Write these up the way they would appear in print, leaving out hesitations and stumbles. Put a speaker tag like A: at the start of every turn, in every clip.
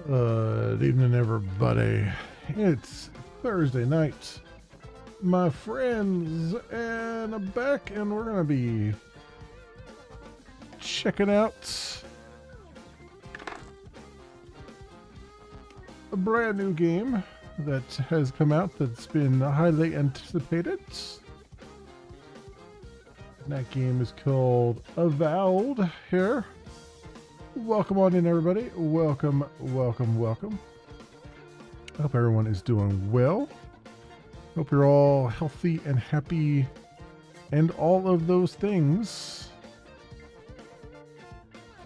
A: Good evening, everybody. It's Thursday night, my friends, and I'm back, and we're gonna be checking out a brand new game that has come out that's been highly anticipated. And that game is called Avowed here. Welcome on in, everybody. Welcome, welcome, welcome. I hope everyone is doing well. Hope you're all healthy and happy and all of those things.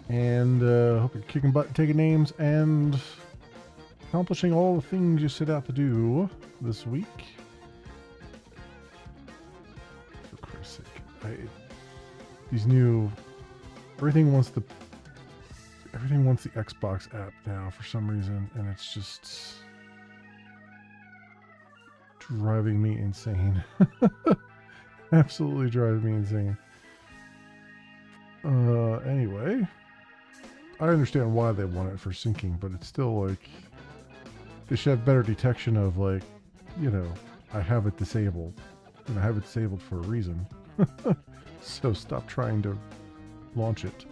A: And hope you're kicking butt, taking names, and accomplishing all the things you set out to do this week. For Christ's sake. Everything wants the Xbox app now for some reason, and it's just driving me insane. Absolutely driving me insane. Anyway, I understand why they want it for syncing, but it's still like they should have better detection of, like, you know, I have it disabled, and I have it disabled for a reason. So stop trying to launch it.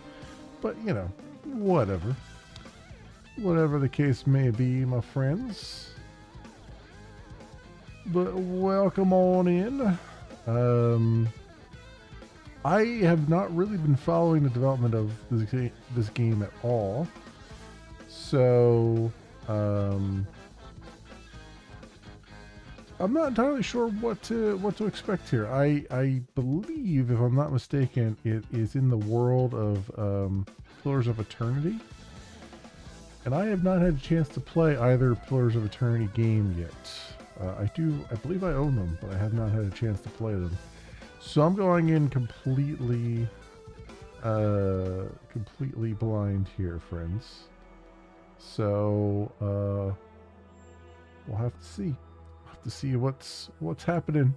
A: But, you know, whatever the case may be, my friends. But welcome on in. I have not really been following the development of this game at all, so I'm not entirely sure what to expect here. I believe, if I'm not mistaken, it is in the world of Pillars of Eternity, and I have not had a chance to play either Pillars of Eternity game yet. I believe I own them, but I have not had a chance to play them. So I'm going in completely blind here, friends. So we'll have to see. We'll have to see what's happening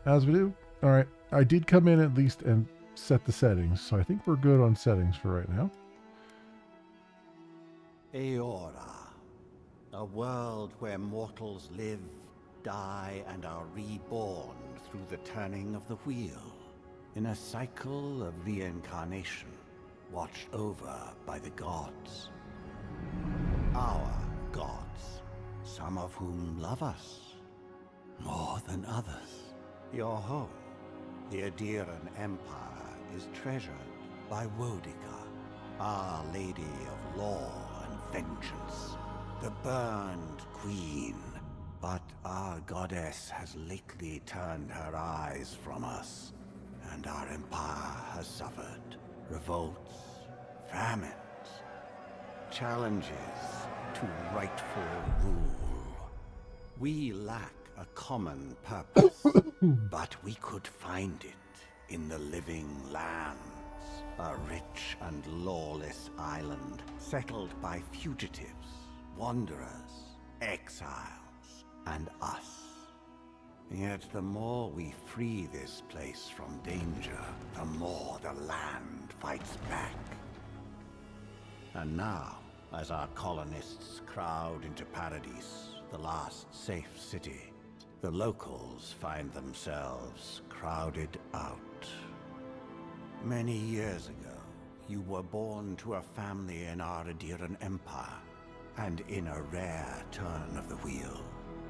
A: as we do. All right, I did come in at least and set the settings, so I think we're good on settings for right now.
B: Eora, a world where mortals live, die, and are reborn through the turning of the wheel, in a cycle of reincarnation, watched over by the gods. Our gods, some of whom love us more than others. Your home, the Adiran Empire, is treasured by Wodica, Our Lady of Law and Vengeance, the burned queen. But our goddess has lately turned her eyes from us, and our empire has suffered revolts, famines, challenges to rightful rule. We lack a common purpose, but we could find it in the living lands, a rich and lawless island settled by fugitives, wanderers, exiles, and us. Yet the more we free this place from danger, the more the land fights back. And now, as our colonists crowd into Paradise, the last safe city, the locals find themselves crowded out. Many years ago, you were born to a family in our Adiran Empire, and in a rare turn of the wheel,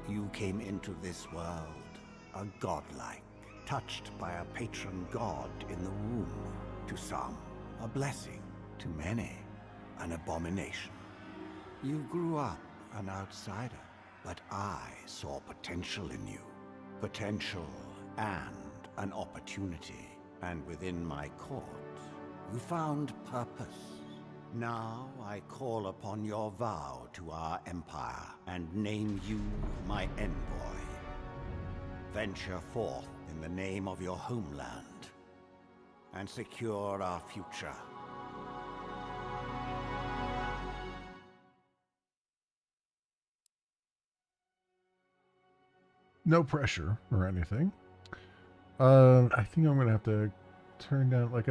B: you came into this world a godlike, touched by a patron god in the womb. To some, a blessing. To many, an abomination. You grew up an outsider, but I saw potential in you. Potential and an opportunity. And within my court, you found purpose, Now I call upon your vow to our empire and name you my envoy. Venture forth in the name of your homeland and secure our future.
A: No pressure or anything. I think I'm gonna have to turn down, like,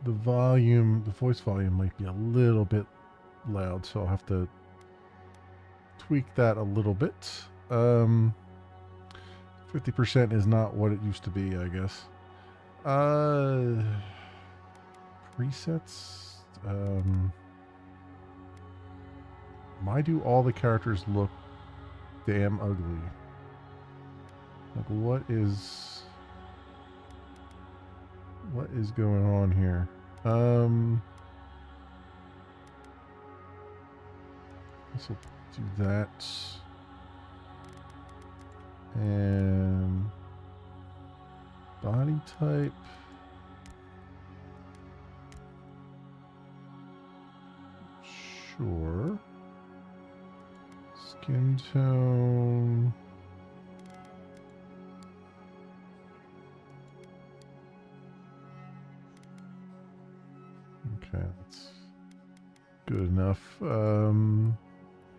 A: the volume, the voice volume might be a little bit loud, so I'll have to tweak that a little bit. 50% is not what it used to be, I guess. Presets. Why do all the characters look damn ugly? Like, what is going on here? This will do that. And body type. Sure. Skin tone. Okay, that's good enough.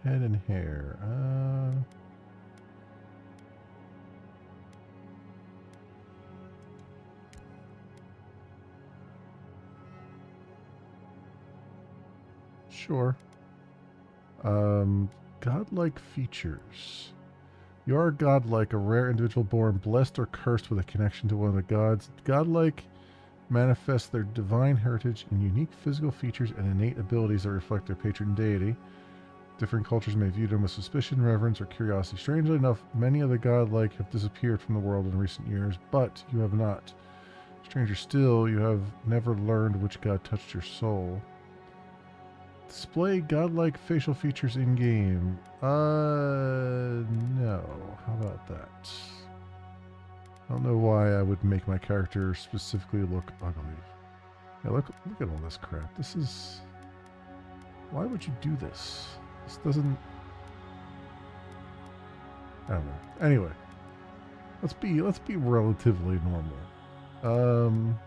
A: Head and hair. Sure. Godlike features. You are godlike, a rare individual born blessed or cursed with a connection to one of the gods. Godlike manifests their divine heritage in unique physical features and innate abilities that reflect their patron deity. Different cultures may view them with suspicion, reverence, or curiosity. Strangely enough, many of the godlike have disappeared from the world in recent years, but you have not. Stranger still, you have never learned which god touched your soul. Display godlike facial features in-game. No. How about that? I don't know why I would make my character specifically look ugly. Yeah, look at all this crap. This is... Why would you do this? This doesn't... I don't know. Anyway. Let's be relatively normal.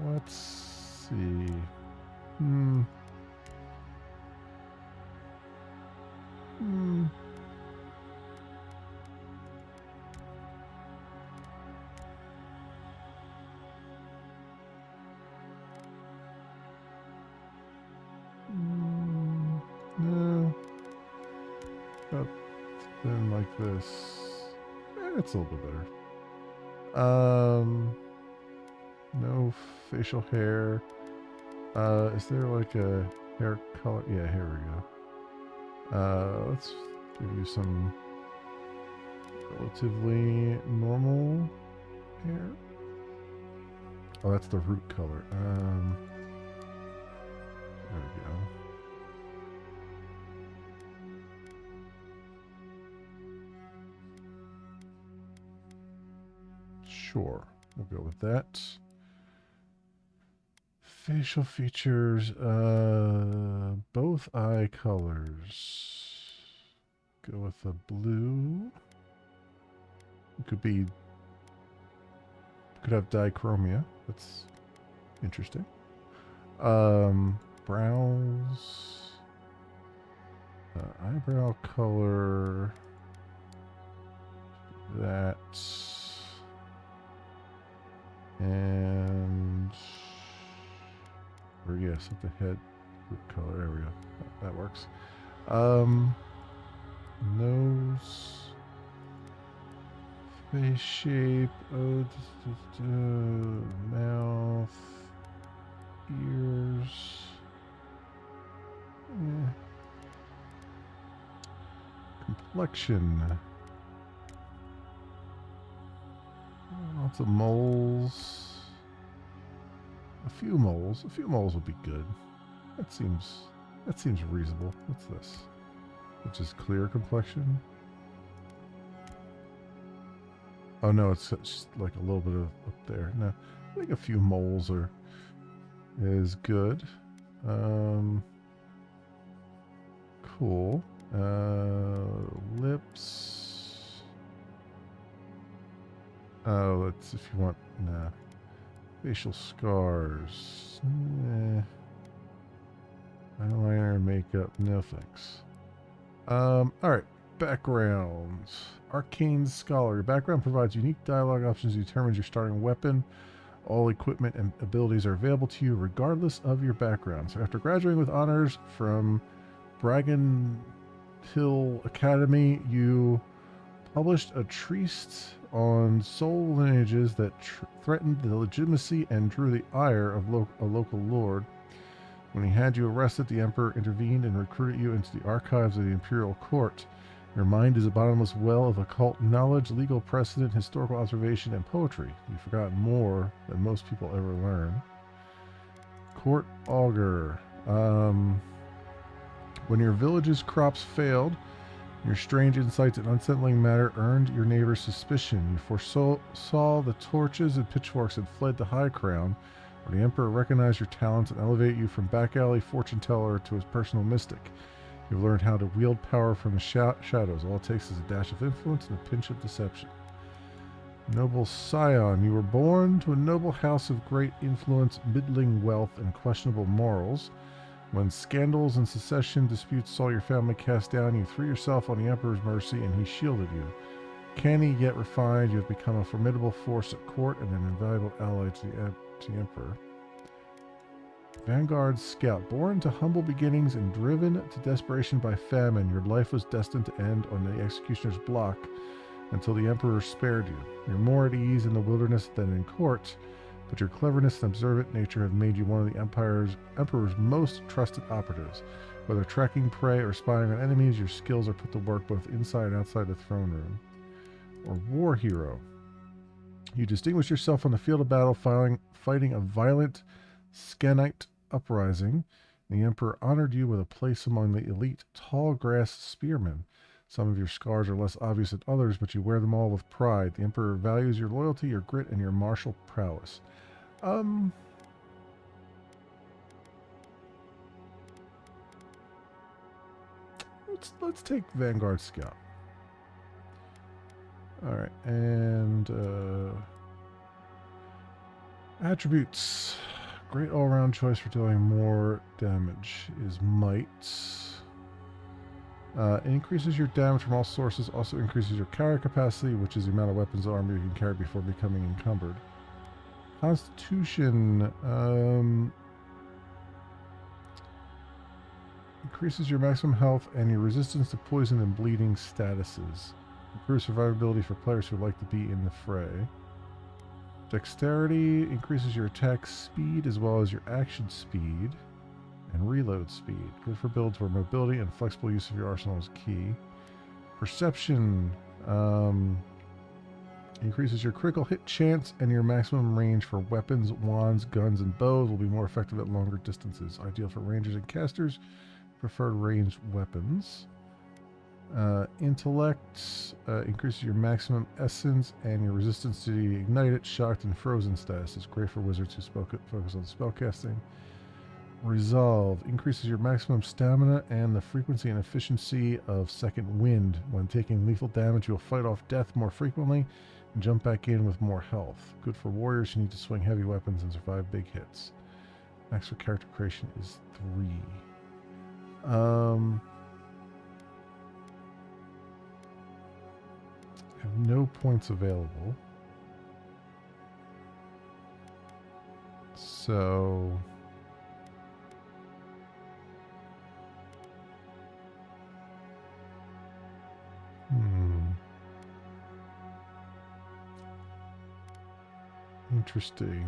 A: Let's see. No. About thin like this. It's a little bit better. No facial hair. Is there like a hair color? Yeah, here we go. Let's give you some relatively normal hair. Oh, that's the root color. There we go. Sure, we'll go with that. Facial features, both eye colors. Go with the blue. It could have dichromia. That's interesting. Brows. Eyebrow color. That. And... Or yes, at the head color. There we go. That works. Nose. Face shape. Mouth. Ears. Complexion. Lots of moles. A few moles. A few moles would be good. That seems reasonable. What's this? Which is clear complexion. Oh no, it's just like a little bit of up there. No, I think a few moles is good. Cool. Lips. Oh, let's, if you want, nah. Facial scars. Eyeliner, makeup, no thanks. Alright. Backgrounds. Arcane Scholar. Your background provides unique dialogue options that determines your starting weapon. All equipment and abilities are available to you regardless of your background. So after graduating with honors from Bragan Hill Academy, you published a treatise on soul lineages that threatened the legitimacy and drew the ire of a local lord. When he had you arrested, the Emperor intervened and recruited you into the archives of the Imperial Court. Your mind is a bottomless well of occult knowledge, legal precedent, historical observation, and poetry. You've forgotten more than most people ever learn. Court Augur. When your village's crops failed, your strange insights and unsettling matter earned your neighbor's suspicion. You foresaw the torches and pitchforks and fled to High Crown, where the Emperor recognized your talents and elevated you from back alley fortune teller to his personal mystic. You've learned how to wield power from the shadows. All it takes is a dash of influence and a pinch of deception. Noble Scion, you were born to a noble house of great influence, middling wealth, and questionable morals. When scandals and secession disputes saw your family cast down, you threw yourself on the Emperor's mercy and he shielded you. Canny yet refined, you have become a formidable force at court and an invaluable ally to the Emperor. Vanguard Scout. Born to humble beginnings and driven to desperation by famine, your life was destined to end on the executioner's block until the Emperor spared you. You're more at ease in the wilderness than in court, but your cleverness and observant nature have made you one of the Emperor's most trusted operatives. Whether tracking prey or spying on enemies, your skills are put to work both inside and outside the throne room. Or War Hero. You distinguish yourself on the field of battle, fighting a violent Scanite uprising. The Emperor honored you with a place among the elite tall grass spearmen. Some of your scars are less obvious than others, but you wear them all with pride. The Emperor values your loyalty, your grit, and your martial prowess. Let's take Vanguard Scout. All right, and attributes. Great all-around choice for dealing more damage is Might. It increases your damage from all sources, also increases your carry capacity, which is the amount of weapons and armor you can carry before becoming encumbered. Constitution increases your maximum health and your resistance to poison and bleeding statuses. Improves survivability for players who like to be in the fray. Dexterity increases your attack speed as well as your action speed and reload speed. Good for builds where mobility and flexible use of your arsenal is key. Perception increases your critical hit chance, and your maximum range for weapons, wands, guns, and bows will be more effective at longer distances. Ideal for rangers and casters. Preferred ranged weapons. Intellect increases your maximum essence and your resistance to the ignited, shocked, and frozen status. It's great for wizards who focus on spellcasting. Resolve increases your maximum stamina and the frequency and efficiency of second wind. When taking lethal damage, you'll fight off death more frequently and jump back in with more health. Good for warriors who need to swing heavy weapons and survive big hits. Max for character creation is 3. I have no points available. So interesting.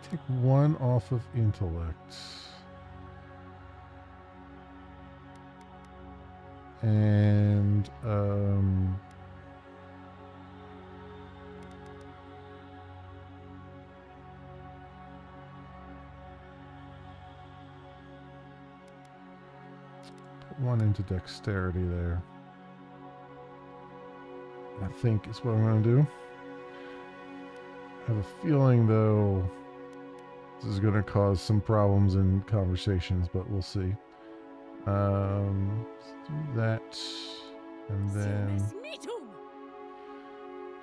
A: Take 1 off of intellect. And one into dexterity there. I think is what I'm going to do. I have a feeling, though, this is going to cause some problems in conversations, but we'll see. Let's do that. And then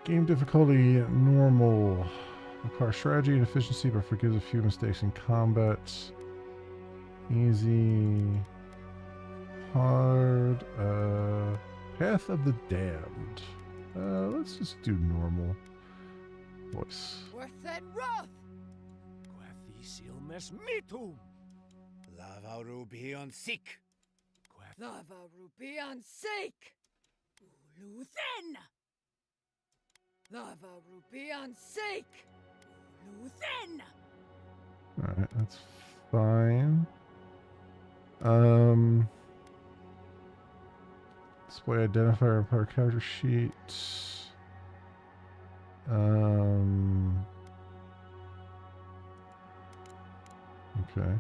A: game difficulty normal. Requires strategy and efficiency, but forgives a few mistakes in combat. Easy. Hard. Path of the Damned. Let's just do normal. Voice.
B: Lava ruby on sick.
C: Lava ruby on sake. Luthen. Lava ruby on sake. Luthen.
A: Alright, that's fine. Display identifier on our character sheet. Okay.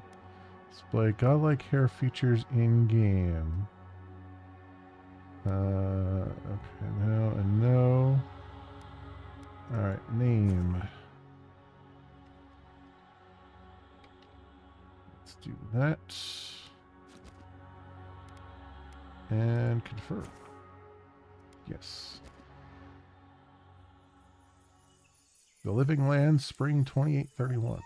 A: Display godlike hair features in game. Okay, no and no. Alright, name. Let's do that. And confirm. Yes. The Living Land, Spring 2831.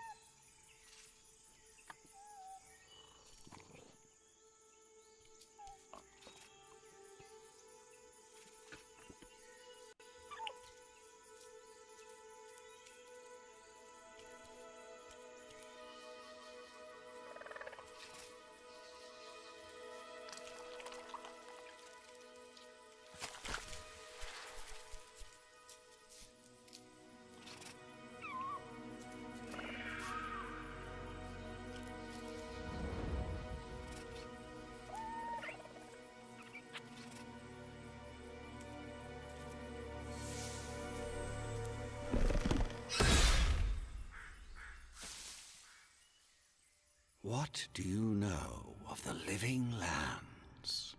B: What do you know of the living lands?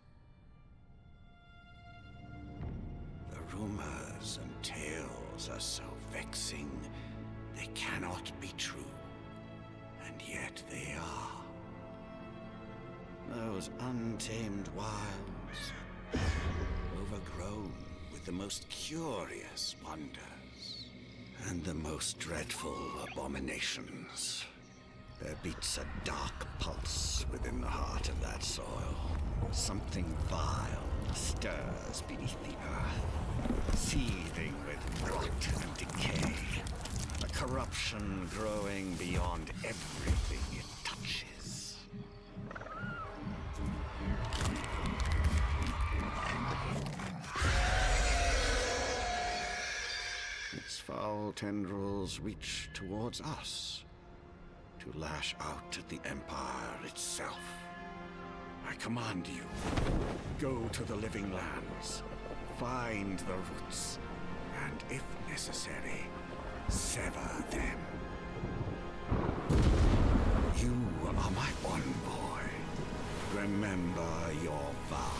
B: The rumors and tales are so vexing, they cannot be true. And yet they are. Those untamed wilds, overgrown with the most curious wonders, and the most dreadful abominations. There beats a dark pulse within the heart of that soil. Something vile stirs beneath the earth, seething with rot and decay. A corruption growing beyond everything it touches. Its foul tendrils reach towards us, to lash out at the Empire itself. I command you, go to the Living Lands, find the roots, and if necessary, sever them. You are my one boy. Remember your vow.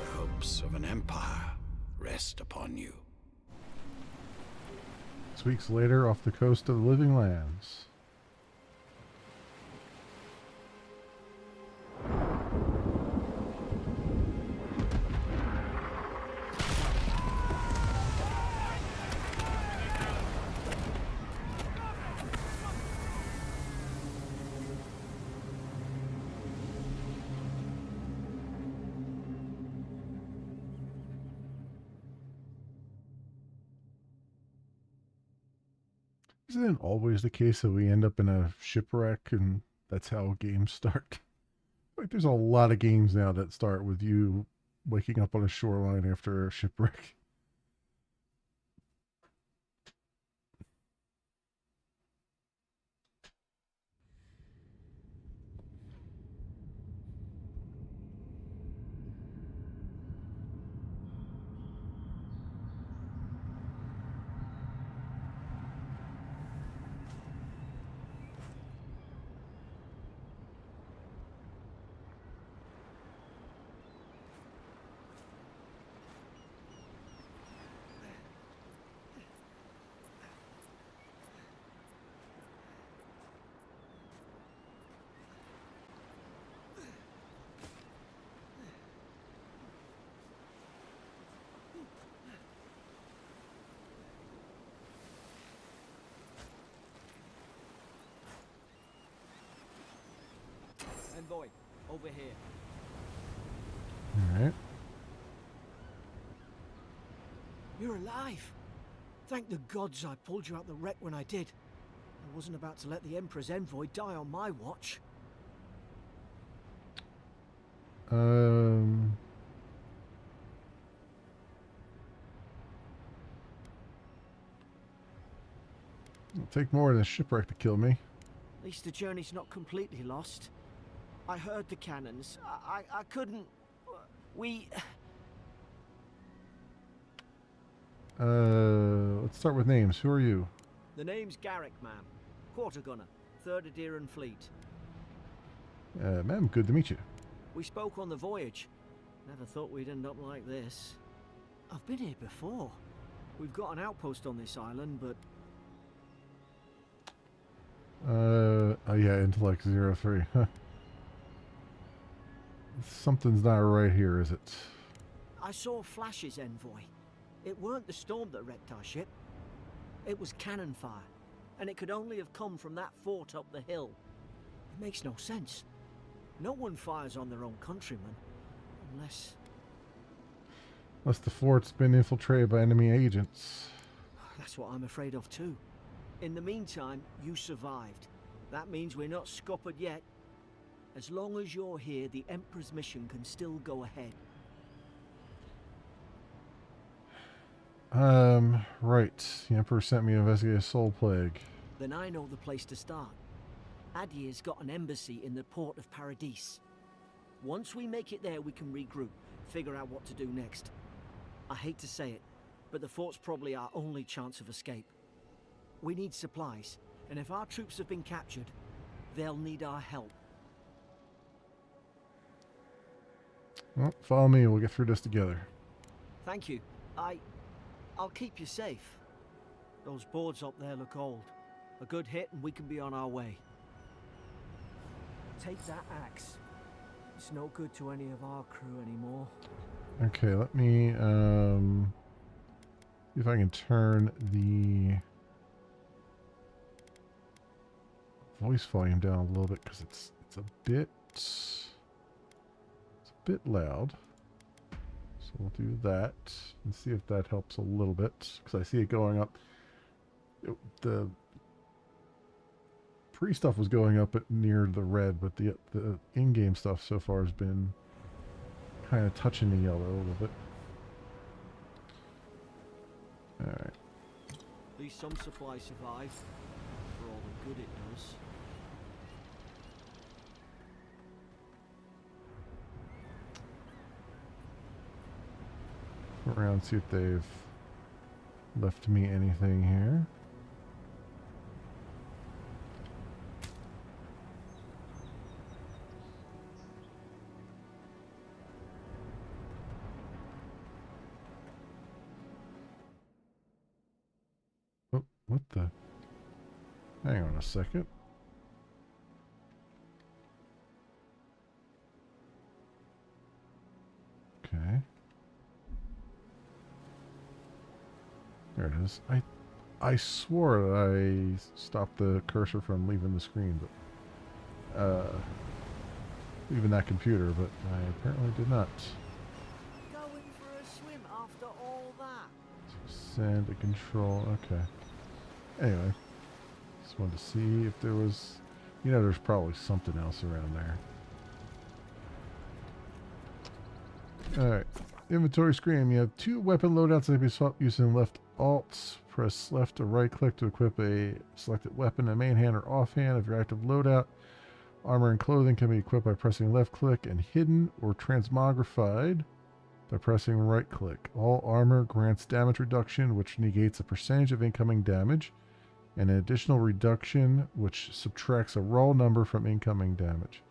B: The hopes of an empire rest upon you.
A: 6 weeks later, off the coast of the Living Lands. Isn't it always the case that we end up in a shipwreck and that's how games start? Like, there's a lot of games now that start with you waking up on a shoreline after a shipwreck.
D: envoy. Over here.
A: Alright.
D: You're alive. Thank the gods I pulled you out the wreck when I did. I wasn't about to let the Emperor's envoy die on my watch.
A: It'll take more than a shipwreck to kill me.
D: At least the journey's not completely lost. I heard the cannons. I couldn't... We...
A: Let's start with names. Who are you?
D: The name's Garrick, ma'am. Quarter gunner, 3rd Adheran Fleet.
A: Ma'am, good to meet you.
D: We spoke on the voyage. Never thought we'd end up like this. I've been here before. We've got an outpost on this island, but...
A: Oh yeah, Intellect 03. Huh. Something's not right here, is it?
D: I saw flashes, envoy. It weren't the storm that wrecked our ship. It was cannon fire, and it could only have come from that fort up the hill. It makes no sense. No one fires on their own countrymen, unless...
A: Unless the fort's been infiltrated by enemy agents.
D: That's what I'm afraid of too. In the meantime, you survived. That means we're not scuppered yet. As long as you're here, the Emperor's mission can still go ahead.
A: Right. The Emperor sent me to investigate a soul plague.
D: Then I know the place to start. Adir's got an embassy in the port of Paradis. Once we make it there, we can regroup, figure out what to do next. I hate to say it, but the fort's probably our only chance of escape. We need supplies, and if our troops have been captured, they'll need our help.
A: Well, follow me, we'll get through this together.
D: Thank you. I'll keep you safe. Those boards up there look old. A good hit and we can be on our way. Take that axe. It's no good to any of our crew anymore.
A: Okay, let me see if I can turn the voice volume down a little bit because it's a bit loud. So we'll do that and see if that helps a little bit because I see it going up. The pre-stuff was going up at near the red, but the in-game stuff so far has been kind of touching the yellow a little bit. Alright.
D: At least some supplies survive, for all the good it does.
A: Go around, see if they've left me anything here. Oh, what the? Hang on a second. Okay. There it is. I swore that I stopped the cursor from leaving the screen, but leaving that computer, but I apparently did not.
D: Going for a swim after all that?
A: Send a control. Okay. Anyway, just wanted to see if there was, there's probably something else around there. Alright. Inventory screen. You have 2 weapon loadouts that can be swapped using left alt. Press left or right click to equip a selected weapon, a main hand or offhand of your active loadout. Armor and clothing can be equipped by pressing left click and hidden or transmogrified by pressing right click. All armor grants damage reduction, which negates a percentage of incoming damage, and an additional reduction, which subtracts a raw number from incoming damage.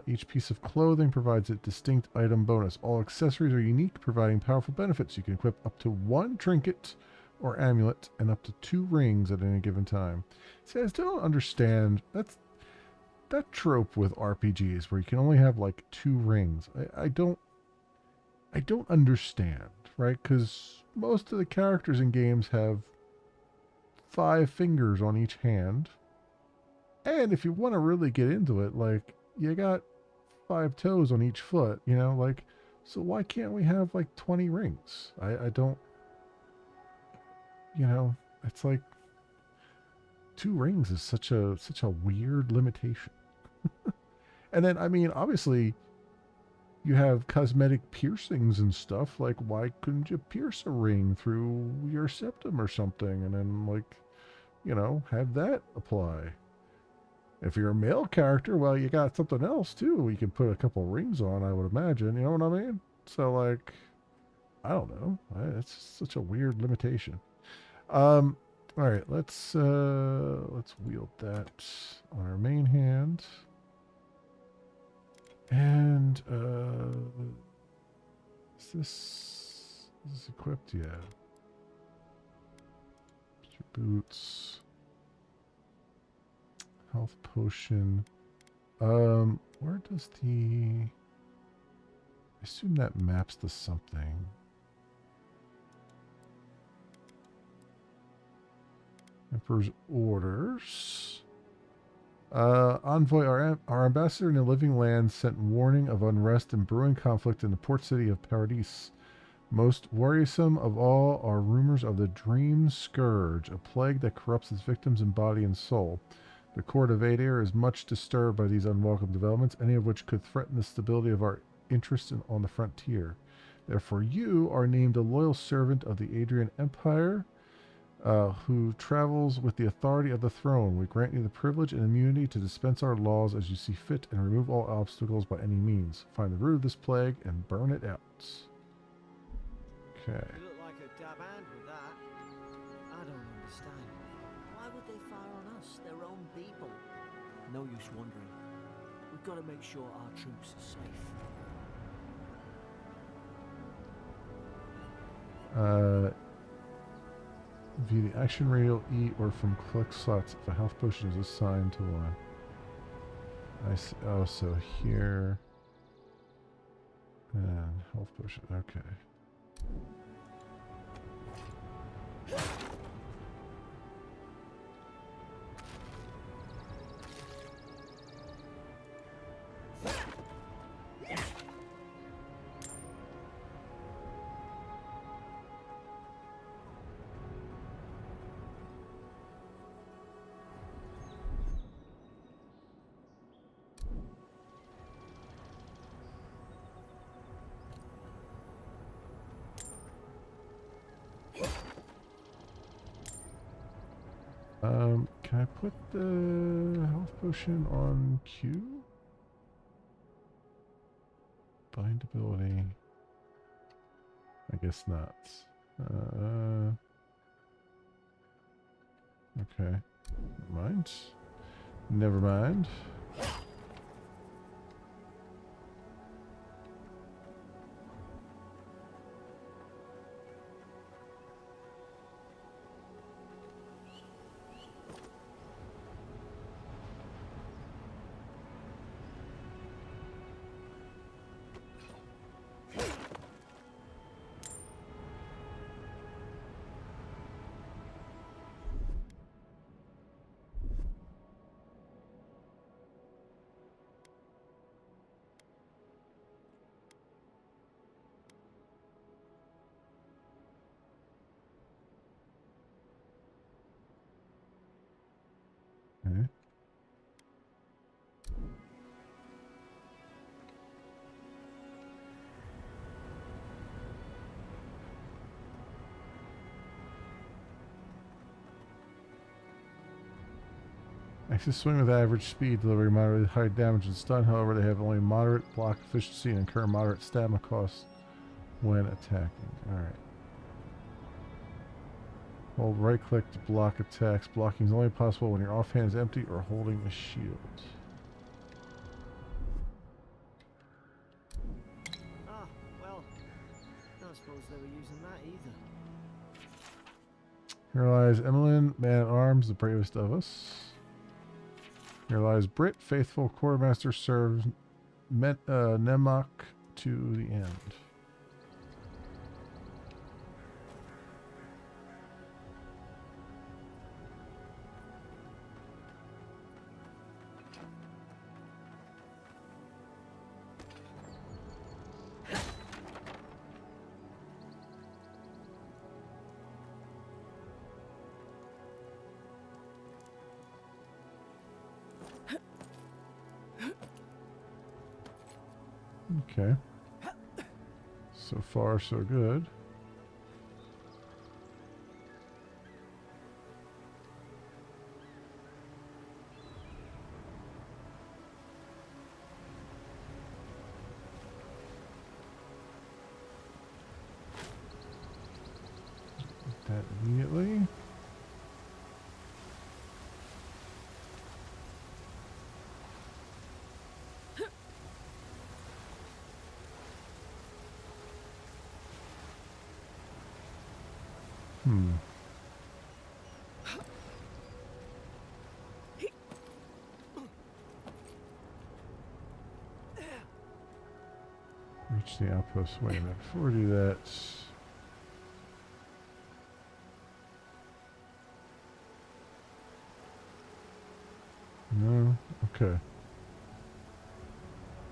A: Each piece of clothing provides a distinct item bonus. All accessories are unique, providing powerful benefits. You can equip up to 1 trinket or amulet and up to 2 rings at any given time. See, I still don't understand that trope with RPGs where you can only have like 2 rings. I don't understand, right? Because most of the characters in games have 5 fingers on each hand. And if you want to really get into it, like, you got 5 toes on each foot, you know, like, so why can't we have like 20 rings? I don't, you know, it's like 2 rings is such a weird limitation. And then, I mean, obviously, you have cosmetic piercings and stuff. Like, why couldn't you pierce a ring through your septum or something, and then, like, you know, have that apply? If you're a male character, well, you got something else too. You can put a couple rings on, I would imagine. You know what I mean? So, like, I don't know. It's such a weird limitation. All right, let's wield that on our main hand. And is this equipped? Yeah. Your boots. Health potion. Where does the... I assume that maps to something. Emperor's orders. Envoy, our ambassador in the living land sent warning of unrest and brewing conflict in the port city of Paradis. Most worrisome of all are rumors of the Dream Scourge, a plague that corrupts its victims in body and soul. The court of Adair is much disturbed by these unwelcome developments, any of which could threaten the stability of our interests on the frontier. Therefore, you are named a loyal servant of the Adrian Empire, who travels with the authority of the throne. We grant you the privilege and immunity to dispense our laws as you see fit and remove all obstacles by any means. Find the root of this plague and burn it out. Okay.
D: You look like a dab hand with that. I don't understand. Why would they fire on us, their own people? No use wondering. We've got to make sure our troops are safe.
A: Via the action radial E or from click slots if a health potion is assigned to one. I see. Oh, so here. And health potion. Okay. Can I put the health potion on Q? Bind ability. I guess not. Okay. Never mind. Never mind. Okay. Axis swing with average speed, delivering moderately high damage and stun. However, they have only moderate block efficiency and incur moderate stamina costs when attacking. Alright. Hold right click to block attacks. Blocking is only possible when your offhand is empty or holding a shield.
D: Ah, well, I suppose they were using that either.
A: Here lies Emmeline, man at arms, the bravest of us. Here lies Brit, faithful quartermaster, serves Nemoc to the end. Okay. So far, so good. That immediately. Hmm. Reach the outpost. Wait a minute. Before we do that. No? Okay.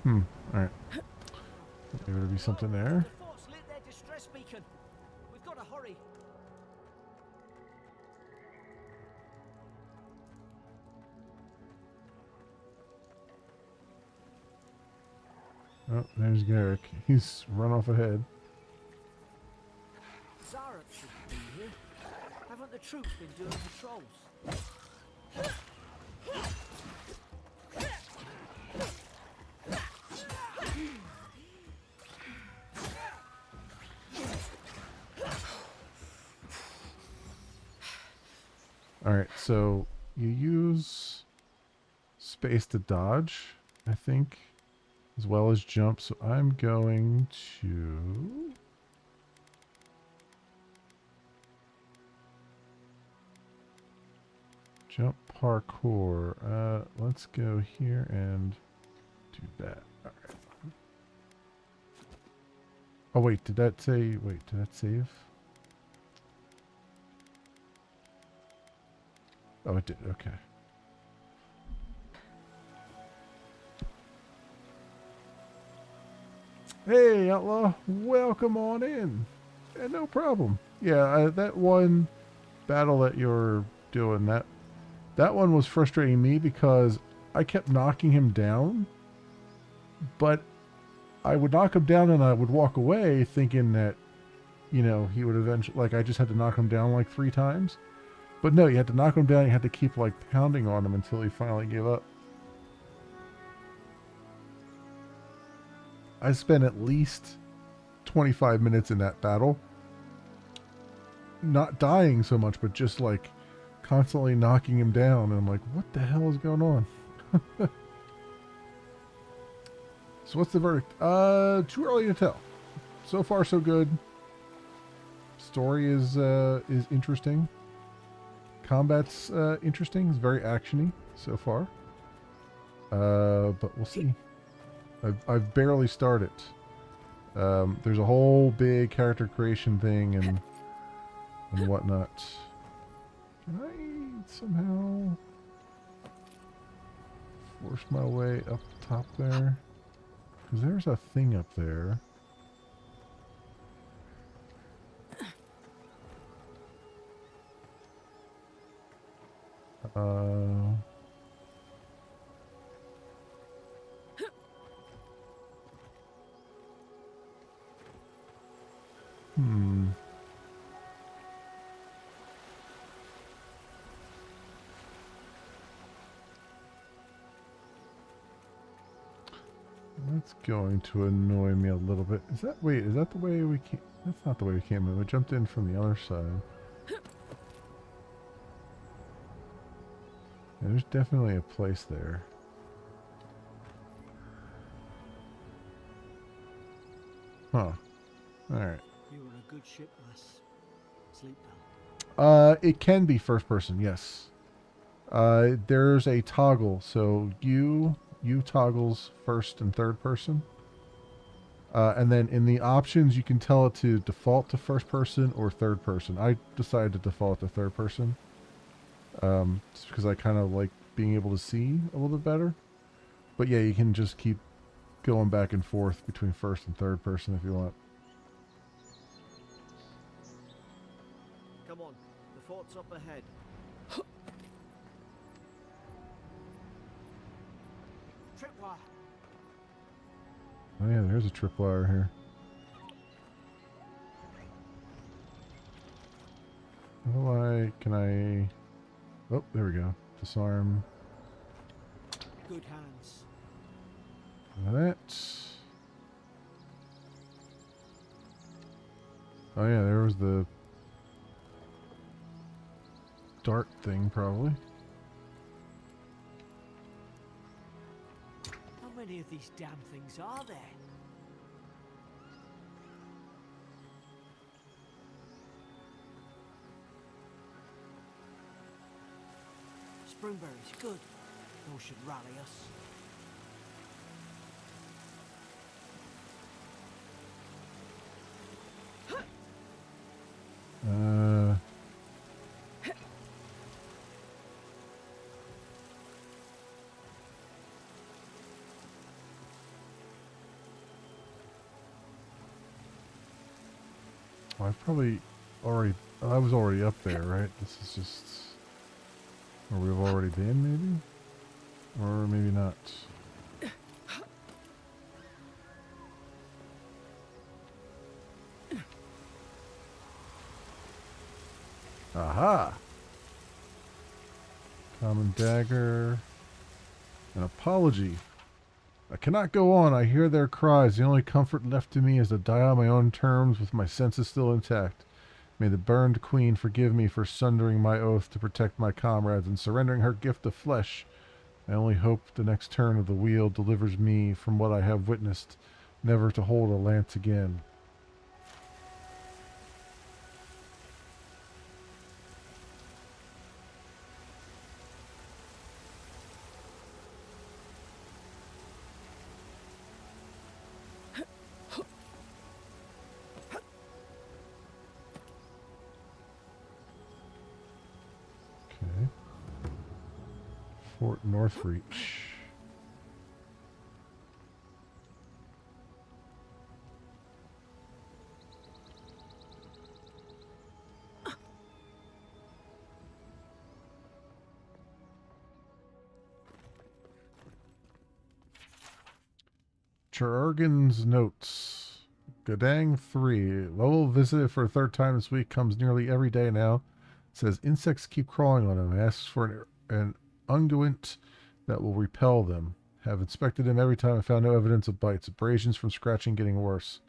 A: Alright. Maybe there'll be something there.
D: The fort's lit their distress beacon. We've got to hurry.
A: Oh, there's Garrick. He's run off ahead.
D: Zara should be here. Haven't the troops been doing patrols?
A: Alright, so you use space to dodge, I think, as well as jump. So I'm going to... jump parkour. Let's go here and do that. Alright. Oh wait, did that say... wait, did that save? Oh, it did. Okay. Hey, Outlaw. Welcome on in. Yeah, no problem. Yeah, that one battle that you're doing, that one was frustrating me because I kept knocking him down, but I would knock him down and I would walk away thinking that, you know, he would eventually, like, I just had to knock him down like 3 times. But no, you had to knock him down. You had to keep, like, pounding on him until he finally gave up. I spent at least 25 minutes in that battle. Not dying so much, but just, like, constantly knocking him down. And I'm like, what the hell is going on? So what's the verdict? Too early to tell. So far, so good. Story is interesting. Combat's interesting. It's very actiony so far. But we'll see. I've barely started. There's a whole big character creation thing and whatnot. Can I somehow force my way up top there? Because there's a thing up there. That's going to annoy me a little bit. Is that, wait, is that the way we came? That's not the way we came in. We jumped in from the other side. Yeah, there's definitely a place there. Huh. Alright.
D: You were a good ship, lass. Sleep well.
A: It can be first person, yes. There's a toggle, so you toggles first and third person. And then in the options, you can tell it to default to first person or third person. I decided to default to third person. Just because I kind of like being able to see a little bit better. But yeah, you can just keep going back and forth between first and third person if you want.
D: Come on, the fort's up ahead. Tripwire.
A: Oh yeah, there's a tripwire here. Can I... Oh, there we go. Disarm.
D: Good hands.
A: That. Oh yeah, there was the dart thing, probably.
D: How many of these damn things are there? Springberries, good. Those should rally us.
A: I've probably already... I was already up there, right? This is just... Where we've already been, maybe? Or maybe not. Aha! Common dagger. An apology. I cannot go on. I hear their cries. The only comfort left to me is to die on my own terms with my senses still intact. May the burned queen forgive me for sundering my oath to protect my comrades and surrendering her gift of flesh. I only hope the next turn of the wheel delivers me from what I have witnessed, never to hold a lance again. Okay. Fort Northreach. Charargan's notes. Gadang 3. Lowell visited for a third time this week. Comes nearly every day now. Says insects keep crawling on him. Asks for an unguent that will repel them. Have inspected him every time and found no evidence of bites. Abrasions from scratching getting worse.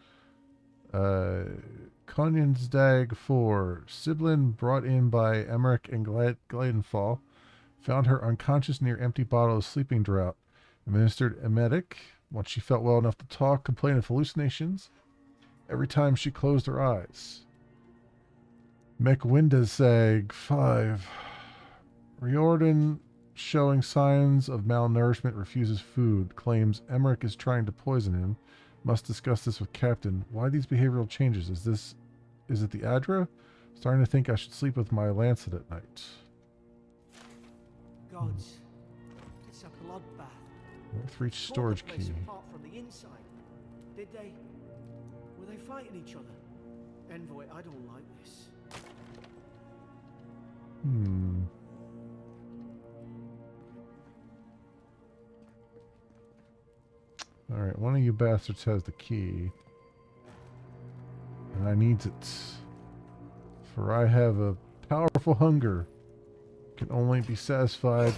A: Conyonsdag 4. Siblin brought in by Emmerich and Gladenfall. Found her unconscious near empty bottle of sleeping draught. Administered emetic. Once she felt well enough to talk, complained of hallucinations every time she closed her eyes. McWindasag 5. Riordan, showing signs of malnourishment, refuses food. Claims Emmerich is trying to poison him. Must discuss this with Captain. Why these behavioral changes? Is it the Adra? Starting to think I should sleep with my lancet at night.
D: Gods, it's a bloodbath.
A: Northreach storage
D: Tore the place
A: key.
D: apart from the inside. Did they? Were they fighting each other? Envoy, I don't like this.
A: Alright, one of you bastards has the key. And I needs it. For I have a powerful hunger. Can only be satisfied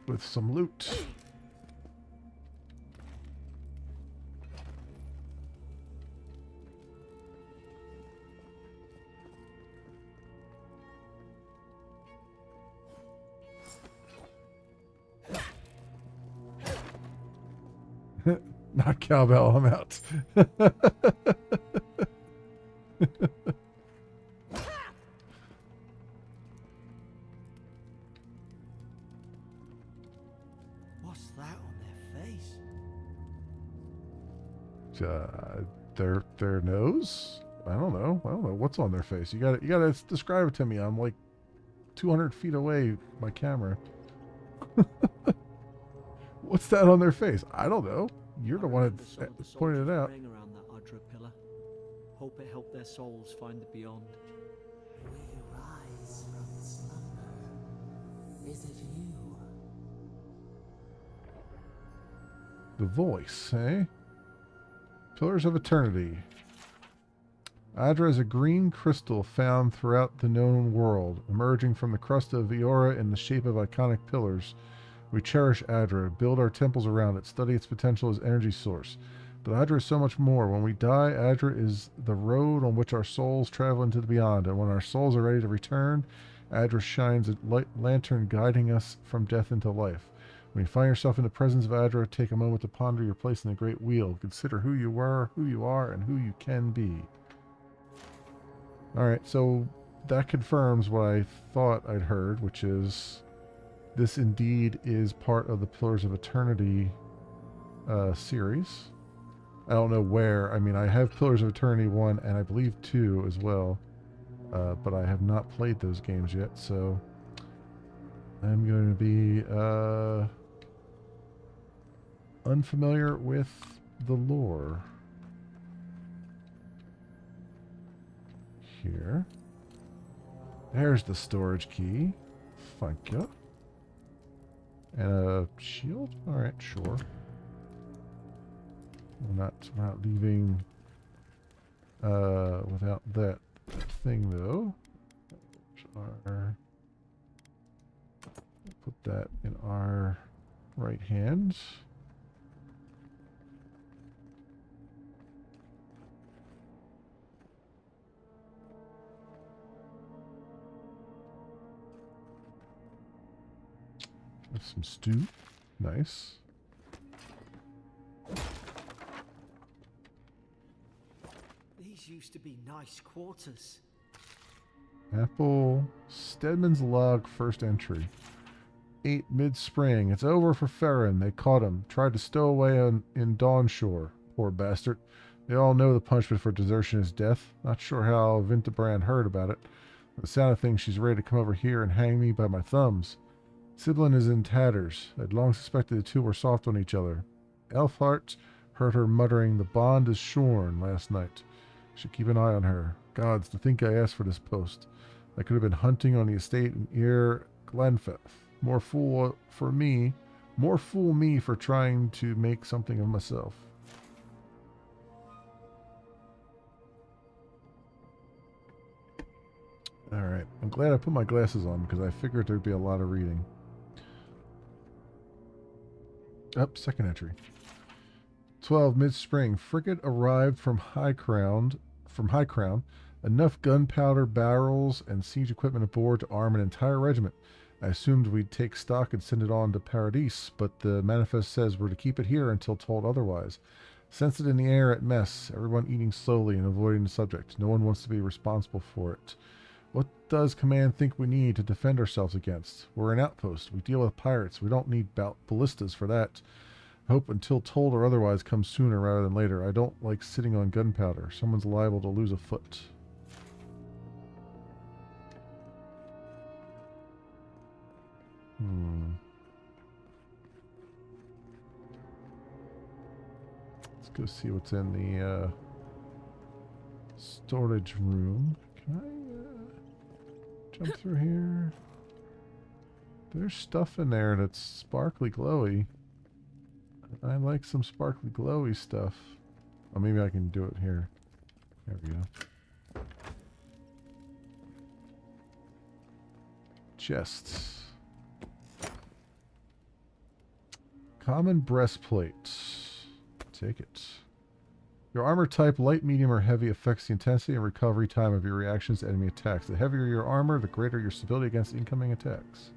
A: with some loot. Not cowbell, I'm out.
D: What's that on their face?
A: Their nose? I don't know. What's on their face. You gotta describe it to me. I'm like 200 feet away, my camera. What's that on their face? I don't know. You're the one that pointed it out.
D: Ring around that Adra pillar. Hope it helped their souls find the beyond.
E: We rise from slumber. Is it you?
A: The voice, eh? Pillars of Eternity. Adra is a green crystal found throughout the known world, emerging from the crust of Eora in the shape of iconic pillars. We cherish Adra, build our temples around it, study its potential as energy source. But Adra is so much more. When we die, Adra is the road on which our souls travel into the beyond, and when our souls are ready to return, Adra shines a light lantern guiding us from death into life. When you find yourself in the presence of Adra, take a moment to ponder your place in the great wheel. Consider who you were, who you are, and who you can be. Alright, so that confirms what I thought I'd heard, which is this indeed is part of the Pillars of Eternity series. I don't know where. I mean, I have Pillars of Eternity 1 and I believe 2 as well, but I have not played those games yet, so I'm going to be unfamiliar with the lore. Here. There's the storage key. Thank you. And a shield? Alright, sure. We're not leaving without that thing though. Put that in our right hand. Some stew. Nice.
D: These used to be nice quarters.
A: Apple. Stedman's log first entry. 8 mid-spring. It's over for Farron. They caught him. Tried to stow away in Dawnshore. Poor bastard. They all know the punishment for desertion is death. Not sure how Vintebrand heard about it. By the sound of things, she's ready to come over here and hang me by my thumbs. Sibyllin is in tatters. I'd long suspected the two were soft on each other. Elfhart heard her muttering, "The bond is shorn," last night. Should keep an eye on her. Gods, to think I asked for this post. I could have been hunting on the estate in Ear Glenfeth. More fool me for trying to make something of myself. Alright, I'm glad I put my glasses on because I figured there'd be a lot of reading. Second entry. 12 mid-spring. Frigate arrived from High Crown. Enough gunpowder barrels and siege equipment aboard to arm an entire regiment. I assumed we'd take stock and send it on to Paradis, but the manifest says we're to keep it here until told otherwise. Sense it in the air at mess. Everyone eating slowly and avoiding the subject. No one wants to be responsible for it. What does command think we need to defend ourselves against? We're an outpost. We deal with pirates. We don't need ballistas for that. Hope until told or otherwise comes sooner rather than later. I don't like sitting on gunpowder. Someone's liable to lose a foot. Let's go see what's in the storage room. Can I jump through here? There's stuff in there that's sparkly glowy. I like some sparkly glowy stuff. Oh, maybe I can do it here. There we go. Chests. Common breastplate. Take it. Your armor type, light, medium, or heavy, affects the intensity and recovery time of your reactions to enemy attacks. The heavier your armor, the greater your stability against incoming attacks.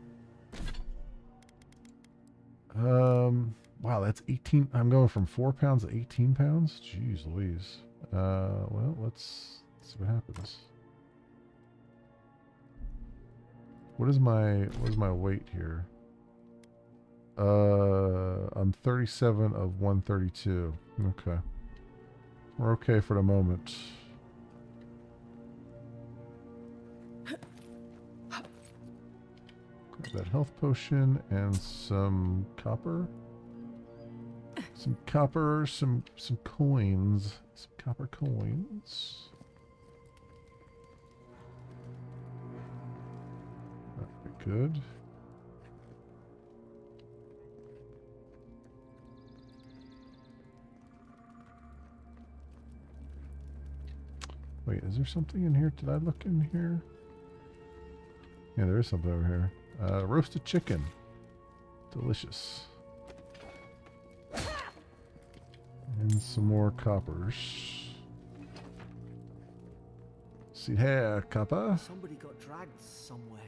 A: Wow, that's 18. I'm going from 4 pounds to 18 pounds? Jeez Louise. Well, let's see what happens. What is my weight here? I'm 37 of 132. Okay. We're okay for the moment. Grab that health potion and some copper. Some copper, some coins. Some copper coins. Very good. Wait, is there something in here? Did I look in here? Yeah, there is something over here. Roasted chicken. Delicious. And some more coppers. See here, copper.
D: Somebody got dragged somewhere.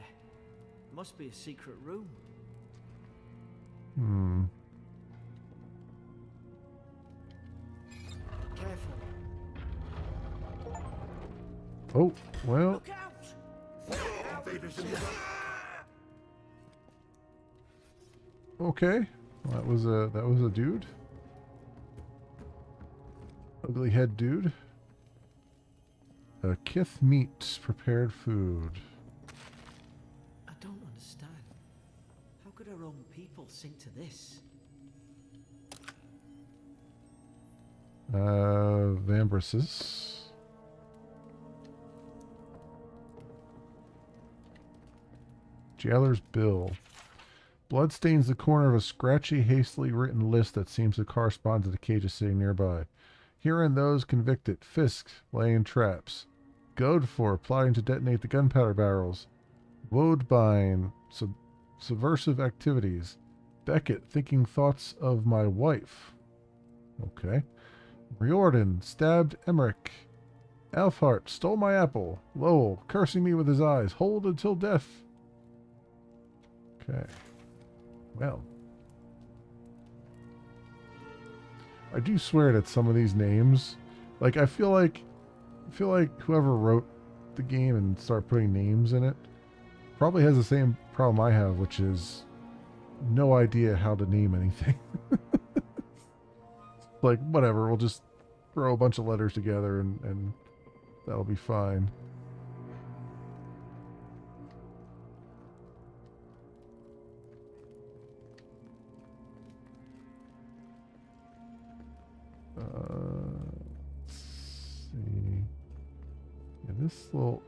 D: Must be a secret room.
A: Hmm.
D: Careful.
A: Oh, well.
C: Look out!
A: Okay. Well, that was a dude. Ugly head dude. Kith meat, prepared food.
D: I don't understand. How could our own people sink to this?
A: Vambraces. Jailer's bill. Blood stains the corner of a scratchy, hastily written list that seems to correspond to the cages sitting nearby. Herein those convicted. Fisk, laying traps. Godfor, plotting to detonate the gunpowder barrels. Woadbine, subversive activities. Beckett, thinking thoughts of my wife. Okay. Riordan, stabbed Emmerich. Alfhart, stole my apple. Lowell, cursing me with his eyes. Hold until death. Okay. Well. I do swear that some of these names, like I feel like whoever wrote the game and started putting names in it probably has the same problem I have, which is no idea how to name anything. Like, whatever, we'll just throw a bunch of letters together and that'll be fine. Let's see. Yeah,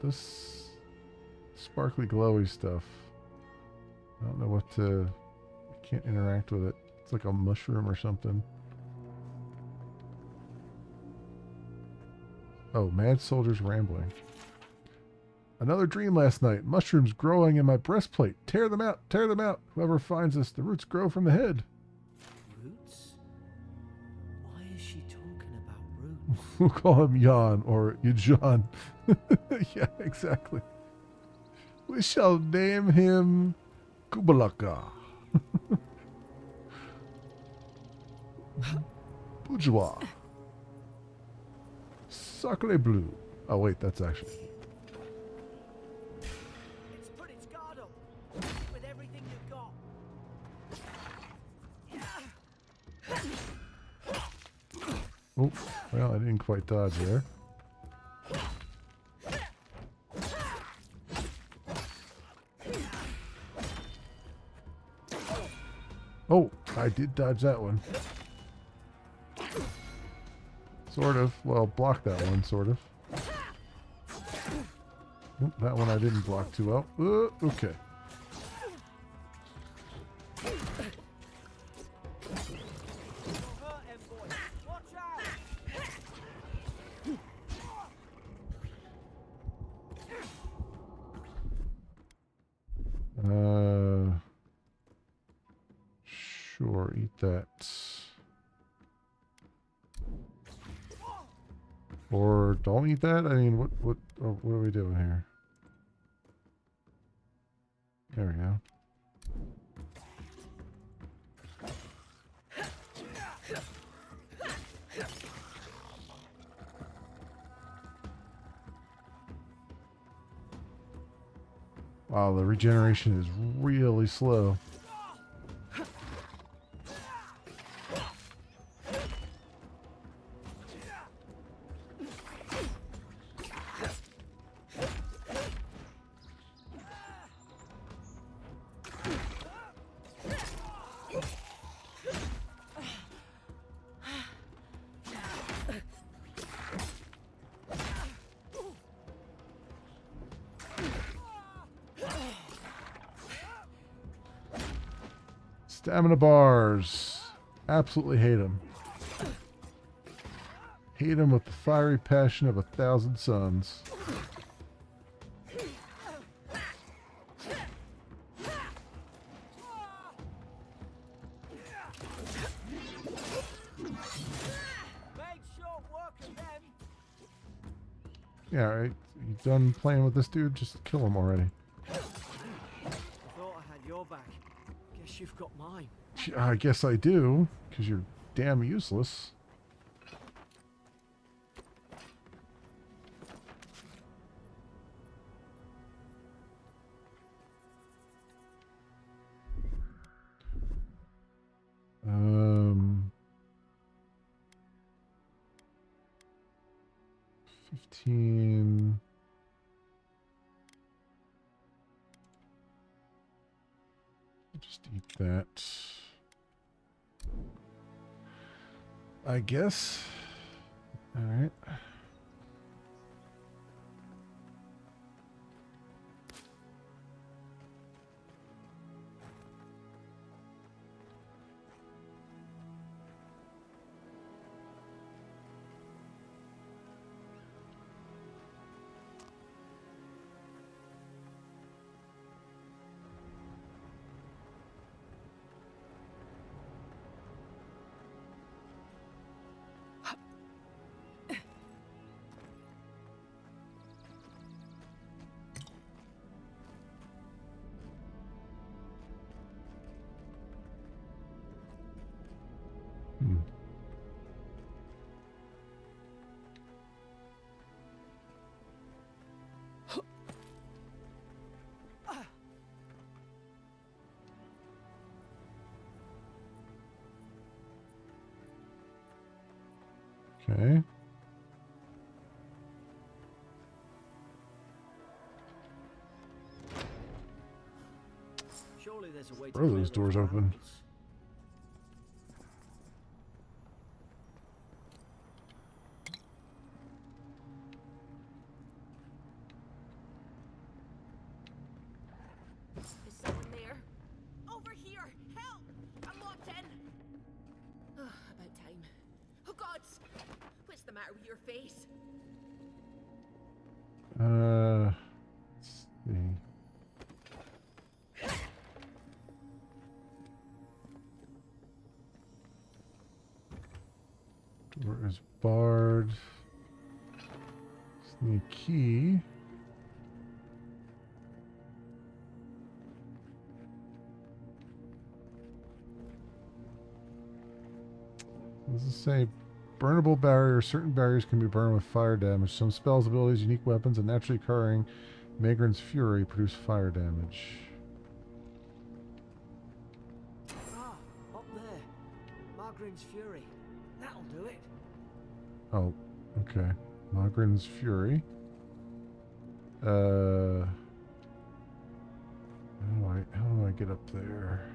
A: this sparkly glowy stuff. I don't know what to. I can't interact with it. It's like a mushroom or something. Oh, mad soldiers rambling. Another dream last night. Mushrooms growing in my breastplate. Tear them out! Tear them out! Whoever finds us, the roots grow from the head.
D: Roots? Why is she talking about roots?
A: We'll call him Jan or Yujan. Yeah, exactly. We shall name him Kubalaka. Bourgeois. Sacre bleu. Oh, wait, that's actually.
D: It's put its guard up with everything you've got.
A: Oh, well, I didn't quite dodge there. Oh, I did dodge that one. Sort of. Well, block that one, sort of. Oop, that one I didn't block too well. Okay. Sure, eat that. Or don't eat that? I mean, what are we doing here? There we go. Wow, the regeneration is really slow. Stamina bars. Absolutely hate them. hate him with the fiery passion of 1,000 suns.
D: Made short work of them.
A: Yeah, right. You done playing with this dude? Just kill him already.
D: I thought I had your back. Guess you've got mine.
A: Yeah, I guess I do, because you're damn useless. Um, 15. Just eat that. I guess. All right. Hmm. Okay.
D: Surely there's a way to
A: Where are
D: clear
A: those doors open?
D: ramparts.
C: Is someone there? Over here! Help! I'm locked in! About time. Oh gods! What's the matter with your face?
A: Let's see. Door is barred. Need a key. What does it say? Burnable barrier. Certain barriers can be burned with fire damage. Some spells, abilities, unique weapons, and naturally occurring Magrin's Fury produce fire damage.
D: Ah, up there. Margarin's Fury. That'll do it.
A: Oh, okay. Magrin's Fury. How do I get up there?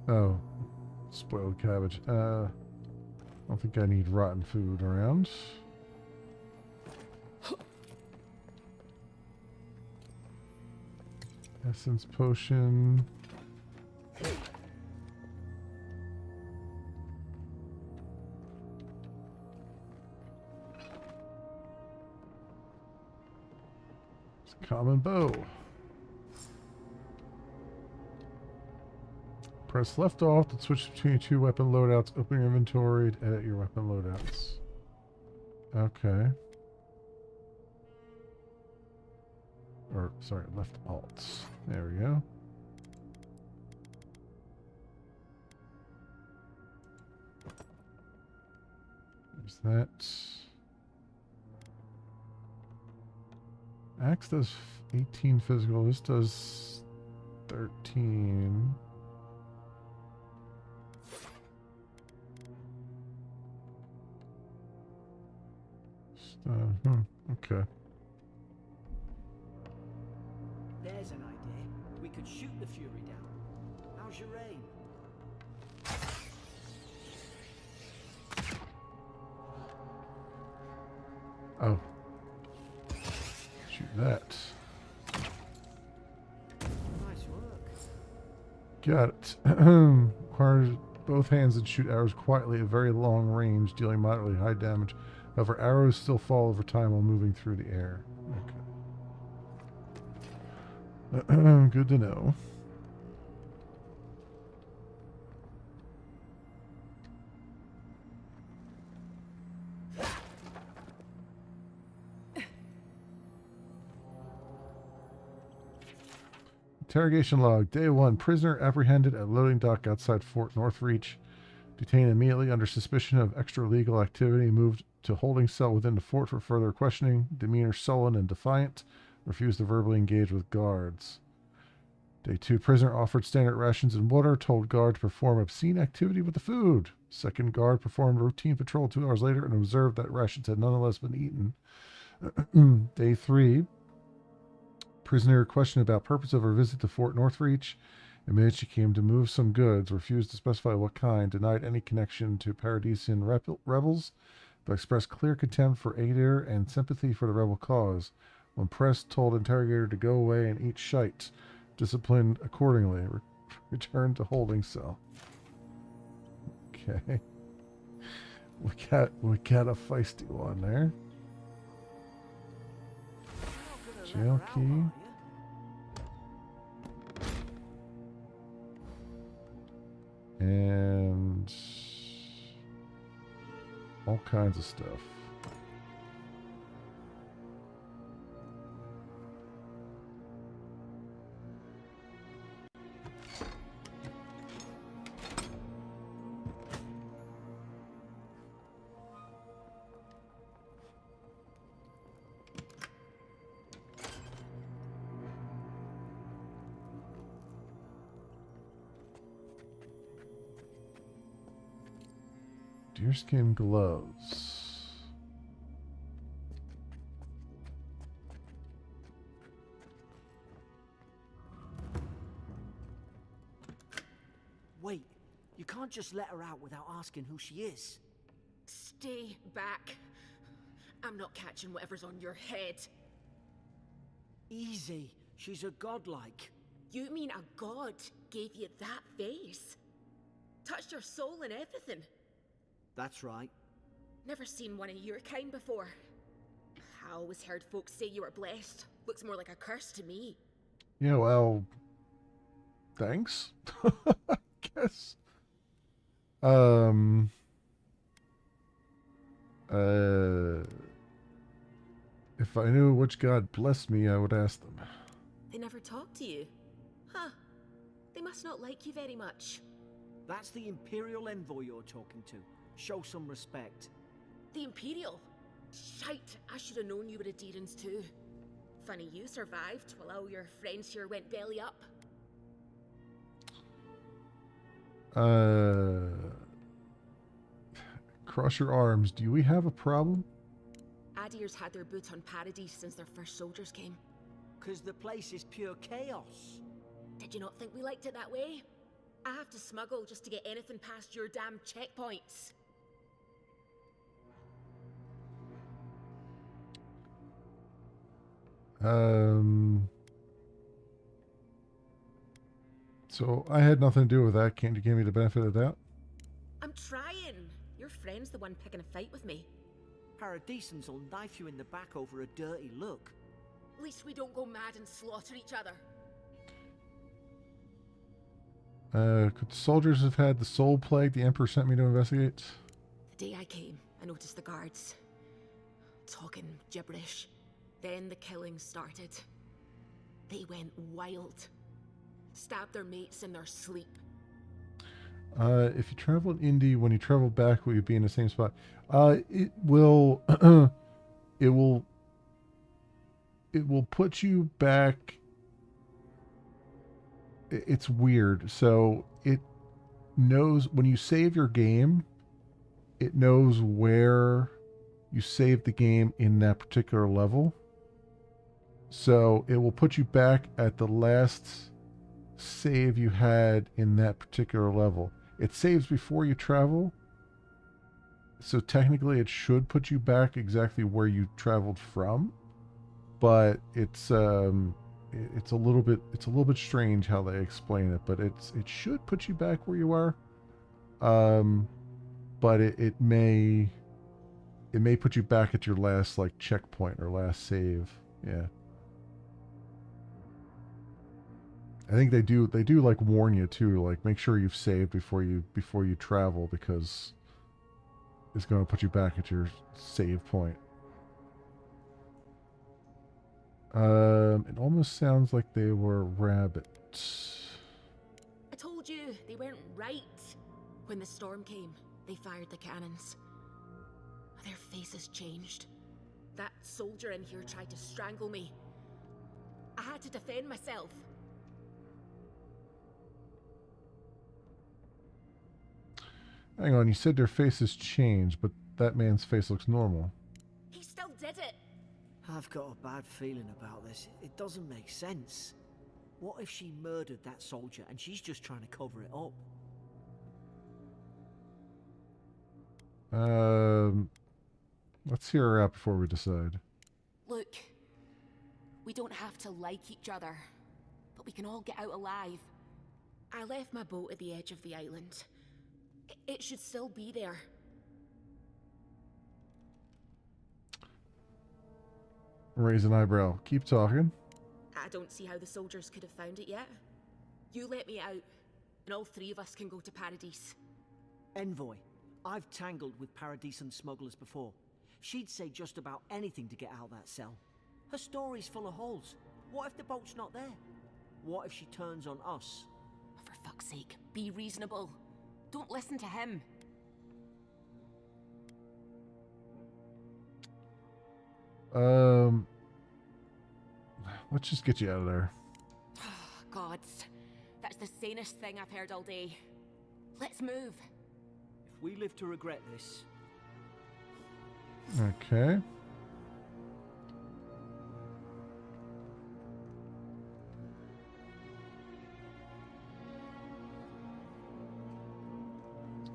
A: Oh, spoiled cabbage. I don't think I need rotten food around. Essence potion. It's a common bow. Press left off to switch between two weapon loadouts. Open your inventory to edit your weapon loadouts. Okay. Or, sorry, left alt. There we go. There's that. Axe does 18 physical. This does 13. Okay.
D: There's an idea. We could shoot the Fury down. How's your aim?
A: Oh. Shoot that.
D: Nice work.
A: Got it. Requires both hands and shoot arrows quietly at very long range, dealing moderately high damage. However, arrows still fall over time while moving through the air. Okay. Good to know. Interrogation log. Day 1. Prisoner apprehended at loading dock outside Fort Northreach. Detained immediately under suspicion of extra-legal activity. Moved to holding cell within the fort for further questioning. Demeanor sullen and defiant. Refused to verbally engage with guards. Day 2. Prisoner offered standard rations and water. Told guard to perform obscene activity with the food. Second guard performed routine patrol 2 hours later and observed that rations had nonetheless been eaten. Day 3. Prisoner questioned about purpose of her visit to Fort Northreach. Admitted she came to move some goods. Refused to specify what kind. Denied any connection to Paradisian rebels, but expressed clear contempt for Adair and sympathy for the rebel cause. When pressed, told interrogator to go away and eat shite. Disciplined accordingly. Returned to holding cell. Okay. We got a feisty one there. Jail key. And all kinds of stuff. Deerskin gloves.
D: Wait, you can't just let her out without asking who she is.
C: Stay back. I'm not catching whatever's on your head.
D: Easy. She's a godlike.
C: You mean a god gave you that face? Touched your soul and everything?
D: That's right.
C: Never seen one of your kind before. I always heard folks say you were blessed. Looks more like a curse to me.
A: Yeah, well, thanks. I guess. If I knew which god blessed me, I would ask them.
C: They never talk to you? Huh. They must not like you very much.
D: That's the Imperial envoy you're talking to. Show some respect.
C: The Imperial? Shite, I should have known you were a Deerans too. Funny you survived while all your friends here went belly up.
A: Cross your arms. Do we have a problem?
C: Adir's had their boot on Paradise since their first soldiers came.
D: 'Cause the place is pure chaos.
C: Did you not think we liked it that way? I have to smuggle just to get anything past your damn checkpoints.
A: So I had nothing to do with that. Can't you give me the benefit of that?
C: I'm trying. Your friend's the one picking a fight with me.
D: Paradisans will knife you in the back over a dirty look.
C: At least we don't go mad and slaughter each other.
A: Could the soldiers have had the soul plague the Emperor sent me to investigate?
C: The day I came, I noticed the guards talking gibberish. Then the killings started. They went wild. Stabbed their mates in their sleep.
A: If you travel in Indy, when you travel back, will you be in the same spot? It will. It will put you back. It's weird. So it knows when you save your game, it knows where you saved the game in that particular level. So it will put you back at the last save you had in that particular level. It saves before you travel, so technically it should put you back exactly where you traveled from, but it's a little bit strange how they explain it, but it should put you back where you are. But it may put you back at your last like checkpoint or last save. Yeah. I think they do like warn you too, like make sure you've saved before you travel, because it's going to put you back at your save point. It almost sounds like they were rabbits.
C: I told you, they weren't right. When the storm came, they fired the cannons. Their faces changed. That soldier in here tried to strangle me. I had to defend myself.
A: Hang on, you said their faces changed, but that man's face looks normal.
C: He still did it.
D: I've got a bad feeling about this. It doesn't make sense. What if she murdered that soldier and she's just trying to cover it up?
A: Let's hear her out before we decide.
C: Look, we don't have to like each other, but we can all get out alive. I left my boat at the edge of the island. It should still be there.
A: Raise an eyebrow. Keep talking.
C: I don't see how the soldiers could have found it yet. You let me out, and all three of us can go to Paradise.
D: Envoy, I've tangled with Paradisan smugglers before. She'd say just about anything to get out of that cell. Her story's full of holes. What if the boat's not there? What if she turns on us?
C: For fuck's sake, be reasonable. Don't listen to him.
A: Let's just get you out of there.
C: Gods, that's the sanest thing I've heard all day. Let's move.
D: If we live to regret this...
A: Okay.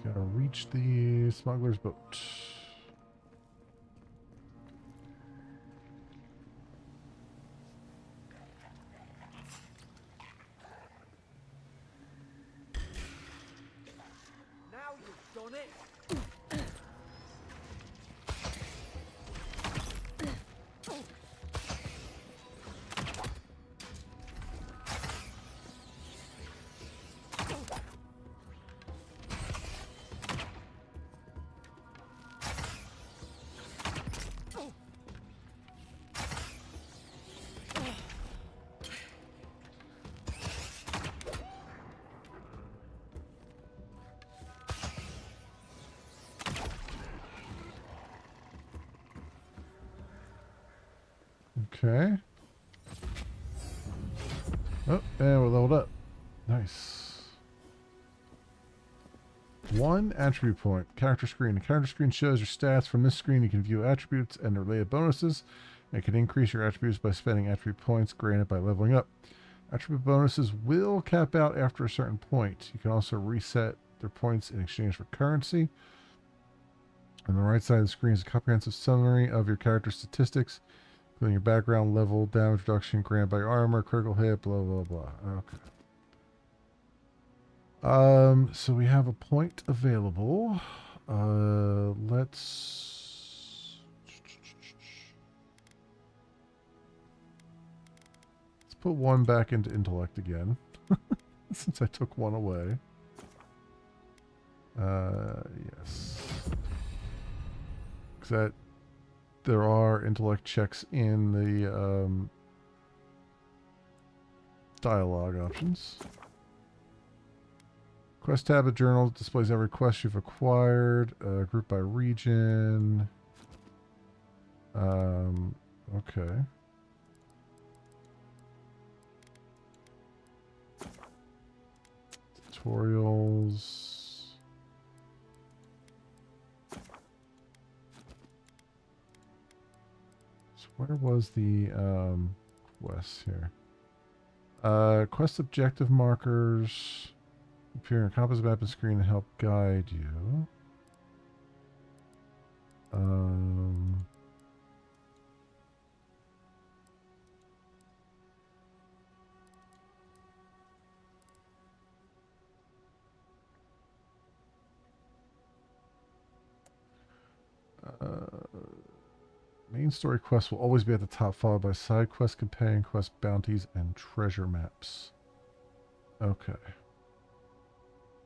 A: Gotta reach the smuggler's boat.
D: Now you've done it!
A: Okay. Oh, and we're leveled up. Nice. 1 attribute point. Character screen. The character screen shows your stats. From this screen, you can view attributes and related bonuses. And it can increase your attributes by spending attribute points granted by leveling up. Attribute bonuses will cap out after a certain point. You can also reset their points in exchange for currency. On the right side of the screen is a comprehensive summary of your character statistics, including your background, level, damage reduction granted by your armor, critical hit, blah, blah, blah. Okay. So we have a point available. Let's put 1 back into intellect again, since I took 1 away. Yes. Because that... There are intellect checks in the dialogue options. Quest tab of journal displays every quest you've acquired, grouped by region. Okay. Tutorials. So where was the quest here? Quest objective markers appear in a compass map and screen to help guide you. Main story quests will always be at the top, followed by side quests, companion quests, bounties, and treasure maps. Okay.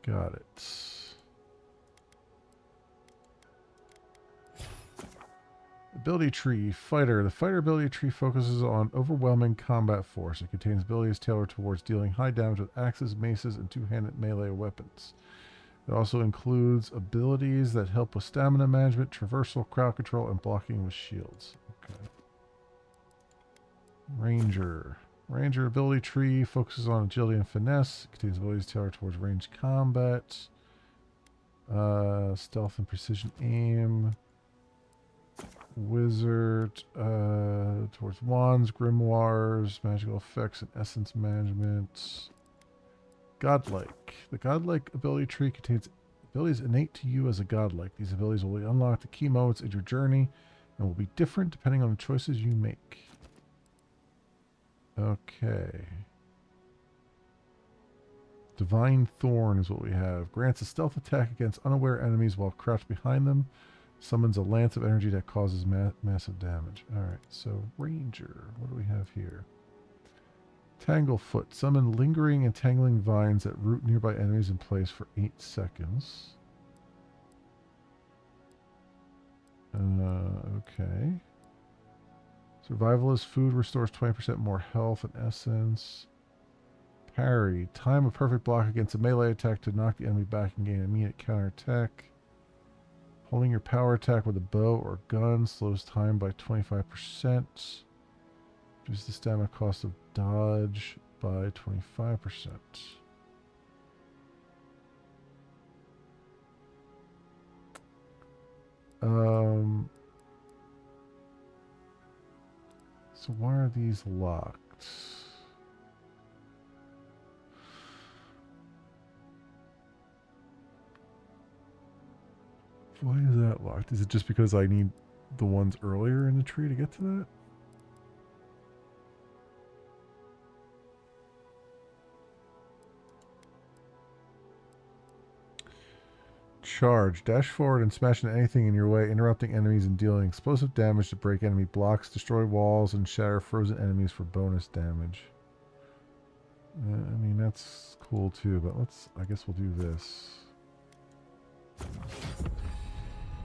A: Got it. Ability tree, fighter. The fighter ability tree focuses on overwhelming combat force. It contains abilities tailored towards dealing high damage with axes, maces, and two-handed melee weapons. It also includes abilities that help with stamina management, traversal, crowd control, and blocking with shields. Okay. Ranger. Ranger ability tree focuses on agility and finesse. It contains abilities tailored towards ranged combat, stealth and precision aim. Wizard towards wands, grimoires, magical effects, and essence management. Godlike. The godlike ability tree contains abilities innate to you as a godlike. These abilities will be unlocked at key moments in your journey and will be different depending on the choices you make. Okay. Divine Thorn is what we have. Grants a stealth attack against unaware enemies while crouched behind them. Summons a lance of energy that causes massive damage. Alright, so Ranger. What do we have here? Tanglefoot. Summon lingering and tangling vines that root nearby enemies in place for 8 seconds. Okay. Survivalist. Food restores 20% more health and essence. Parry. Time a perfect block against a melee attack to knock the enemy back and gain immediate counterattack. Holding your power attack with a bow or gun slows time by 25%. Reduces the stamina cost of dodge by 25%. So why are these locked? Why is that locked? Is it just because I need the ones earlier in the tree to get to that? Charge. Dash forward and smash into anything in your way, interrupting enemies and dealing explosive damage to break enemy blocks, destroy walls, and shatter frozen enemies for bonus damage. I mean, that's cool too, but I guess we'll do this.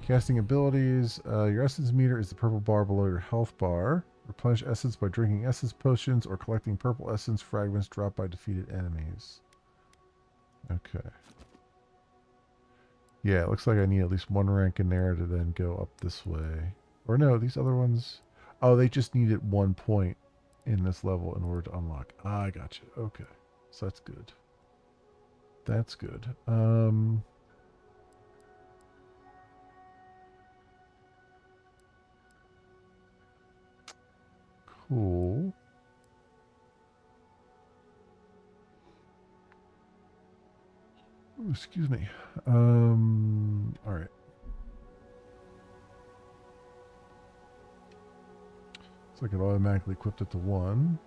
A: Casting abilities. Your essence meter is the purple bar below your health bar. Replenish essence by drinking essence potions or collecting purple essence fragments dropped by defeated enemies. Okay. Yeah, it looks like I need at least one rank in there to then go up this way. Or no, these other ones... Oh, they just needed 1 point in this level in order to unlock. Ah, I gotcha. Okay. So that's good. That's good. Cool. Ooh, excuse me. All right. Looks like it automatically equipped it to 1.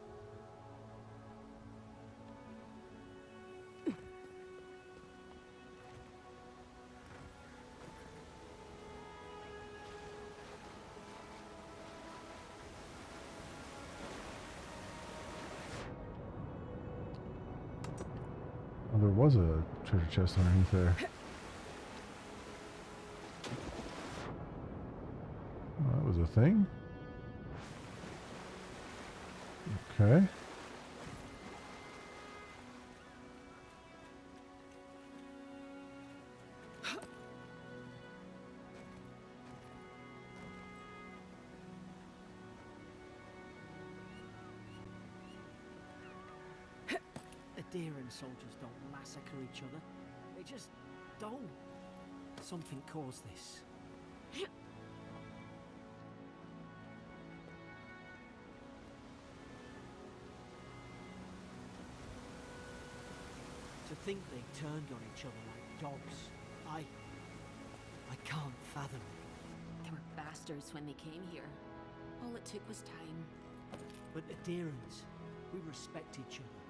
A: Oh, there was a treasure chest underneath there. Oh, that was a thing? Okay.
D: Adherent soldiers don't massacre each other. They just don't. Something caused this. think they turned on each other like dogs. I can't fathom it.
C: They were bastards when they came here. All it took was time.
D: But adherents, we respect each other.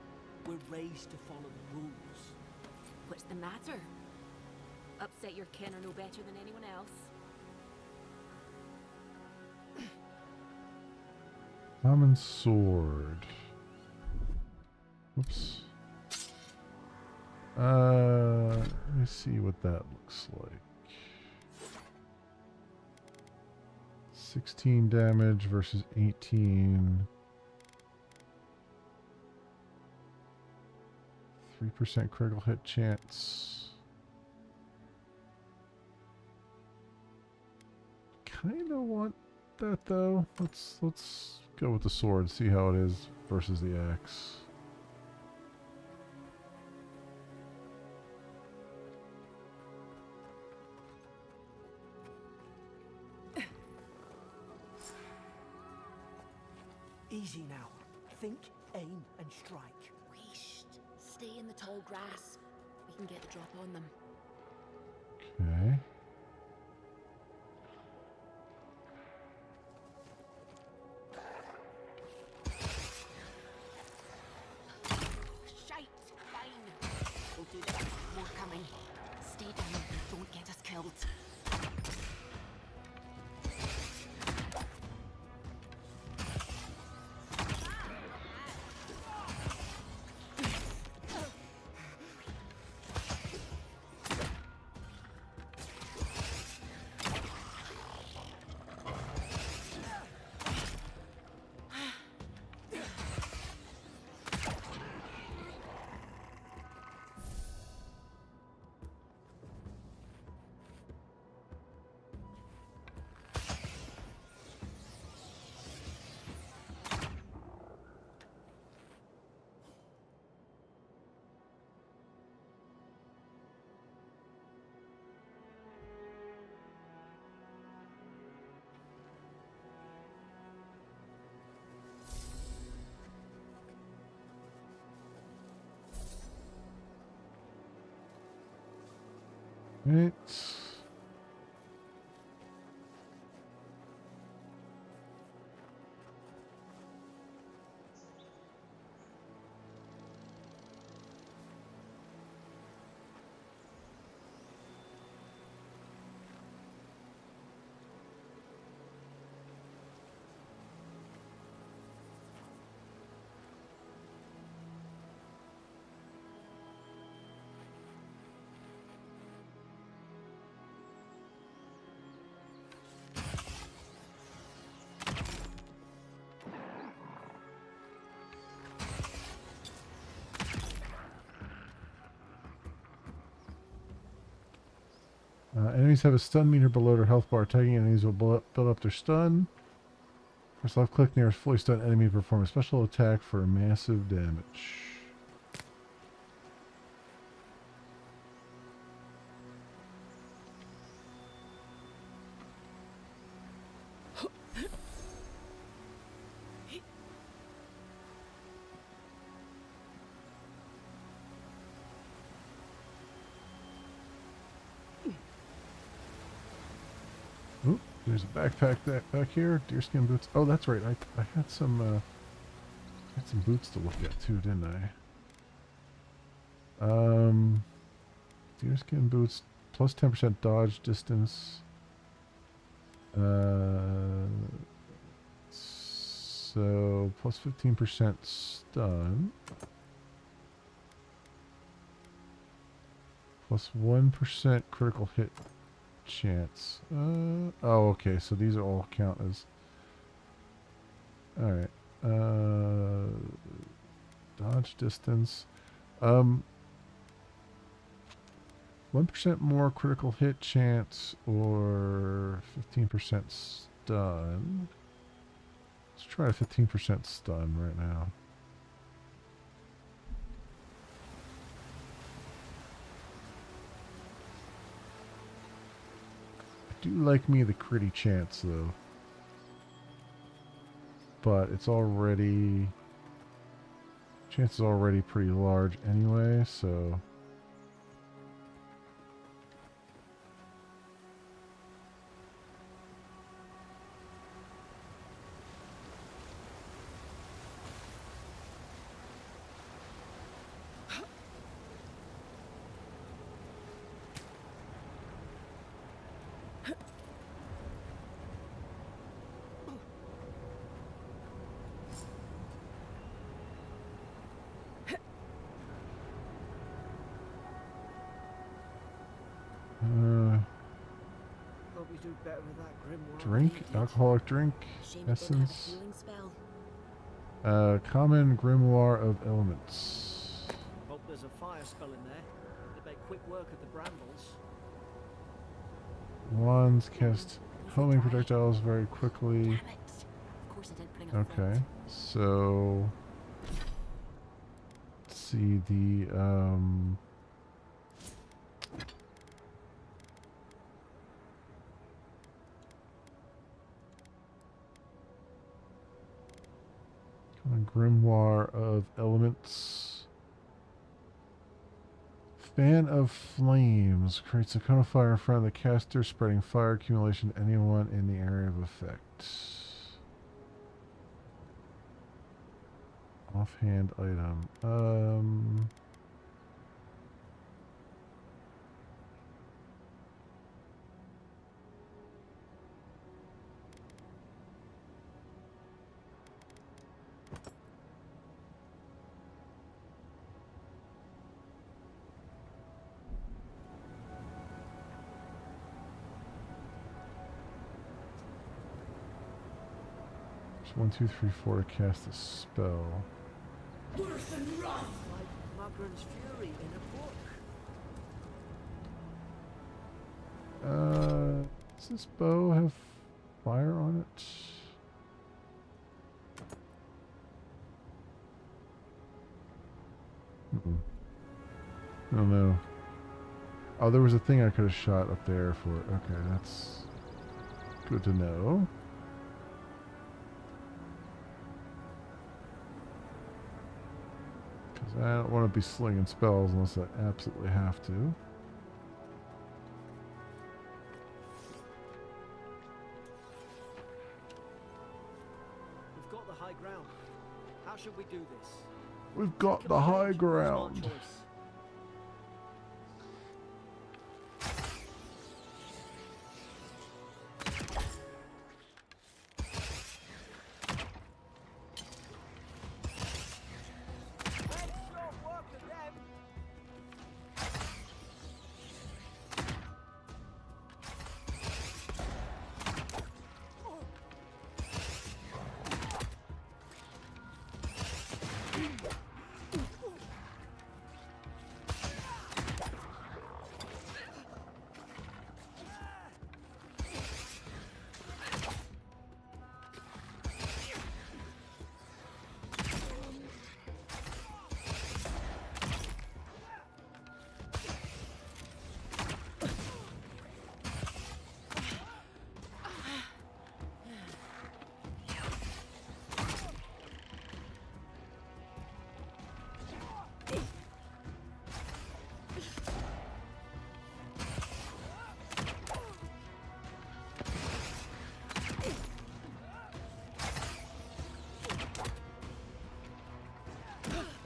D: We're raised to follow the rules.
C: What's the matter? Upset your kin are no better than anyone else.
A: Common sword. Whoops. Let me see what that looks like. 16 damage versus 18. 3% critical hit chance. Kinda want that though. Let's go with the sword, see how it is versus the axe.
D: Easy now. Think, aim, and strike.
C: Whoosh. Stay in the tall grass. We can get the drop on them.
A: Okay.
C: Shite! Fine! We'll do this. More coming. Stay down and don't get us killed.
A: Right. Enemies have a stun meter below their health bar. Tagging enemies will build up their stun. Press left click near a fully stunned enemy to perform a special attack for massive damage. Oop, there's a backpack back here. Deerskin boots. Oh, that's right. I had some boots to look at too, didn't I? Deerskin boots plus 10% dodge distance. So plus 15% stun. Plus 1% critical hit chance. Oh, okay. So these are all count as. All right. Dodge distance. 1% more critical hit chance or 15% stun. Let's try a 15% stun right now. I do like me the critty chance though. But it's already... chance is already pretty large anyway, so...
D: that grimoire
A: Drink,
D: needed.
A: alcoholic drink,
C: Shame it didn't have a
A: essence.
C: healing spell.
A: Common grimoire of elements.
D: Hope there's a fire spell in there. It'd make quick work of the brambles.
A: Wands cast homing projectiles very quickly.
C: Damn it. Of course I didn't bring a
A: Okay,
C: flint.
A: so let's see the grimoire of elements. Fan of flames creates a cone of fire in front of the caster, spreading fire accumulation to anyone in the area of effect. Offhand item. It's 1, 2, 3, 4 to cast a spell.
E: Worse than rough!
D: Like Magran's Fury in a book.
A: Does this bow have fire on it? I don't know. Oh, there was a thing I could have shot up there for it. Okay, that's good to know. Because I don't want to be slinging spells unless I absolutely have to.
D: We've got the high ground. How should we do this?
A: We've got
D: Pick
A: the
D: up
A: high
D: edge,
A: ground.
D: smart choice.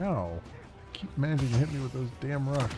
A: Ow. Keep managing to hit me with those damn rocks.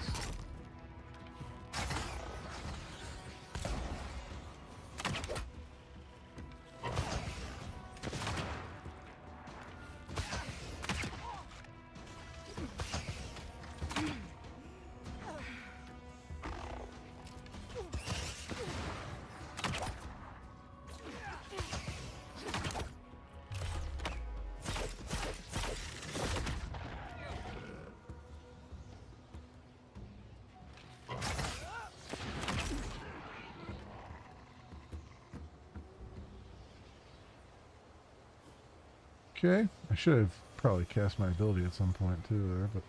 A: Okay, I should have probably cast my ability at some point too there, but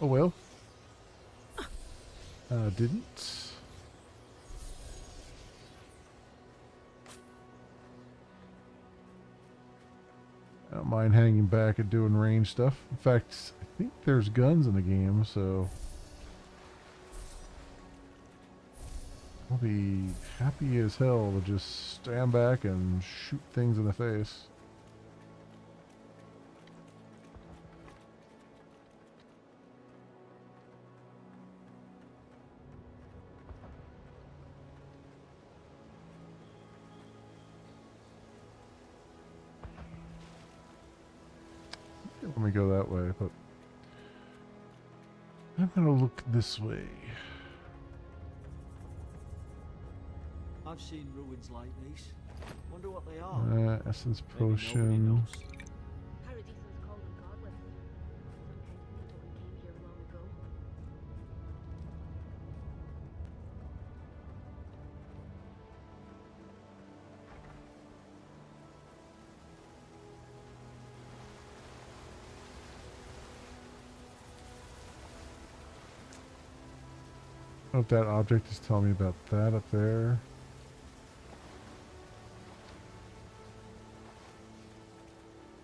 A: oh well. Didn't. I don't mind hanging back and doing range stuff. In fact, I think there's guns in the game, so I'll be happy as hell to just stand back and shoot things in the face. Let me go that way, but I'm gonna look this way.
D: Our I've seen ruins like these. Wonder what they are.
A: Essence
D: Maybe nobody
A: potion.
D: knows.
C: Paradisans call them godless. Some kind of people that came here long ago.
A: I don't know if that object is telling me about that up there.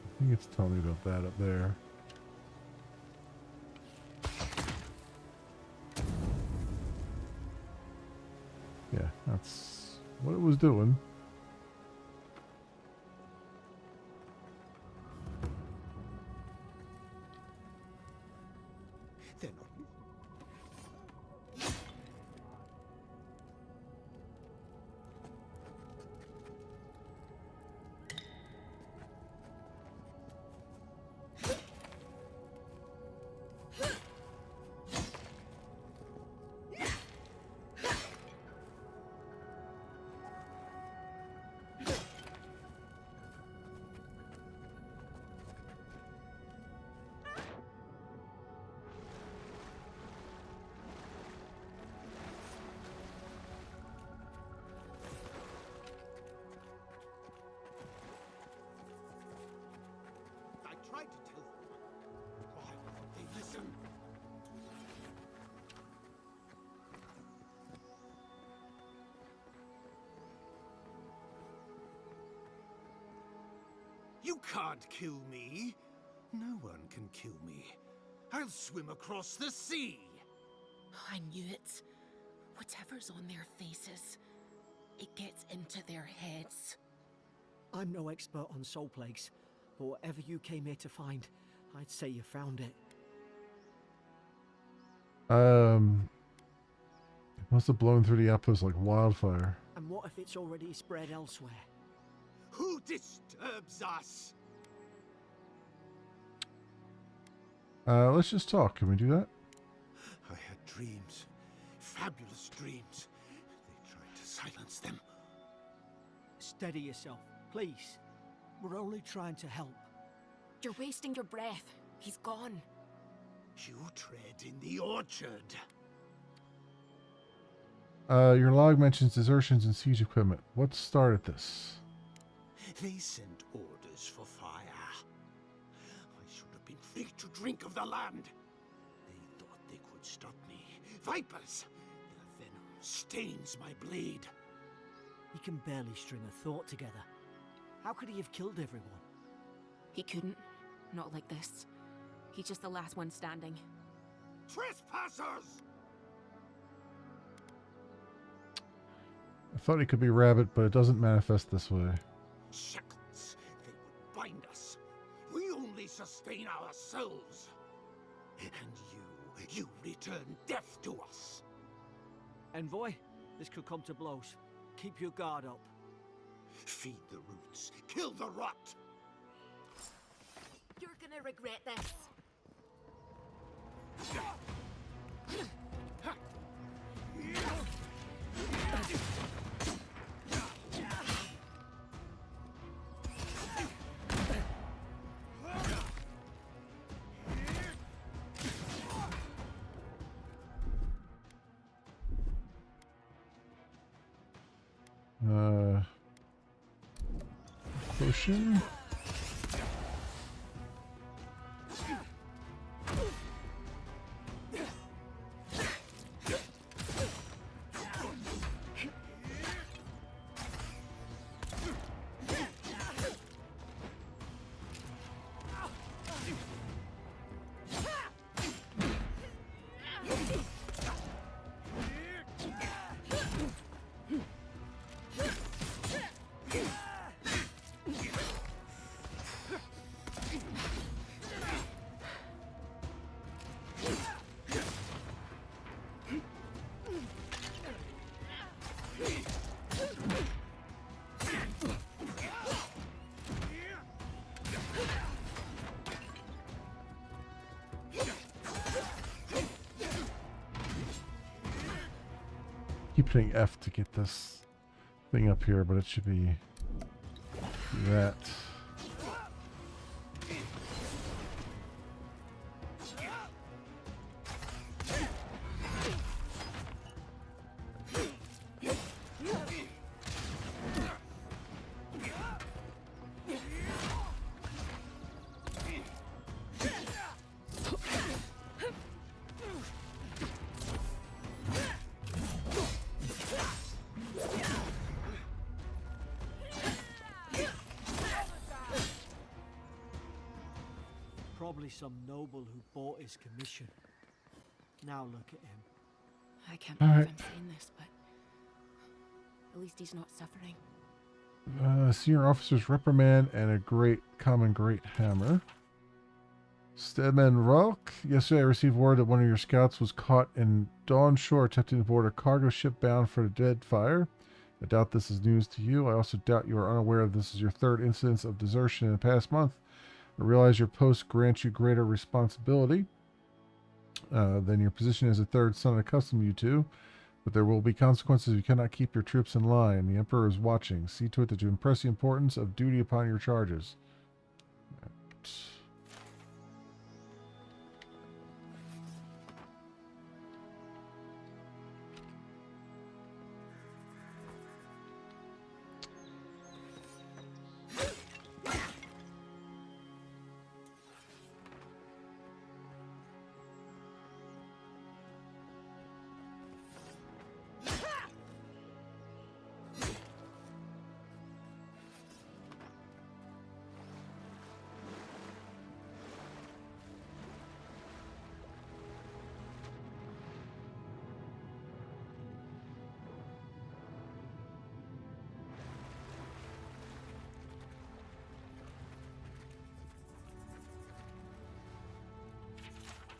A: I think it's telling me about that up there. Yeah, that's what it was doing.
B: They're not. I tried to tell them. Why won't they listen? You can't kill me. No one can kill me. I'll swim across the sea.
C: I knew it. Whatever's on their faces, it gets into their heads.
D: I'm no expert on soul plagues, but whatever you came here to find, I'd say you found it.
A: It must have blown through the outpost like wildfire.
D: And what if it's already spread elsewhere?
B: Who disturbs us?
A: Let's just talk. Can we do that?
B: I had dreams. Fabulous dreams. They tried to silence them.
D: Steady yourself, please. We're only trying to help.
C: You're wasting your breath. He's gone.
B: You tread in the orchard.
A: Your log mentions desertions and siege equipment. What started this?
B: They sent orders for fire. I should have been free to drink of the land. They thought they could stop me. Vipers! Their venom stains my blade.
D: He can barely string a thought together. How could he have killed everyone?
C: He couldn't. Not like this. He's just the last one standing.
B: Trespassers!
A: I thought he could be rabbit, but it doesn't manifest this way.
B: Shackles. They would bind us. We only sustain ourselves. And you return death to us.
D: Envoy, this could come to blows. Keep your guard up.
B: Feed the roots. Kill the rot.
C: You're gonna regret this.
A: Potion? Keep hitting F to get this thing up here, but it should be that.
D: Probably some noble who bought his commission. Now look at him.
C: I can't believe
A: Alright.
C: I'm saying this, but at least he's not suffering.
A: Senior officer's reprimand and a great hammer. Stedman Rolk, yesterday I received word that one of your scouts was caught in Dawn Shore attempting to board a cargo ship bound for the Deadfire. I doubt this is news to you. I also doubt you are unaware that this is your third instance of desertion in the past month. I realize your post grants you greater responsibility than your position as a third son accustomed you to, but there will be consequences if you cannot keep your troops in line. The Emperor is watching. See to it that you impress the importance of duty upon your charges.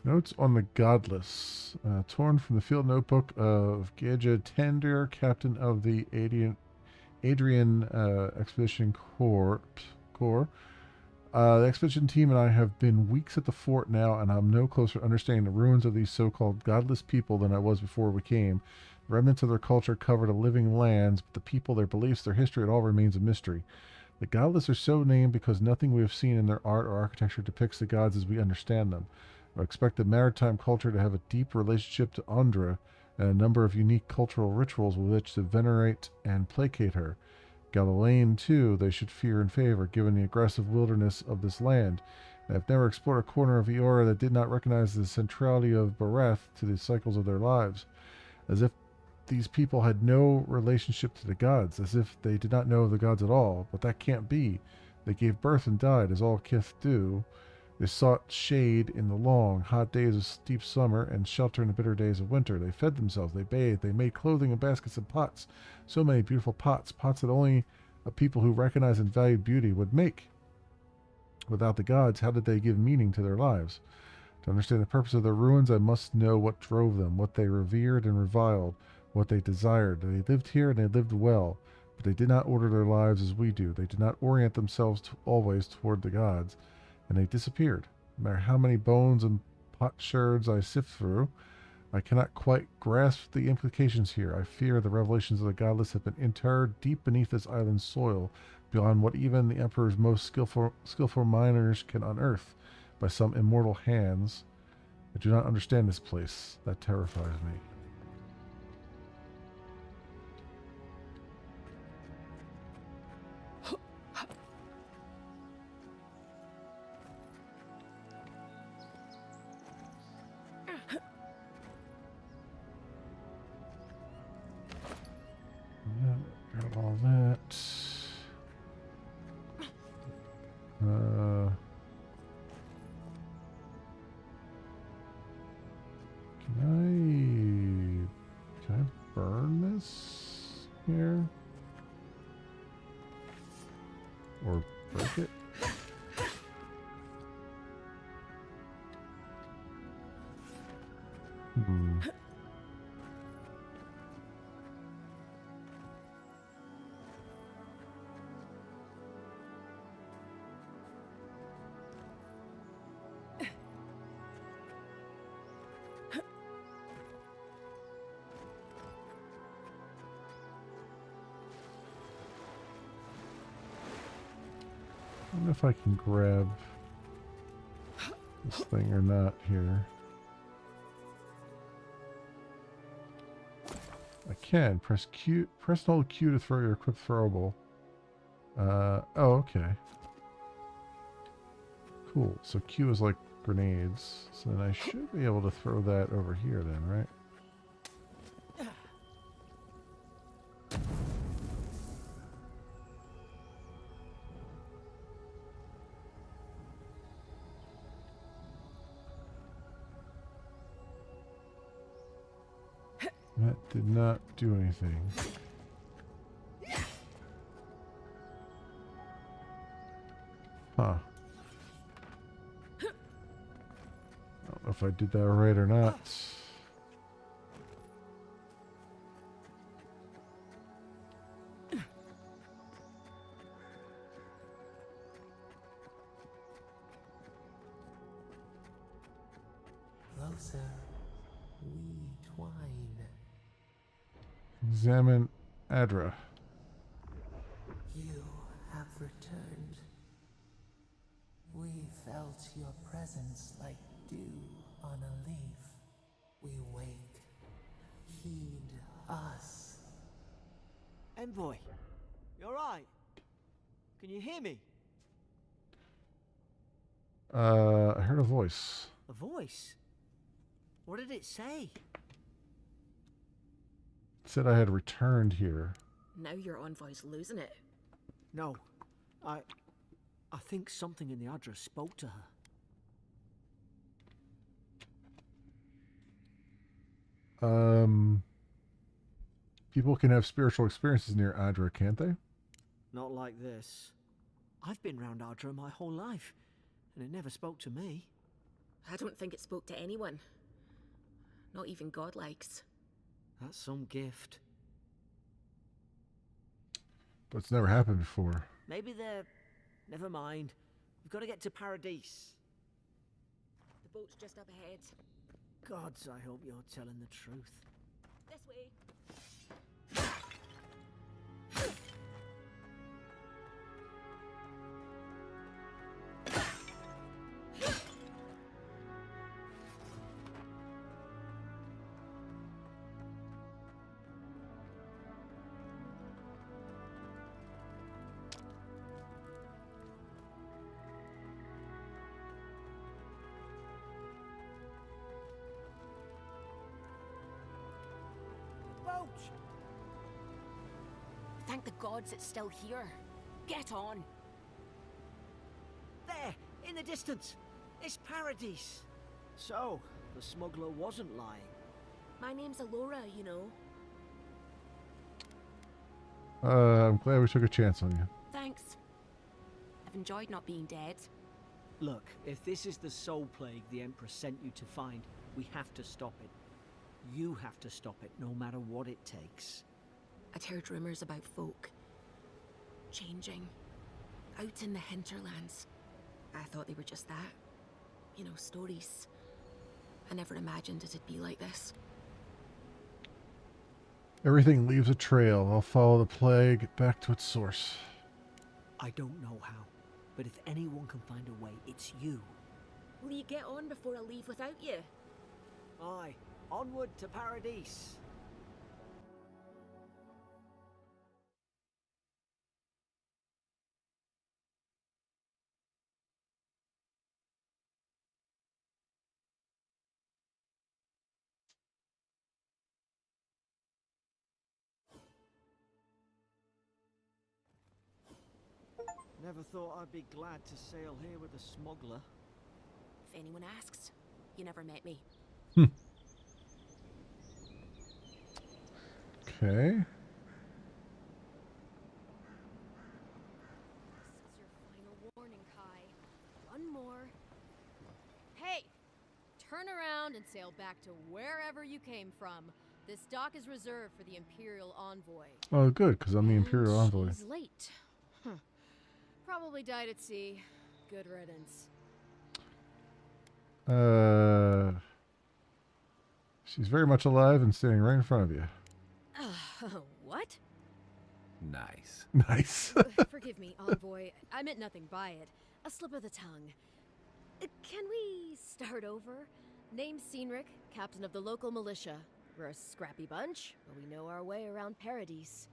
A: Notes on the Godless. Torn from the field notebook of Geja Tender, captain of the Adrian Expedition Corps. The expedition team and I have been weeks at the fort now, and I'm no closer to understanding the ruins of these so-called godless people than I was before we came. Remnants of their culture cover the living lands, but the people, their beliefs, their history, it all remains a mystery. The godless are so named because nothing we have seen in their art or architecture depicts the gods as we understand them. I expect the maritime culture to have a deep relationship to Andra and a number of unique cultural rituals with which to venerate and placate her. Galilean, too, they should fear and favor, given the aggressive wilderness of this land. I have never explored a corner of Eora that did not recognize the centrality of Bareth to the cycles of their lives, as if these people had no relationship to the gods, as if they did not know of the gods at all. But that can't be. They gave birth and died, as all kith do. They sought shade in the long, hot days of steep summer and shelter in the bitter days of winter. They fed themselves, they bathed, they made clothing in baskets and pots. So many beautiful pots, pots that only a people who recognized and valued beauty would make. Without the gods, how did they give meaning to their lives? To understand the purpose of their ruins, I must know what drove them, what they revered and reviled, what they desired. They lived here and they lived well, but they did not order their lives as we do. They did not orient themselves always toward the gods, and they disappeared. No matter how many bones and potsherds I sift through, I cannot quite grasp the implications here. I fear the revelations of the godless have been interred deep beneath this island's soil, beyond what even the Emperor's most skillful miners can unearth by some immortal hands. I do not understand this place. That terrifies me. Yeah, got all that. Can I burn this here? Or break it? Hmm. don't know if I can grab this thing or not here. I can. Press Q. Press and hold Q to throw your equipped throwable. Oh, okay. Cool. So Q is like grenades. So then I should be able to throw that over here then, right? That did not do anything. Huh. I don't know if I did that right or not.
F: Closer, we twine.
A: Examine Adra.
F: You have returned. We felt your presence like dew on a leaf. We wake. Heed us.
D: Envoy, you alright? Can you hear me?
A: I heard a voice.
D: A voice? What did it say?
A: It said I had returned here.
C: Now your envoy's losing it.
D: No. I think something in the address spoke to her.
A: People can have spiritual experiences near Adra, can't they?
D: Not like this. I've been round Ardra my whole life, and it never spoke to me.
C: I don't think it spoke to anyone. Not even godlikes.
D: That's some gift.
A: But it's never happened before.
D: Maybe they're... Never mind. We've got to get to Paradise.
C: The boat's just up ahead.
D: Gods, I hope you're telling the truth.
C: This way. Thank the gods it's still here. Get on.
D: There! In the distance! It's Paradise! So, the smuggler wasn't lying.
C: My name's Alora, you know.
A: I'm glad we took a chance on you.
C: Thanks. I've enjoyed not being dead.
D: Look, if this is the soul plague the Emperor sent you to find, we have to stop it. You have to stop it, no matter what it takes.
C: I'd heard rumors about folk changing out in the hinterlands. I thought they were just that. You know, stories. I never imagined it'd be like this.
A: Everything leaves a trail. I'll follow the plague back to its source.
D: I don't know how, but if anyone can find a way, it's you.
C: Will you get on before I leave without you?
D: Aye, onward to Paradise. Never thought I'd be glad to sail here with a smuggler.
C: If anyone asks, you never met me.
A: Okay.
G: This is your final warning, Kai. One more. Hey! Turn around and sail back to wherever you came from. This dock is reserved for the Imperial Envoy.
A: Oh, good, because I'm the Imperial Envoy.
G: She's late. Huh. Probably died at sea. Good riddance.
A: She's very much alive and standing right in front of you.
G: What?
H: Nice.
A: Nice.
G: Forgive me, Envoy. I meant nothing by it. A slip of the tongue. Can we start over? Name's Cynric, captain of the local militia. We're a scrappy bunch, but we know our way around Paradise.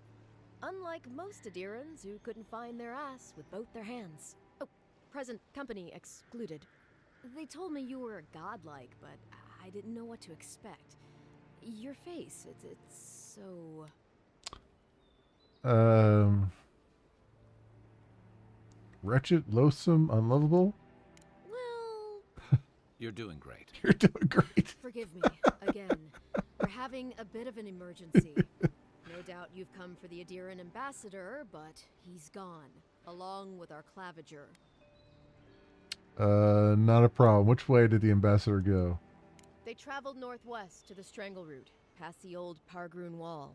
G: Unlike most Adirans who couldn't find their ass with both their hands. Oh, present company excluded. They told me you were godlike, but I didn't know what to expect. Your face, it's so...
A: Wretched, loathsome, unlovable.
G: Well...
H: You're doing great.
A: You're doing great.
G: Forgive me, again. We're having a bit of an emergency. No doubt you've come for the Adiran ambassador, but he's gone, along with our claviger.
A: Not a problem. Which way did the ambassador go?
G: They traveled northwest to the Strangle Route, past the old Pargroon Wall.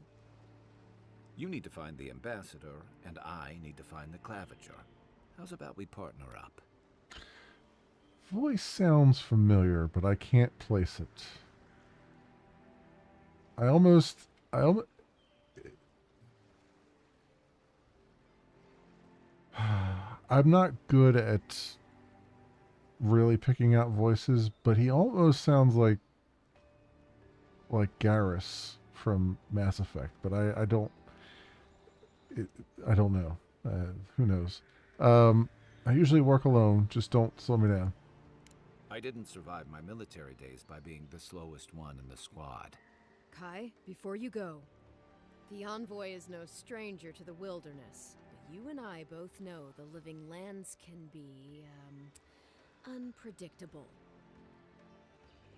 H: You need to find the ambassador, and I need to find the claviger. How's about we partner up?
A: Voice sounds familiar, but I can't place it. I'm not good at really picking out voices, but he almost sounds like Garrus from Mass Effect, but I don't know. Who knows? I usually work alone. Just don't slow me down.
H: I didn't survive my military days by being the slowest one in the squad.
G: Kai, before you go, the Envoy is no stranger to the wilderness, but you and I both know the living lands can be, unpredictable.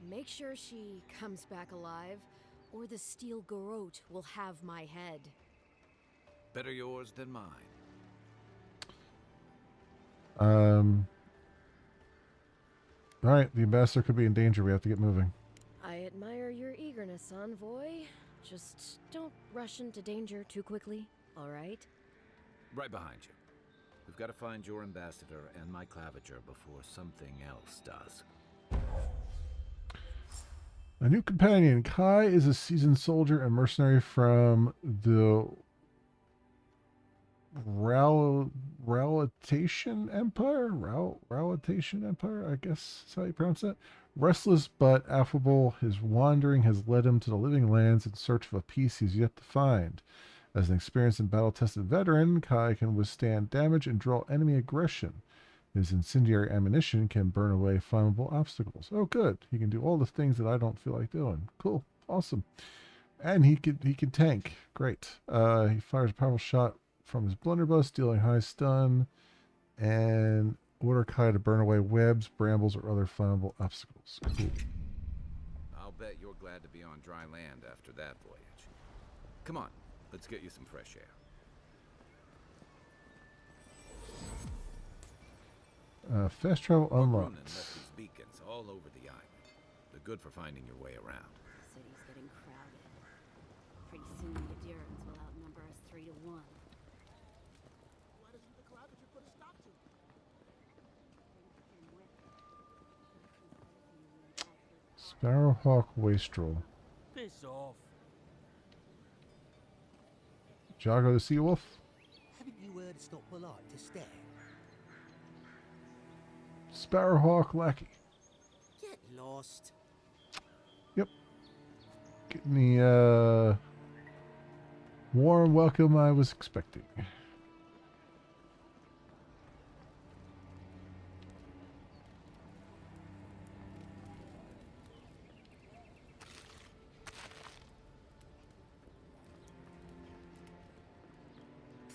G: Make sure she comes back alive, or the Steel Garrote will have my head.
H: Better yours than mine.
A: Alright, the ambassador could be in danger. We have to get moving.
G: I admire your eagerness, Envoy. Just don't rush into danger too quickly, alright?
H: Right behind you. We've got to find your ambassador and my claviger before something else does.
A: A new companion. Kai is a seasoned soldier and mercenary from the Rowlatation Empire? Rowlatation Empire, I guess is how you pronounce that. Restless but affable, his wandering has led him to the living lands in search of a peace he's yet to find. As an experienced and battle-tested veteran, Kai can withstand damage and draw enemy aggression. His incendiary ammunition can burn away flammable obstacles. Oh, good. He can do all the things that I don't feel like doing. Cool. Awesome. And he can tank. Great. He fires a powerful shot from his blunderbuss, dealing high stun, and order Kai to burn away webs, brambles, or other flammable obstacles. Cool.
H: I'll bet you're glad to be on dry land after that voyage. Come on, let's get you some fresh air.
A: Fast travel unlocked.
H: Ronan left these beacons all over the island. They're good for finding your way around.
I: The city's getting crowded. Pretty soon the Adirans will outnumber us 3 to 1.
E: Why doesn't the Claviger put a stop to it?
A: Sparrowhawk Wastrel.
E: Piss off.
A: Jago the Sea Wolf.
E: Haven't you heard it's not polite to stare?
A: Sparrowhawk Lackey.
E: Get lost.
A: Yep. Getting the warm welcome I was expecting.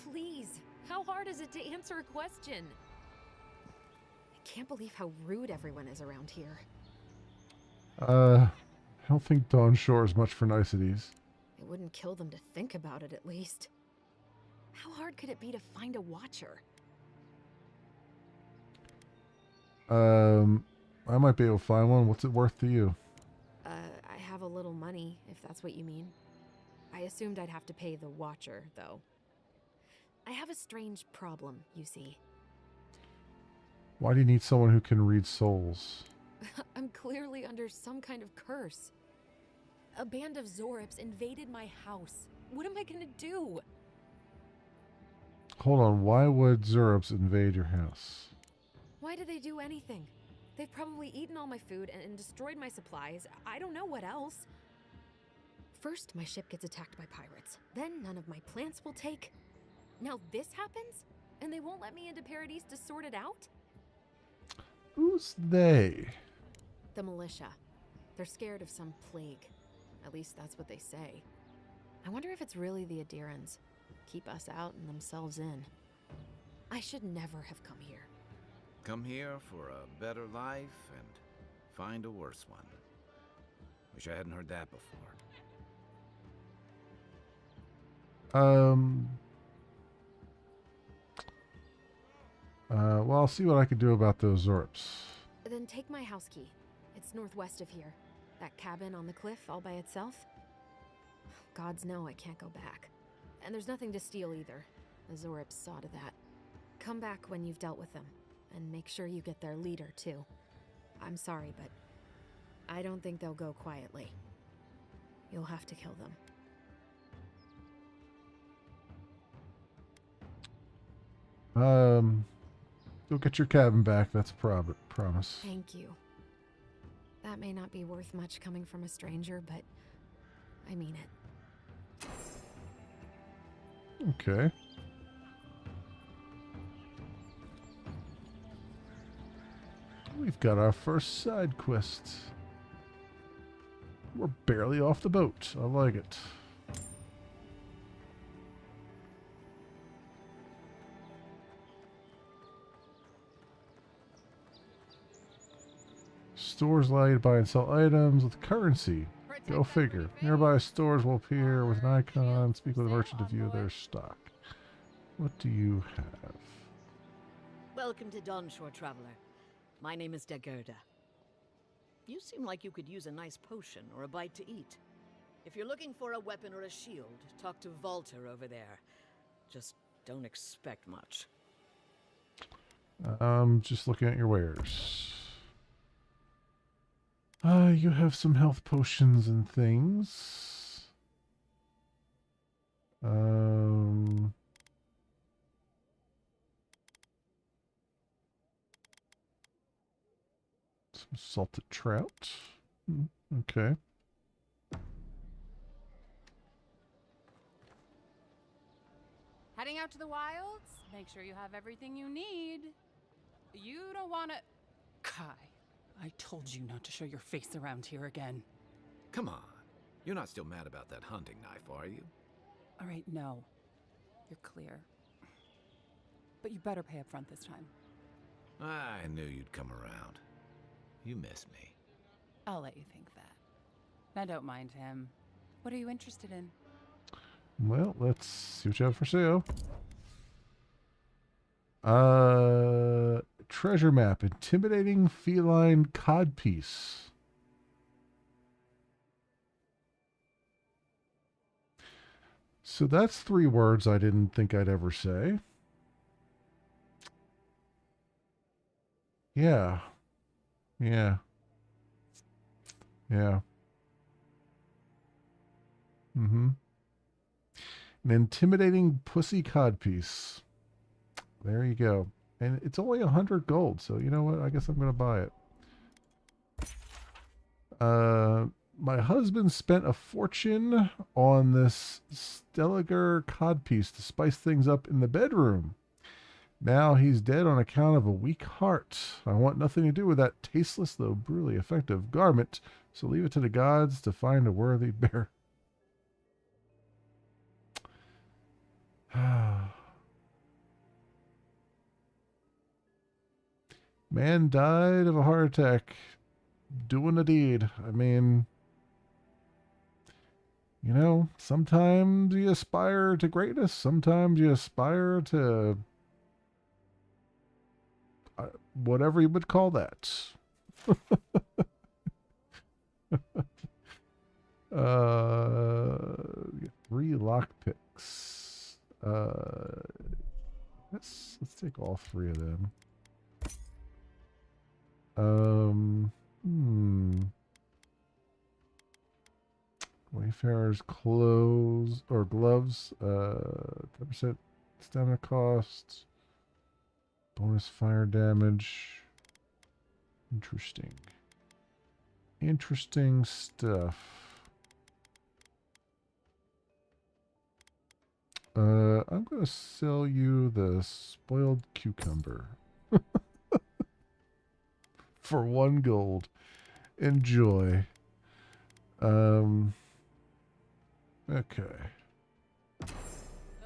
C: Please, how hard is it to answer a question? I can't believe how rude everyone is around here.
A: I don't think Dawn Shore is much for niceties.
C: It wouldn't kill them to think about it, at least. How hard could it be to find a watcher?
A: I might be able to find one. What's it worth to you?
C: I have a little money, if that's what you mean. I assumed I'd have to pay the watcher, though. I have a strange problem, you see.
A: Why do you need someone who can read souls?
C: I'm clearly under some kind of curse. A band of Zorips invaded my house. What am I gonna do?
A: Hold on. Why would Zurubs invade your house?
C: Why did they do anything? They've probably eaten all my food and destroyed my supplies. I don't know what else. First, my ship gets attacked by pirates. Then none of my plants will take. Now this happens? And they won't let me into Paradise to sort it out?
A: Who's they?
C: The militia. They're scared of some plague. At least that's what they say. I wonder if it's really the Adirans. Keep us out and themselves in. I should never have come here.
H: Come here for a better life and find a worse one. Wish I hadn't heard that before.
A: Well, I'll see what I can do about those Zorps.
C: Then take my house key. It's northwest of here. That cabin on the cliff all by itself. Gods know I can't go back. And there's nothing to steal either. The Zorps saw to that. Come back when you've dealt with them. And make sure you get their leader, too. I'm sorry, but I don't think they'll go quietly. You'll have to kill them.
A: You'll get your cabin back. That's a promise.
C: Thank you. That may not be worth much coming from a stranger, but I mean it.
A: Okay. We've got our first side quest. We're barely off the boat. I like it. Stores allow you to buy and sell items with currency. Go figure. Nearby stores will appear with an icon. Speak with the merchant to view their stock. What do you have?
D: Welcome to Dawnshore, Traveler. My name is Dagerda. You seem like you could use a nice potion or a bite to eat. If you're looking for a weapon or a shield, talk to Walter over there. Just don't expect much.
A: Just looking at your wares. You have some health potions and things. Some salted trout. Okay.
J: Heading out to the wilds? Make sure you have everything you need. You don't want to... Kai, I told you not to show your face around here again.
H: Come on. You're not still mad about that hunting knife, are you?
J: All right, no. You're clear. But you better pay up front this time.
H: I knew you'd come around. You miss me.
J: I'll let you think that. Now don't mind him. What are you interested in?
A: Well, let's see what you have for sale. Treasure map. Intimidating feline codpiece. So that's 3 words I didn't think I'd ever say. Yeah. Yeah. Yeah. Mm-hmm. An intimidating pussy codpiece. There you go. And it's only 100 gold, so you know what? I guess I'm going to buy it. My husband spent a fortune on this Stelliger codpiece to spice things up in the bedroom. Now he's dead on account of a weak heart. I want nothing to do with that tasteless, though brutally effective garment, so leave it to the gods to find a worthy bearer. Man died of a heart attack doing a deed. I mean, you know, sometimes you aspire to greatness. Sometimes you aspire to whatever you would call that. 3 lockpicks. Let's take all 3 of them. Wayfarer's clothes or gloves, 10% stamina cost. Bonus fire damage. Interesting. Interesting stuff. I'm going to sell you the spoiled cucumber. For 1 gold. Enjoy. Okay.
J: The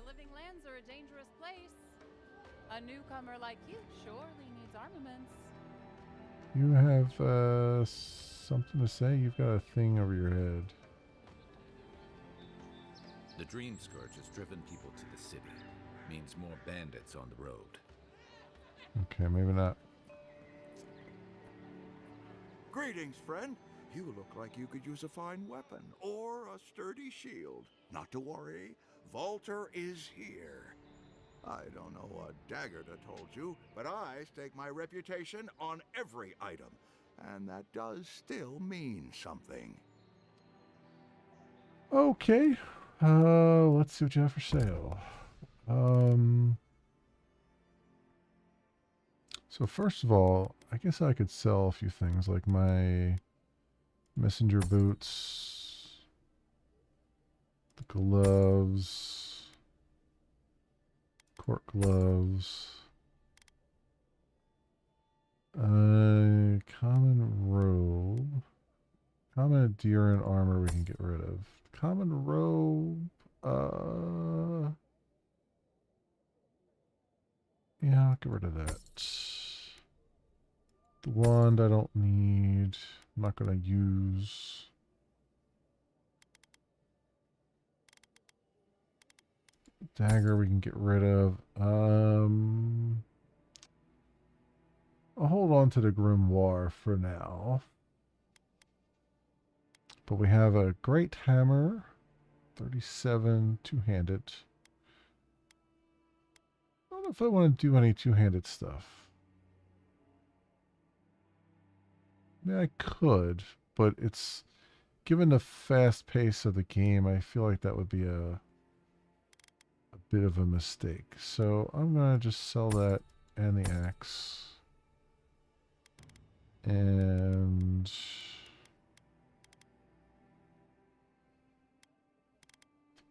J: living lands are a dangerous place. A newcomer like you surely needs armaments.
A: You have something to say? You've got a thing over your head.
H: The Dream Scourge has driven people to the city. Means more bandits on the road.
A: Okay, maybe not.
K: Greetings, friend. You look like you could use a fine weapon or a sturdy shield. Not to worry, Volter is here. I don't know what Daggerda told you, but I stake my reputation on every item, and that does still mean something.
A: Okay. Let's see what you have for sale. So first of all, I guess I could sell a few things like my messenger boots, the gloves, court gloves, common robe, common adherent armor we can get rid of. Common robe, yeah, I'll get rid of that. The wand I don't need. I'm not going to use. Dagger we can get rid of. I'll hold on to the grimoire for now. But we have a great hammer. 37, two-handed. I don't know if I want to do any two-handed stuff. I mean, I could, but it's given the fast pace of the game, I feel like that would be a bit of a mistake. So I'm going to just sell that and the axe. And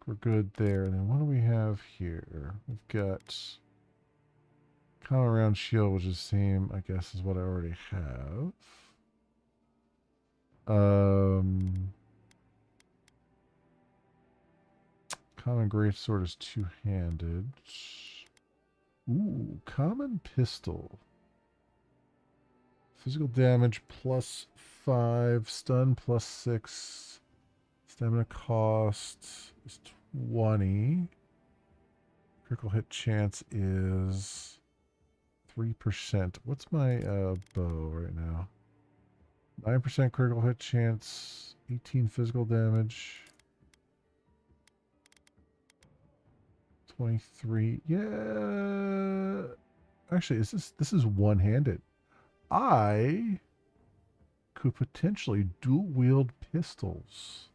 A: we're good there. And then what do we have here? We've got common round shield, which is the same, I guess, as what I already have. Common greatsword is two-handed. Ooh, common pistol. Physical damage +5, stun +6, stamina cost is 20. Critical hit chance is 3%. What's my bow right now? 9% critical hit chance, 18 physical damage. 23. Yeah. Actually, this is one-handed. I could potentially dual wield pistols.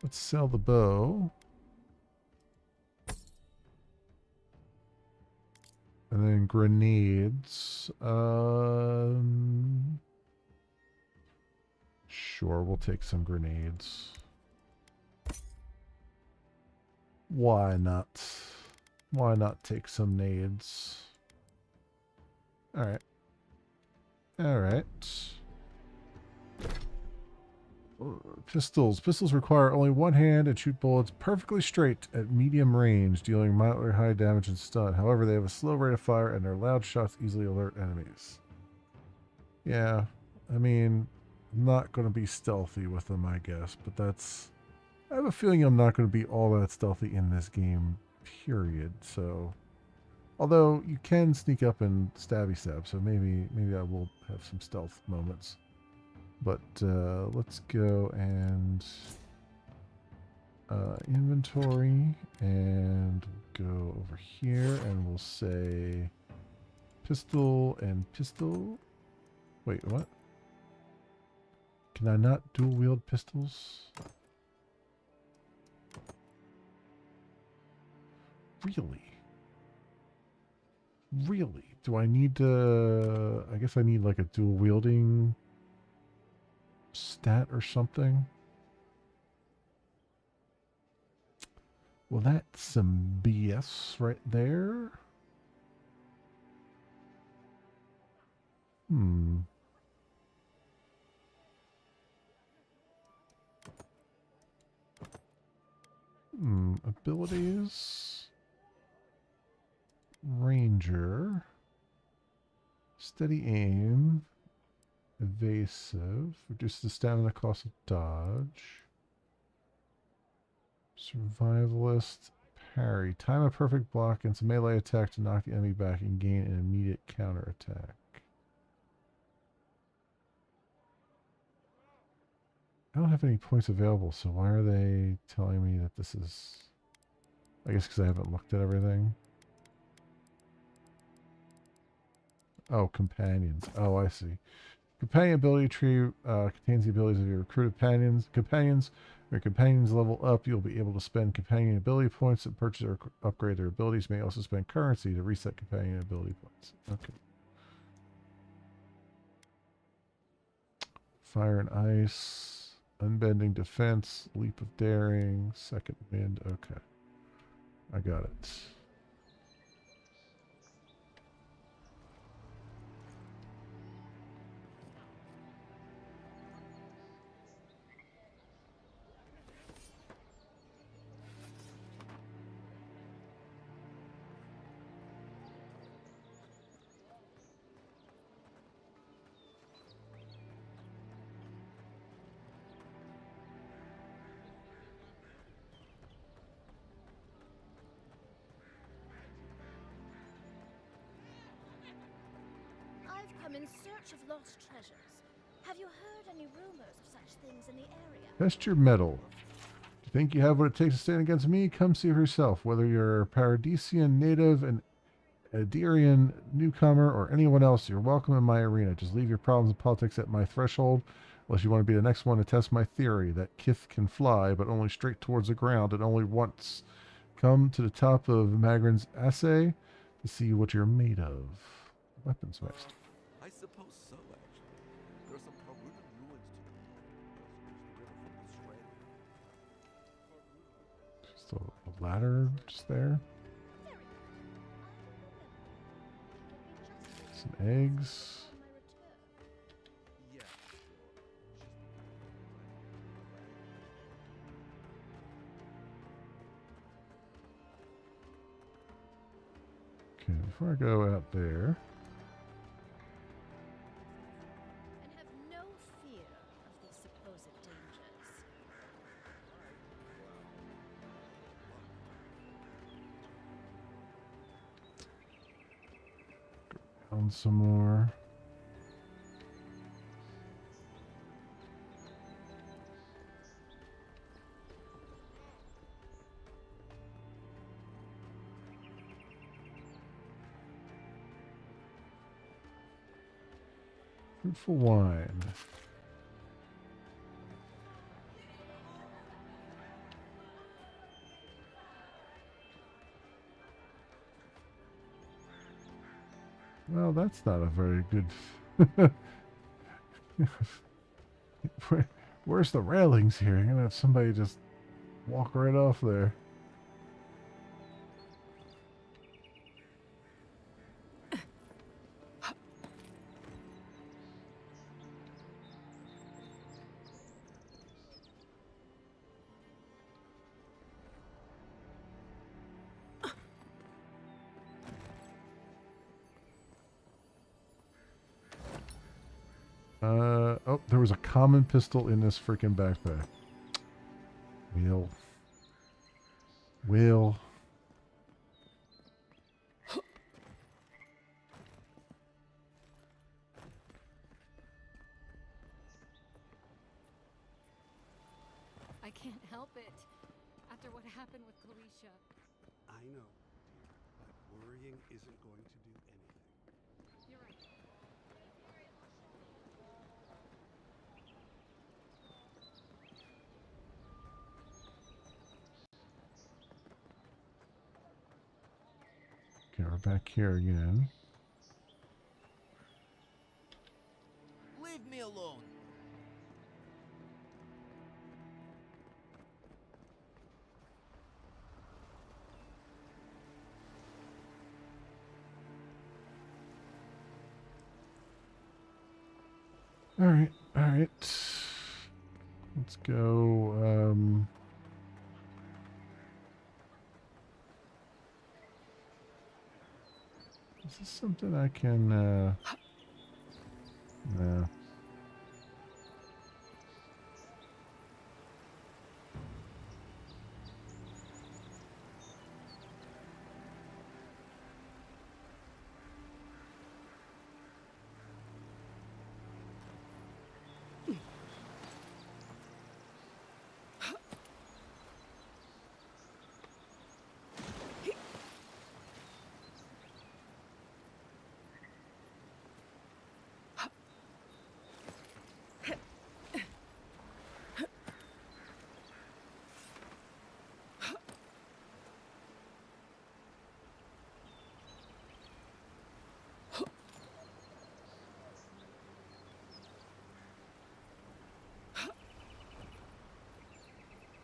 A: Let's sell the bow. And then grenades. Sure, we'll take some grenades. Why not? Why not take some nades? Alright. Alright. Pistols. Pistols require only one hand and shoot bullets perfectly straight at medium range, dealing moderately high damage and stun. However, they have a slow rate of fire and their loud shots easily alert enemies. Yeah, I mean, I'm not going to be stealthy with them, I guess, but that's... I have a feeling I'm not going to be all that stealthy in this game, period, so... Although, you can sneak up and stabby stab, so maybe I will have some stealth moments. But let's go and inventory and go over here and we'll say pistol and pistol. Wait, what? Can I not dual wield pistols? Really? Really? Do I need to... I guess I need like a dual wielding stat or something? Well, that's some BS right there. Abilities. Ranger. Steady aim. Evasive. Reduce the stamina cost of dodge. Survivalist. Parry. Time a perfect block against a melee attack to knock the enemy back and gain an immediate counterattack. I don't have any points available, so why are they telling me that this is... I guess because I haven't looked at everything. Oh, companions. Oh, I see. Companion ability tree contains the abilities of your recruited companions. When your companions level up, you'll be able to spend companion ability points to purchase or upgrade their abilities. You may also spend currency to reset companion ability points. Okay. Fire and ice. Unbending defense. Leap of daring. Second wind. Okay. I got it.
L: I've come in search of lost treasures. Have you heard any rumors of such things in the area?
A: Test your metal. Do you think you have what it takes to stand against me? Come see for yourself. Whether you're a Paradisian native, an Adirian newcomer, or anyone else, you're welcome in my arena. Just leave your problems and politics at my threshold, unless you want to be the next one to test my theory that Kith can fly, but only straight towards the ground and only once. Come to the top of Magrin's assay to see what you're made of. Weaponsmith.
K: I suppose so, actually. There are some polluted ruins to
A: Just a ladder just there. Some eggs. Okay, before I go out there.
L: And have no fear of these supposed dangers.
A: Found some more. Fruitful wine. Well, that's not a very good... Where's the railings here? You're gonna have somebody just walk right off there. Oh, there was a common pistol in this freaking backpack. Will.
G: I can't help it. After what happened with Cloecia.
M: I know, but worrying isn't going to do anything.
G: You're right.
A: back here again.
E: Leave me alone.
A: Alright, alright. Let's go, is this something I can, no.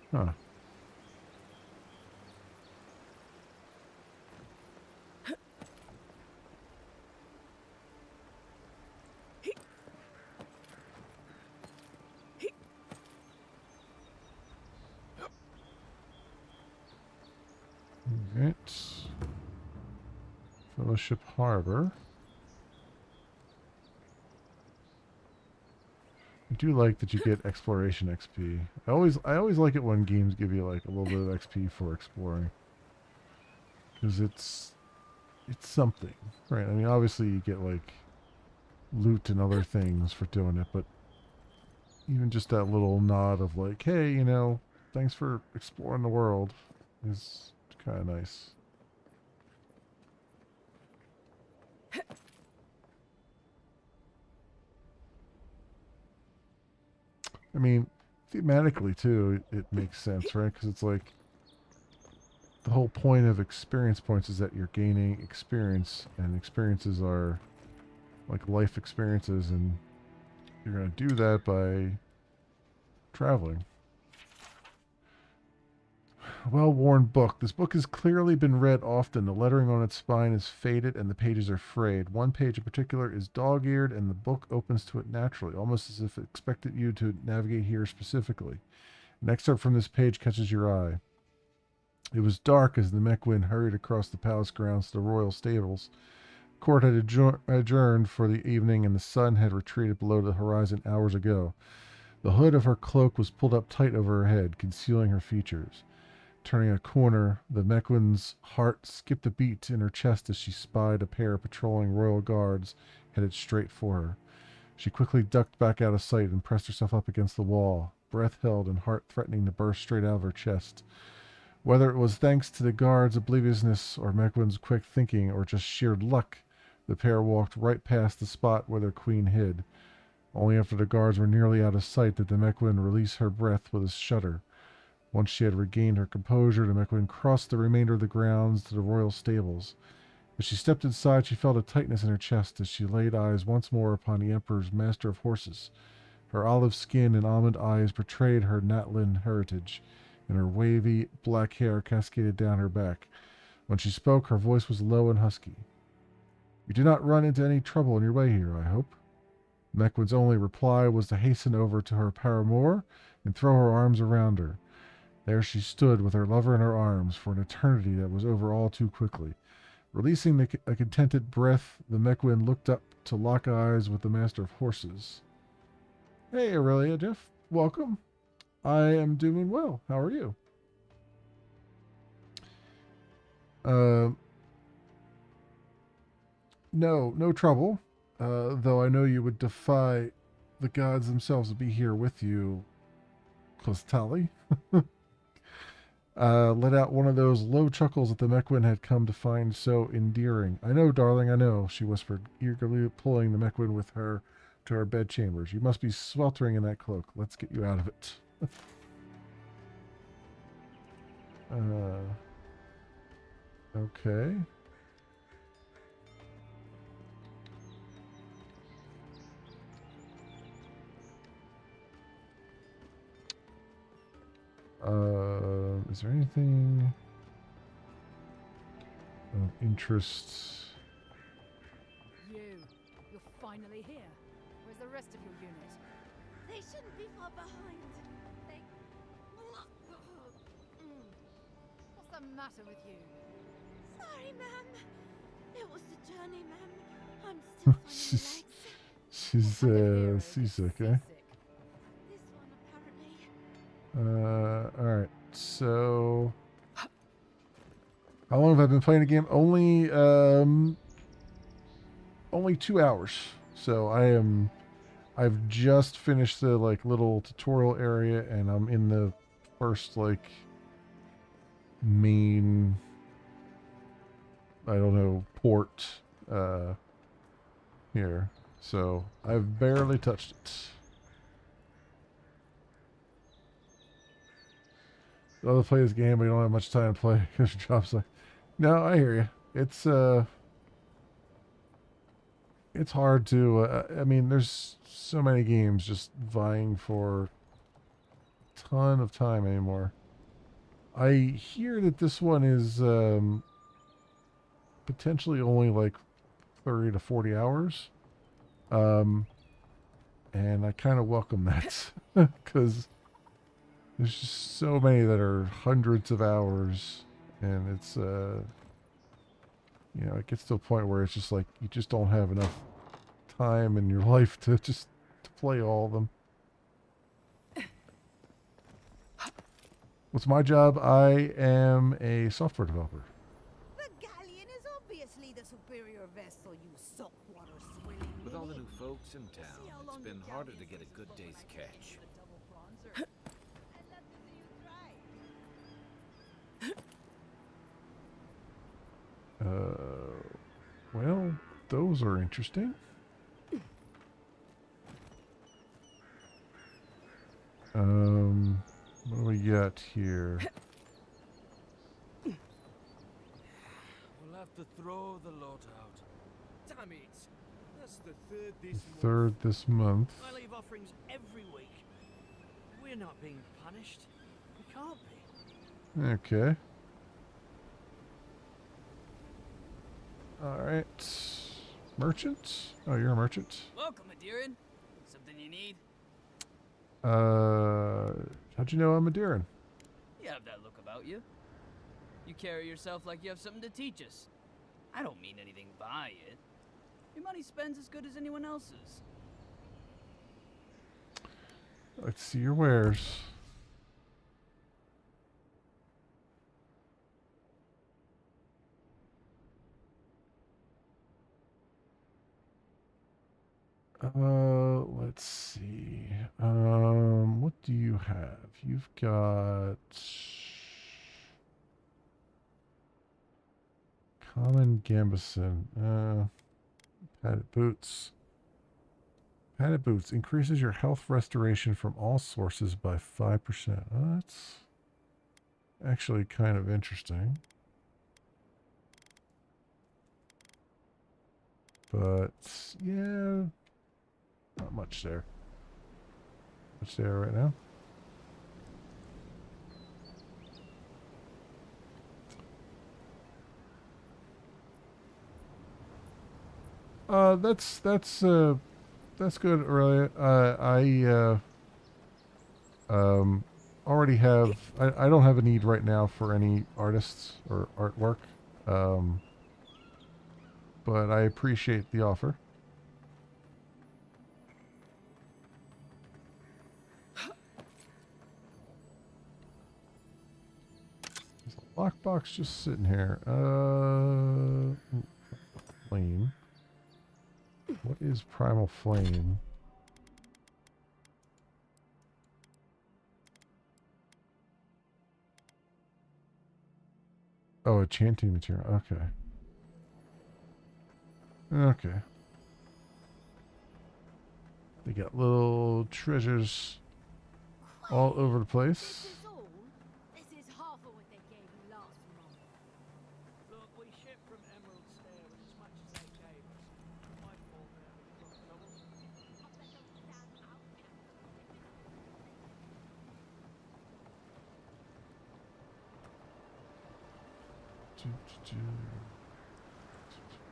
A: Huh. Alright. Fellowship Harbor. I do like that you get exploration XP. I always like it when games give you like a little bit of XP for exploring. Because it's something, right? I mean, obviously you get like loot and other things for doing it, but even just that little nod of like, hey, you know, thanks for exploring the world is kind of nice. I mean, thematically too, it makes sense, right? Because it's like the whole point of experience points is that you're gaining experience, and experiences are like life experiences, and you're going to do that by traveling. Well-worn book. This book has clearly been read often. The lettering on its spine is faded and the pages are frayed. One page in particular is dog-eared and the book opens to it naturally, almost as if it expected you to navigate here specifically. An excerpt from this page catches your eye. It was dark as the Mequin hurried across the palace grounds to the royal stables. Court had adjourned for the evening and the sun had retreated below the horizon hours ago. The hood of her cloak was pulled up tight over her head, concealing her features. Turning a corner, the Mequin's heart skipped a beat in her chest as she spied a pair of patrolling royal guards headed straight for her. She quickly ducked back out of sight and pressed herself up against the wall, breath held and heart threatening to burst straight out of her chest. Whether it was thanks to the guards' obliviousness or Mequin's quick thinking or just sheer luck, the pair walked right past the spot where their queen hid. Only after the guards were nearly out of sight did the Mequin release her breath with a shudder. Once she had regained her composure, the Mequin crossed the remainder of the grounds to the royal stables. As she stepped inside, she felt a tightness in her chest as she laid eyes once more upon the Emperor's master of horses. Her olive skin and almond eyes betrayed her Natlin heritage, and her wavy black hair cascaded down her back. When she spoke, her voice was low and husky. "You did not run into any trouble on your way here, I hope?" Mequin's only reply was to hasten over to her paramour and throw her arms around her. There she stood with her lover in her arms for an eternity that was over all too quickly. Releasing a contented breath, the Mequin looked up to lock eyes with the master of horses. "Hey, Aurelia, Jeff. Welcome. I am doing well. How are you?" No trouble. Though I know you would defy the gods themselves to be here with you, Clostali." Let out one of those low chuckles that the Mequin had come to find so endearing. "I know, darling, I know," she whispered, eagerly pulling the Mequin with her to her bedchambers. "You must be sweltering in that cloak. Let's get you out of it." Okay. Is there anything of interest?
G: You're finally here. Where's the rest of your unit?
L: They shouldn't be far behind. They...
G: What's the matter with you?
L: Sorry, ma'am. It was the journey, ma'am. I'm still finding my legs.
A: She's seasick, eh?
L: This one, apparently.
A: Alright. So how long have I been playing the game? Only 2 hours. So I've just finished the like little tutorial area, and I'm in the first like main, I don't know, port here. So I've barely touched it. I'd rather play this game, but you don't have much time to play because your job's like, no, I hear you. It's hard to, I mean, there's so many games just vying for a ton of time anymore. I hear that this one is potentially only like 30 to 40 hours. And I kind of welcome that because there's just so many that are hundreds of hours, and it's, you know, it gets to a point where it's just like you just don't have enough time in your life to play all of them. What's my job? I am a software developer.
I: The galleon is obviously the superior vessel, you saltwater swilling.
H: With all the new folks in town, it's been harder to get a good day's catch.
A: Well, those are interesting. What do we got here?
N: We'll have to throw the lot out. Damn it! That's the third this month.
A: This month.
D: I leave offerings every week. We're not being punished. We can't be.
A: Okay. Alright. Merchant? Oh, you're a merchant?
O: Welcome, Adiran. Something you need?
A: How'd you know I'm a Darren?
O: You have that look about you. You carry yourself like you have something to teach us. I don't mean anything by it. Your money spends as good as anyone else's.
A: Let's see your wares. Let's see. What do you have? You've got common gambeson. Padded boots. Padded boots increases your health restoration from all sources by 5%. That's actually kind of interesting. But yeah, not much there. Much there right now. That's good, Aurelia. I already have. I don't have a need right now for any artists or artwork. But I appreciate the offer. There's a lockbox just sitting here. Flame. What is primal flame? Oh, a chanting material. Okay. Okay. They got little treasures all over the place.
G: This is half of what they gave you last month.
D: Look, we shipped from Emerald Stair with as much as they gave us. My fault for having got trouble.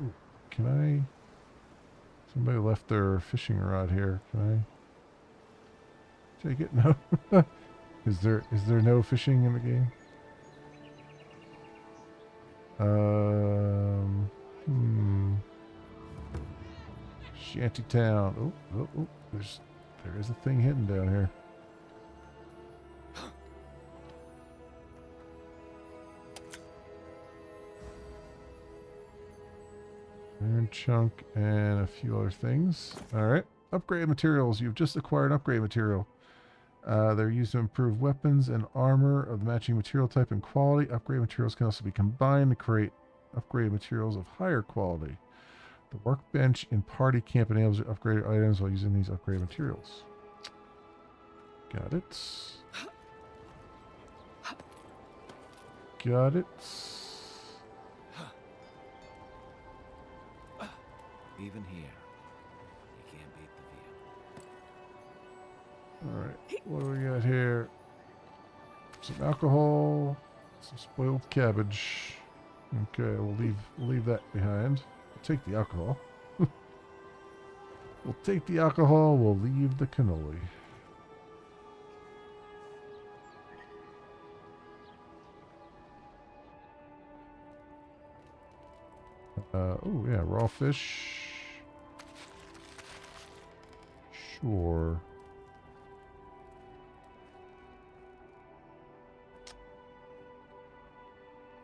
A: Ooh, can I? Somebody left their fishing rod here. Can I take it? No. Is there no fishing in the game? Shantytown. Oh, there is a thing hidden down here. Iron chunk and a few other things. Alright. Upgrade materials. You've just acquired upgrade material. They're used to improve weapons and armor of the matching material type and quality. Upgrade materials can also be combined to create upgrade materials of higher quality. The workbench in party camp enables you to upgrade items while using these upgrade materials. Got it. Got it.
H: Even here, you can't beat the view.
A: Alright, what do we got here? Some alcohol, some spoiled cabbage. Okay, we'll leave that behind. We'll take the alcohol. We'll take the alcohol, we'll leave the cannoli. Oh yeah, raw fish. Sure.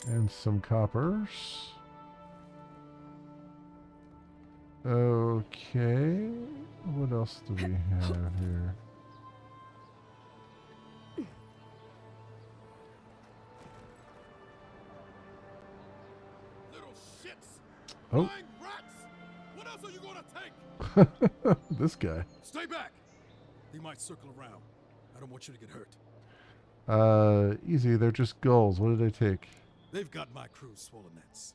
A: And some coppers. Okay. What else do we have here?
E: Little shits!
A: Oh.
E: Flying rats! What else are you gonna take?
A: This guy.
E: Stay back! He might circle around. I don't want you to get hurt.
A: Easy. They're just gulls. What did they take?
E: They've got my crew's swollen nets.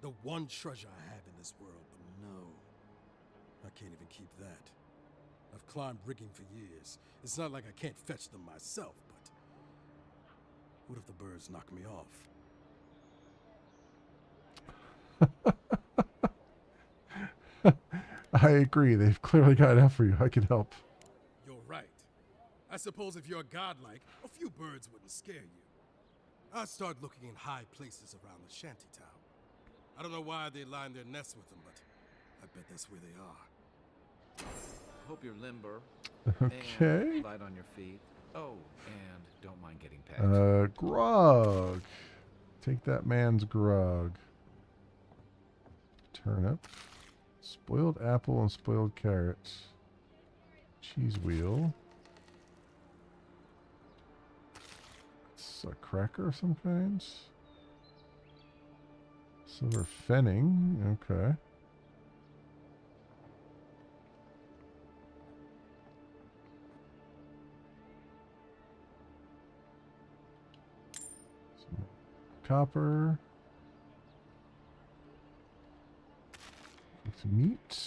E: The one treasure I have in this world, but no. I can't even keep that. I've climbed rigging for years. It's not like I can't fetch them myself, but... what if the birds knock me off?
A: I agree. They've clearly got enough for you. I can help.
E: You're right. I suppose if you're godlike, a few birds wouldn't scare you. I'd start looking in high places around the shantytown. I don't know why they line their nests with them, but I bet that's where they are.
H: Hope you're limber.
A: Okay.
H: And light on your feet. Oh, and don't mind getting pecked.
A: Grog. Take that man's grog. Turnip. Spoiled apple and spoiled carrots. Cheese wheel. It's a cracker of some kinds. Silver fenning. Okay. Some copper. Some meat.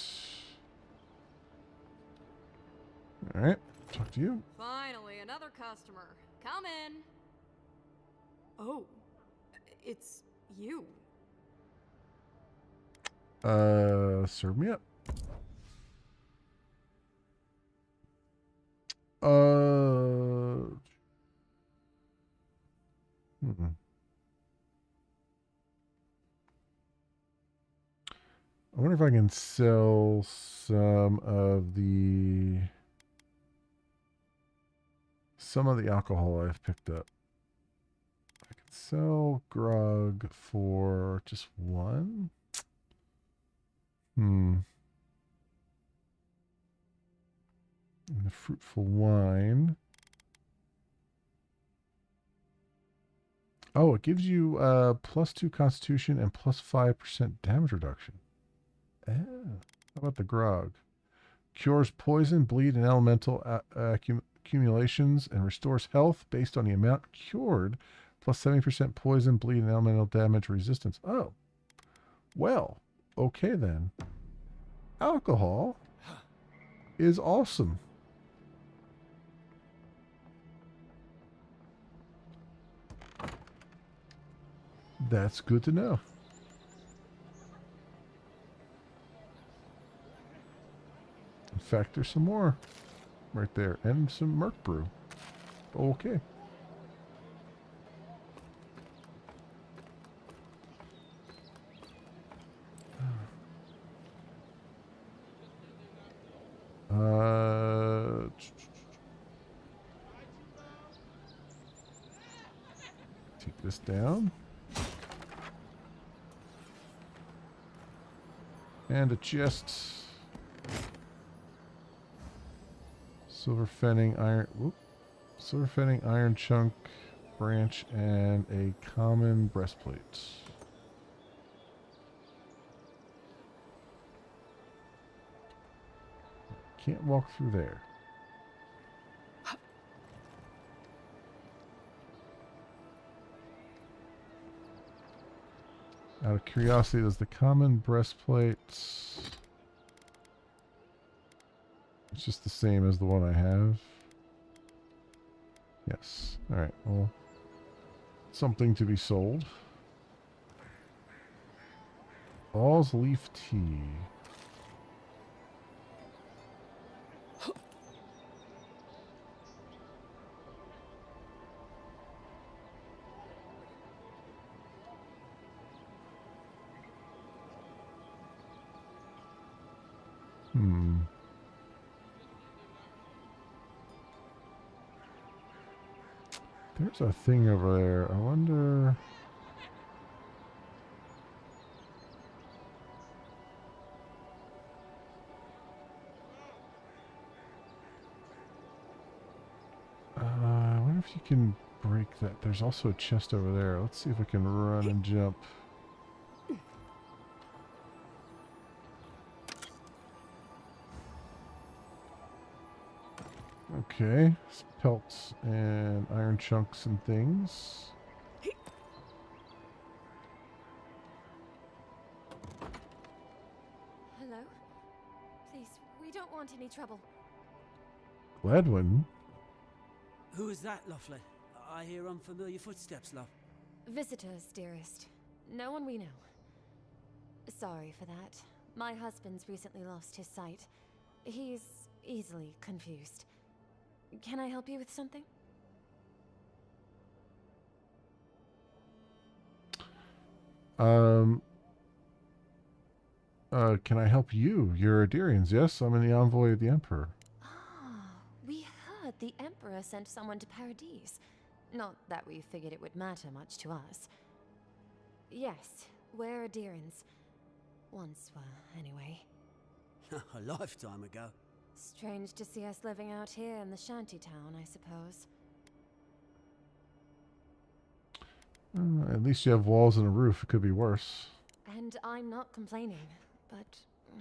A: All right. Talk to you.
G: Finally, another customer. Come in. Oh, it's you.
A: Serve me up. I wonder if I can sell some of the alcohol I've picked up. I can sell grog for just one. And the fruitful wine. Oh, it gives you +2 constitution and +5% damage reduction. Ah, how about the grog? Cures poison, bleed, and elemental accumulations and restores health based on the amount cured, plus 70% poison, bleed, and elemental damage resistance. Oh, well, okay then. Alcohol is awesome. That's good to know. In fact, there's some more right there, and some Merc Brew. Okay. Take this down. And a chest. Silver fenning, iron. Whoop. Silver fenning, iron chunk, branch, and a common breastplate. Can't walk through there. Out of curiosity, does the common breastplate... It's just the same as the one I have. Yes. Alright, well... Something to be sold. All's leaf tea. There's a thing over there. I wonder... I wonder if you can break that. There's also a chest over there. Let's see if I can run and jump. Okay, pelts and iron chunks and things.
G: Hello? Please, we don't want any trouble.
A: Gladwin?
P: Who is that, Lovely? I hear unfamiliar footsteps, love.
G: Visitors, dearest. No one we know. Sorry for that. My husband's recently lost his sight. He's easily confused. Can I help you with something?
A: Can I help you? You're Adirians, yes? I'm in the envoy of the Emperor.
G: Ah, we heard the Emperor sent someone to Paradise. Not that we figured it would matter much to us. Yes, we're Adirians. Once were, anyway.
P: A lifetime ago.
G: Strange to see us living out here in the shanty town, I suppose.
A: At least you have walls and a roof. It could be worse.
G: And I'm not complaining, but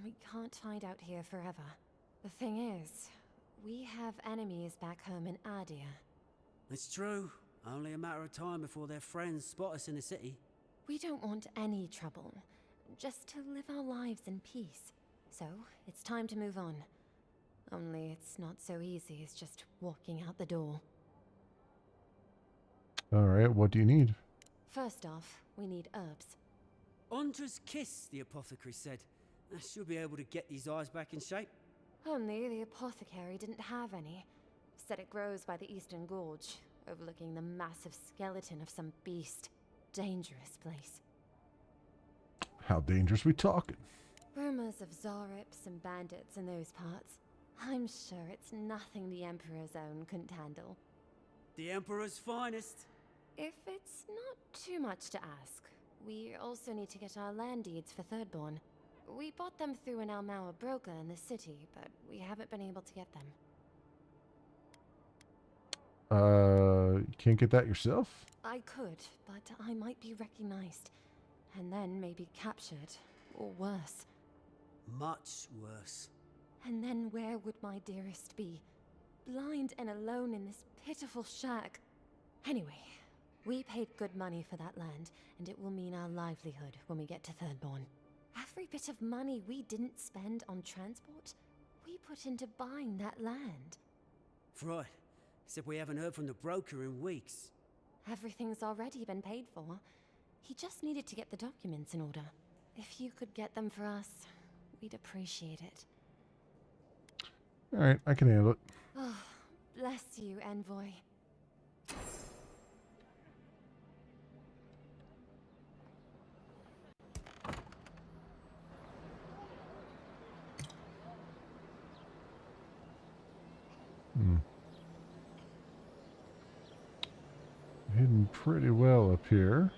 G: we can't hide out here forever. The thing is, we have enemies back home in Adia.
P: It's true. Only a matter of time before their friends spot us in the city.
G: We don't want any trouble, just to live our lives in peace. So, it's time to move on. Only it's not so easy as just walking out the door.
A: Alright, what do you need?
G: First off, we need herbs.
P: Ondra's kiss, the apothecary said. I should be able to get these eyes back in shape.
G: Only the apothecary didn't have any. Said it grows by the Eastern Gorge, overlooking the massive skeleton of some beast. Dangerous place.
A: How dangerous we talking?
G: Rumors of Zarips and bandits in those parts. I'm sure it's nothing the Emperor's own couldn't handle.
P: The Emperor's finest.
G: If it's not too much to ask, we also need to get our land deeds for Thirdborn. We bought them through an Almaua broker in the city, but we haven't been able to get them.
A: You can't get that yourself?
G: I could, but I might be recognized. And then maybe captured, or worse.
P: Much worse.
G: And then where would my dearest be? Blind and alone in this pitiful shack. Anyway, we paid good money for that land, and it will mean our livelihood when we get to Thirdborn. Every bit of money we didn't spend on transport, we put into buying that land.
P: Right. Except we haven't heard from the broker in weeks.
G: Everything's already been paid for.
Q: He just needed to get the documents in order. If you could get them for us, we'd appreciate it.
A: Alright, I can handle it.
Q: Oh, bless you, Envoy.
A: Hidden pretty well up here.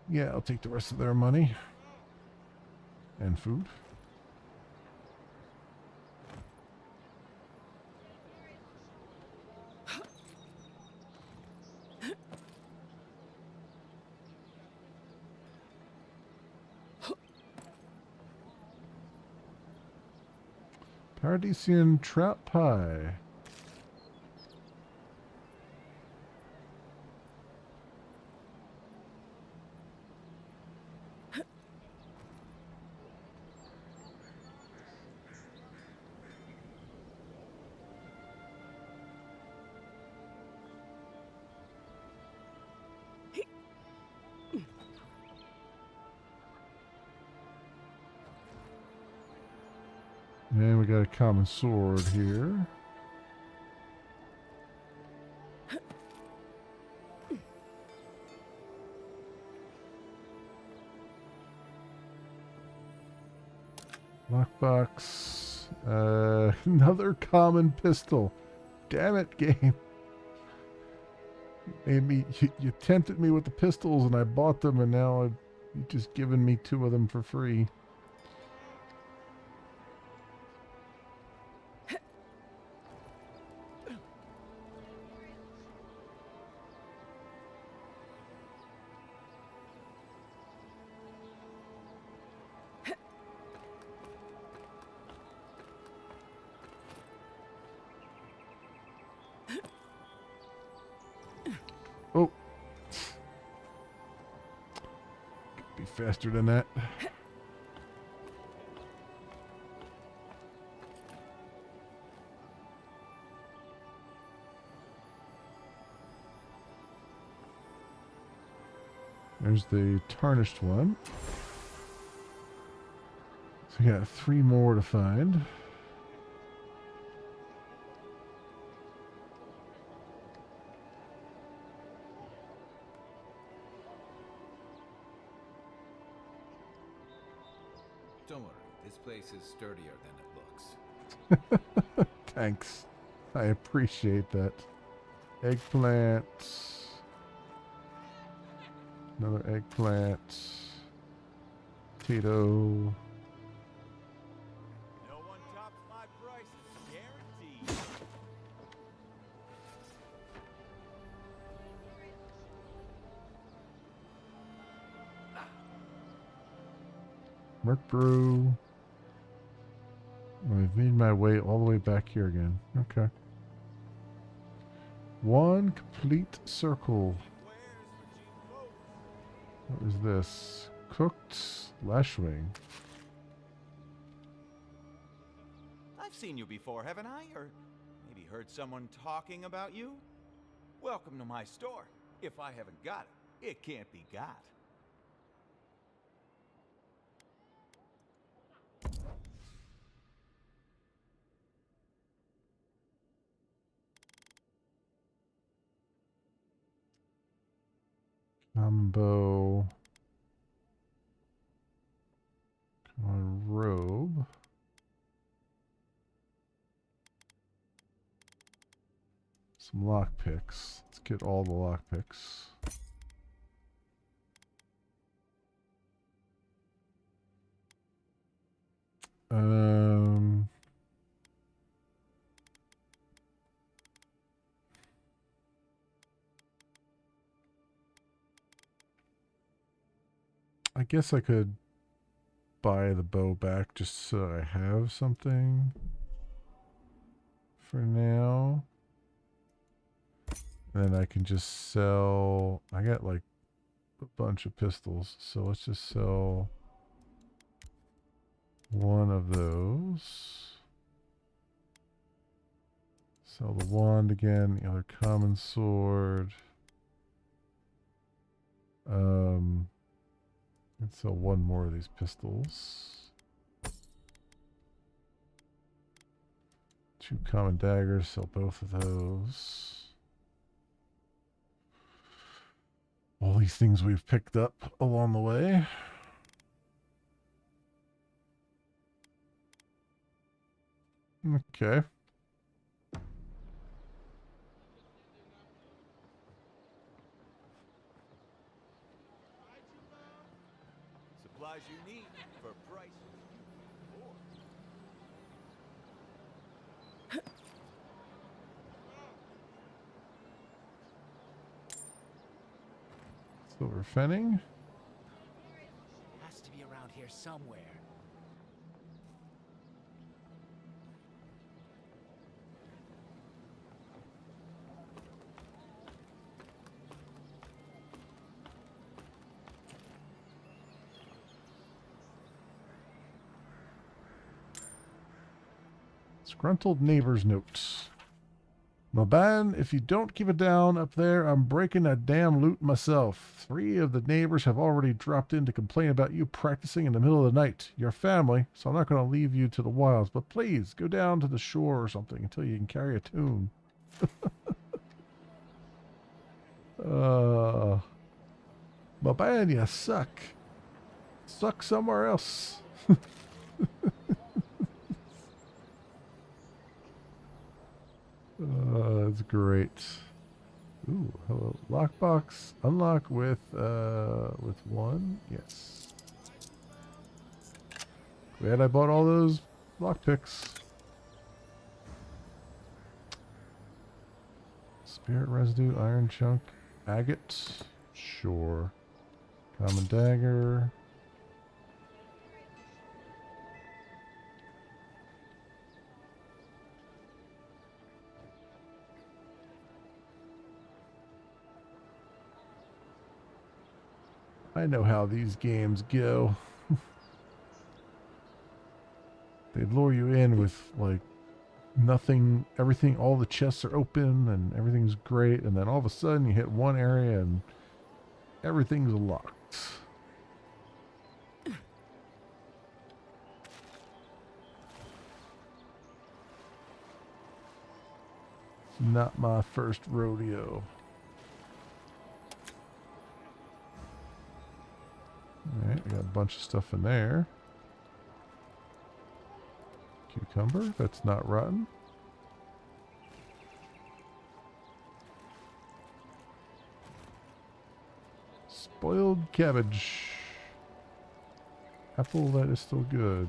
A: Yeah, I'll take the rest of their money. And food. Paradisian trout pie. And we got a common sword here. Lockbox. Another common pistol. Damn it, game. You tempted me with the pistols and I bought them, and now you've just given me 2 of them for free. Oh. Could be faster than that. There's the tarnished one. So we got 3 more to find.
H: Don't worry, this place is sturdier than it looks.
A: Thanks. I appreciate that. Eggplant. Another eggplant. Potato.
R: No one tops my prices, guaranteed.
A: Merc brew. I've made my way all the way back here again. Okay. 1 complete circle. What is this? Cooked lashwing.
R: I've seen you before, haven't I? Or maybe heard someone talking about you? Welcome to my store. If I haven't got it, it can't be got.
A: Combo. Come on, robe. Some lockpicks. Let's get all the lockpicks. I guess I could buy the bow back just so I have something for now. And then I can just sell. I got like a bunch of pistols, so let's just sell 1 of those. Sell the wand again, the other common sword. Let's sell one more of these pistols. 2 common daggers, sell both of those. All these things we've picked up along the way. Okay.
R: Supplies you need for prices you can afford.
A: Silver Fenning.
S: Has to be around here somewhere.
A: Disgruntled neighbor's notes. Maban, if you don't keep it down up there, I'm breaking that damn loot myself. 3 of the neighbors have already dropped in to complain about you practicing in the middle of the night. You're family, so I'm not going to leave you to the wilds, but please go down to the shore or something until you can carry a tune. Maban, you suck. Suck somewhere else. That's great. Ooh, hello. Lockbox. Unlock with 1. Yes. Glad I bought all those lockpicks. Spirit residue, iron chunk, agate. Sure. Common dagger. I know how these games go. They lure you in with, like, nothing, everything, all the chests are open and everything's great, and then all of a sudden you hit one area and everything's locked. It's not my first rodeo. Alright, I got a bunch of stuff in there. Cucumber, that's not rotten. Spoiled cabbage. Apple that is still good.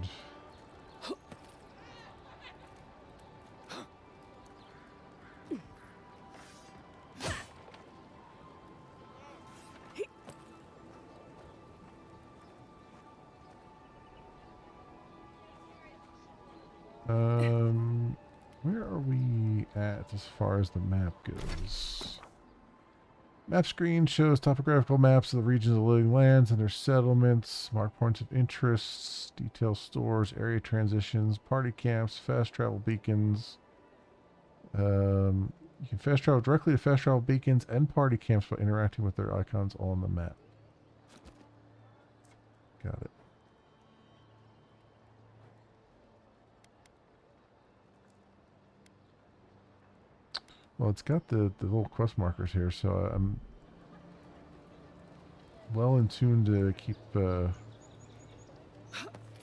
A: Where are we at as far as the map goes? Map screen shows topographical maps of the regions of living lands and their settlements, mark points of interest, detail stores, area transitions, party camps, fast travel beacons. You can fast travel directly to fast travel beacons and party camps by interacting with their icons on the map. Got it. Well, it's got the little quest markers here, so I'm well in tune to keep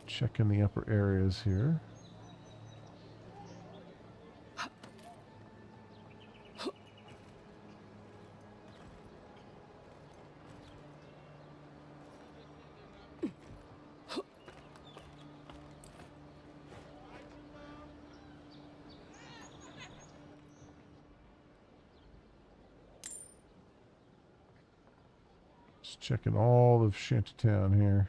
A: checking the upper areas here. Just checking all of Shantytown here.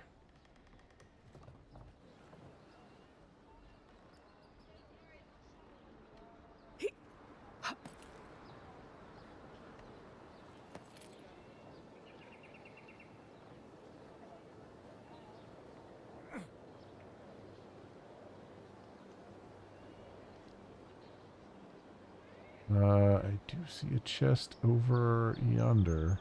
A: do see a chest over yonder.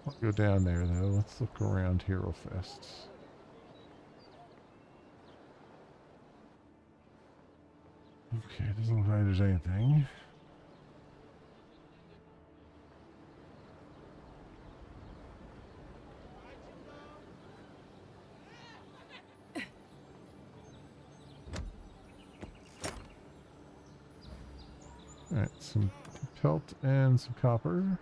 A: I'll go down there though. Let's look around here real fast. Okay, doesn't look like there's anything. Alright, some pelt and some copper.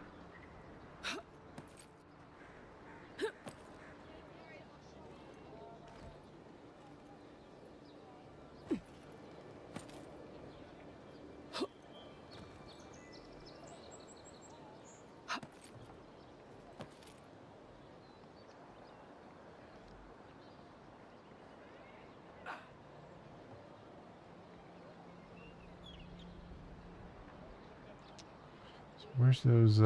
A: Where's those,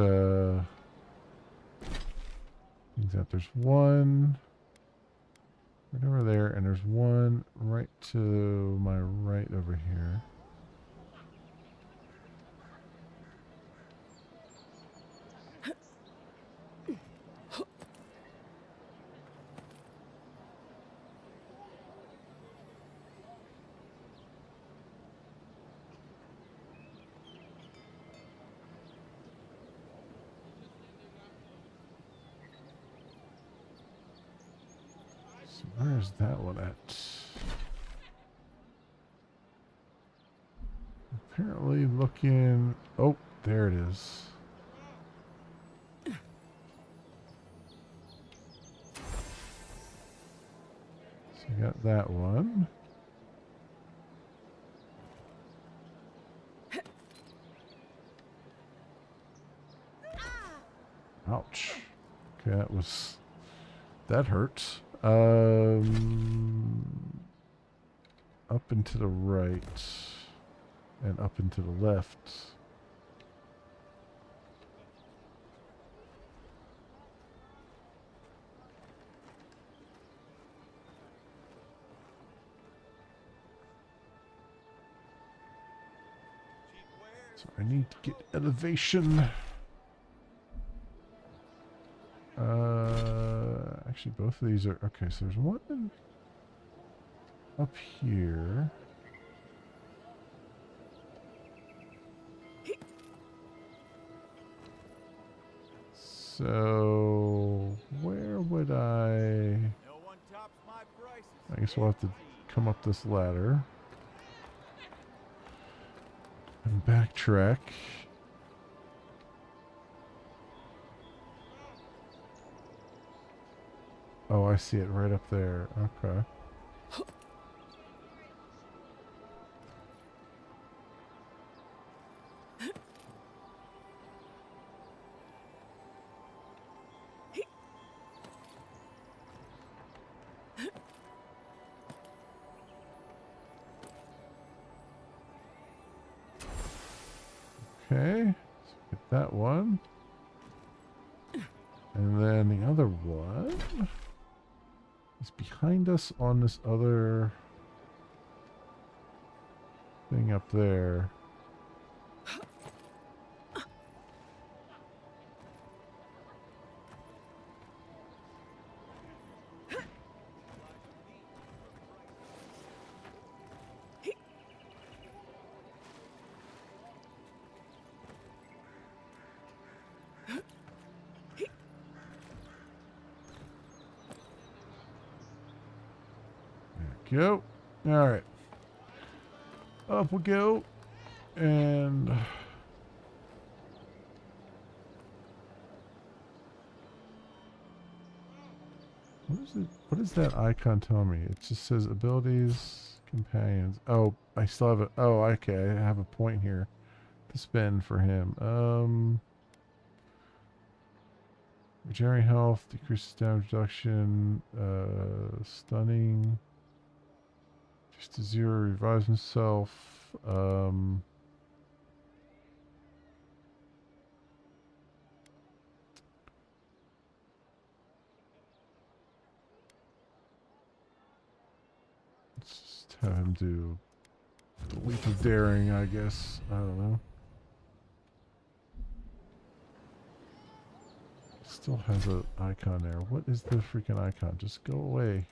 A: things out? There's one right over there, and there's one right to my right over here. Where's that one at? Apparently looking... Oh, there it is. So you got that one. Ouch. Okay, that was... That hurts. Up and to the right, and up and to the left. So I need to get elevation. Actually, both of these are... Okay, so there's one up here. So, where would I... I guess we'll have to come up this ladder. And backtrack. Oh, I see it right up there. Okay. Okay, let's get that one. And then the other one is behind us on this other thing up there. Go. All right. Up we go. And what is it? What is that icon telling me? It just says abilities, companions. Oh, I still have a... Oh, okay. I have a point here to spend for him. Regenerating health, decreases damage reduction, stunning. Just to 0, revives himself. Let's just have him do the leap of daring, I guess. I don't know. Still has an icon there. What is the freaking icon? Just go away.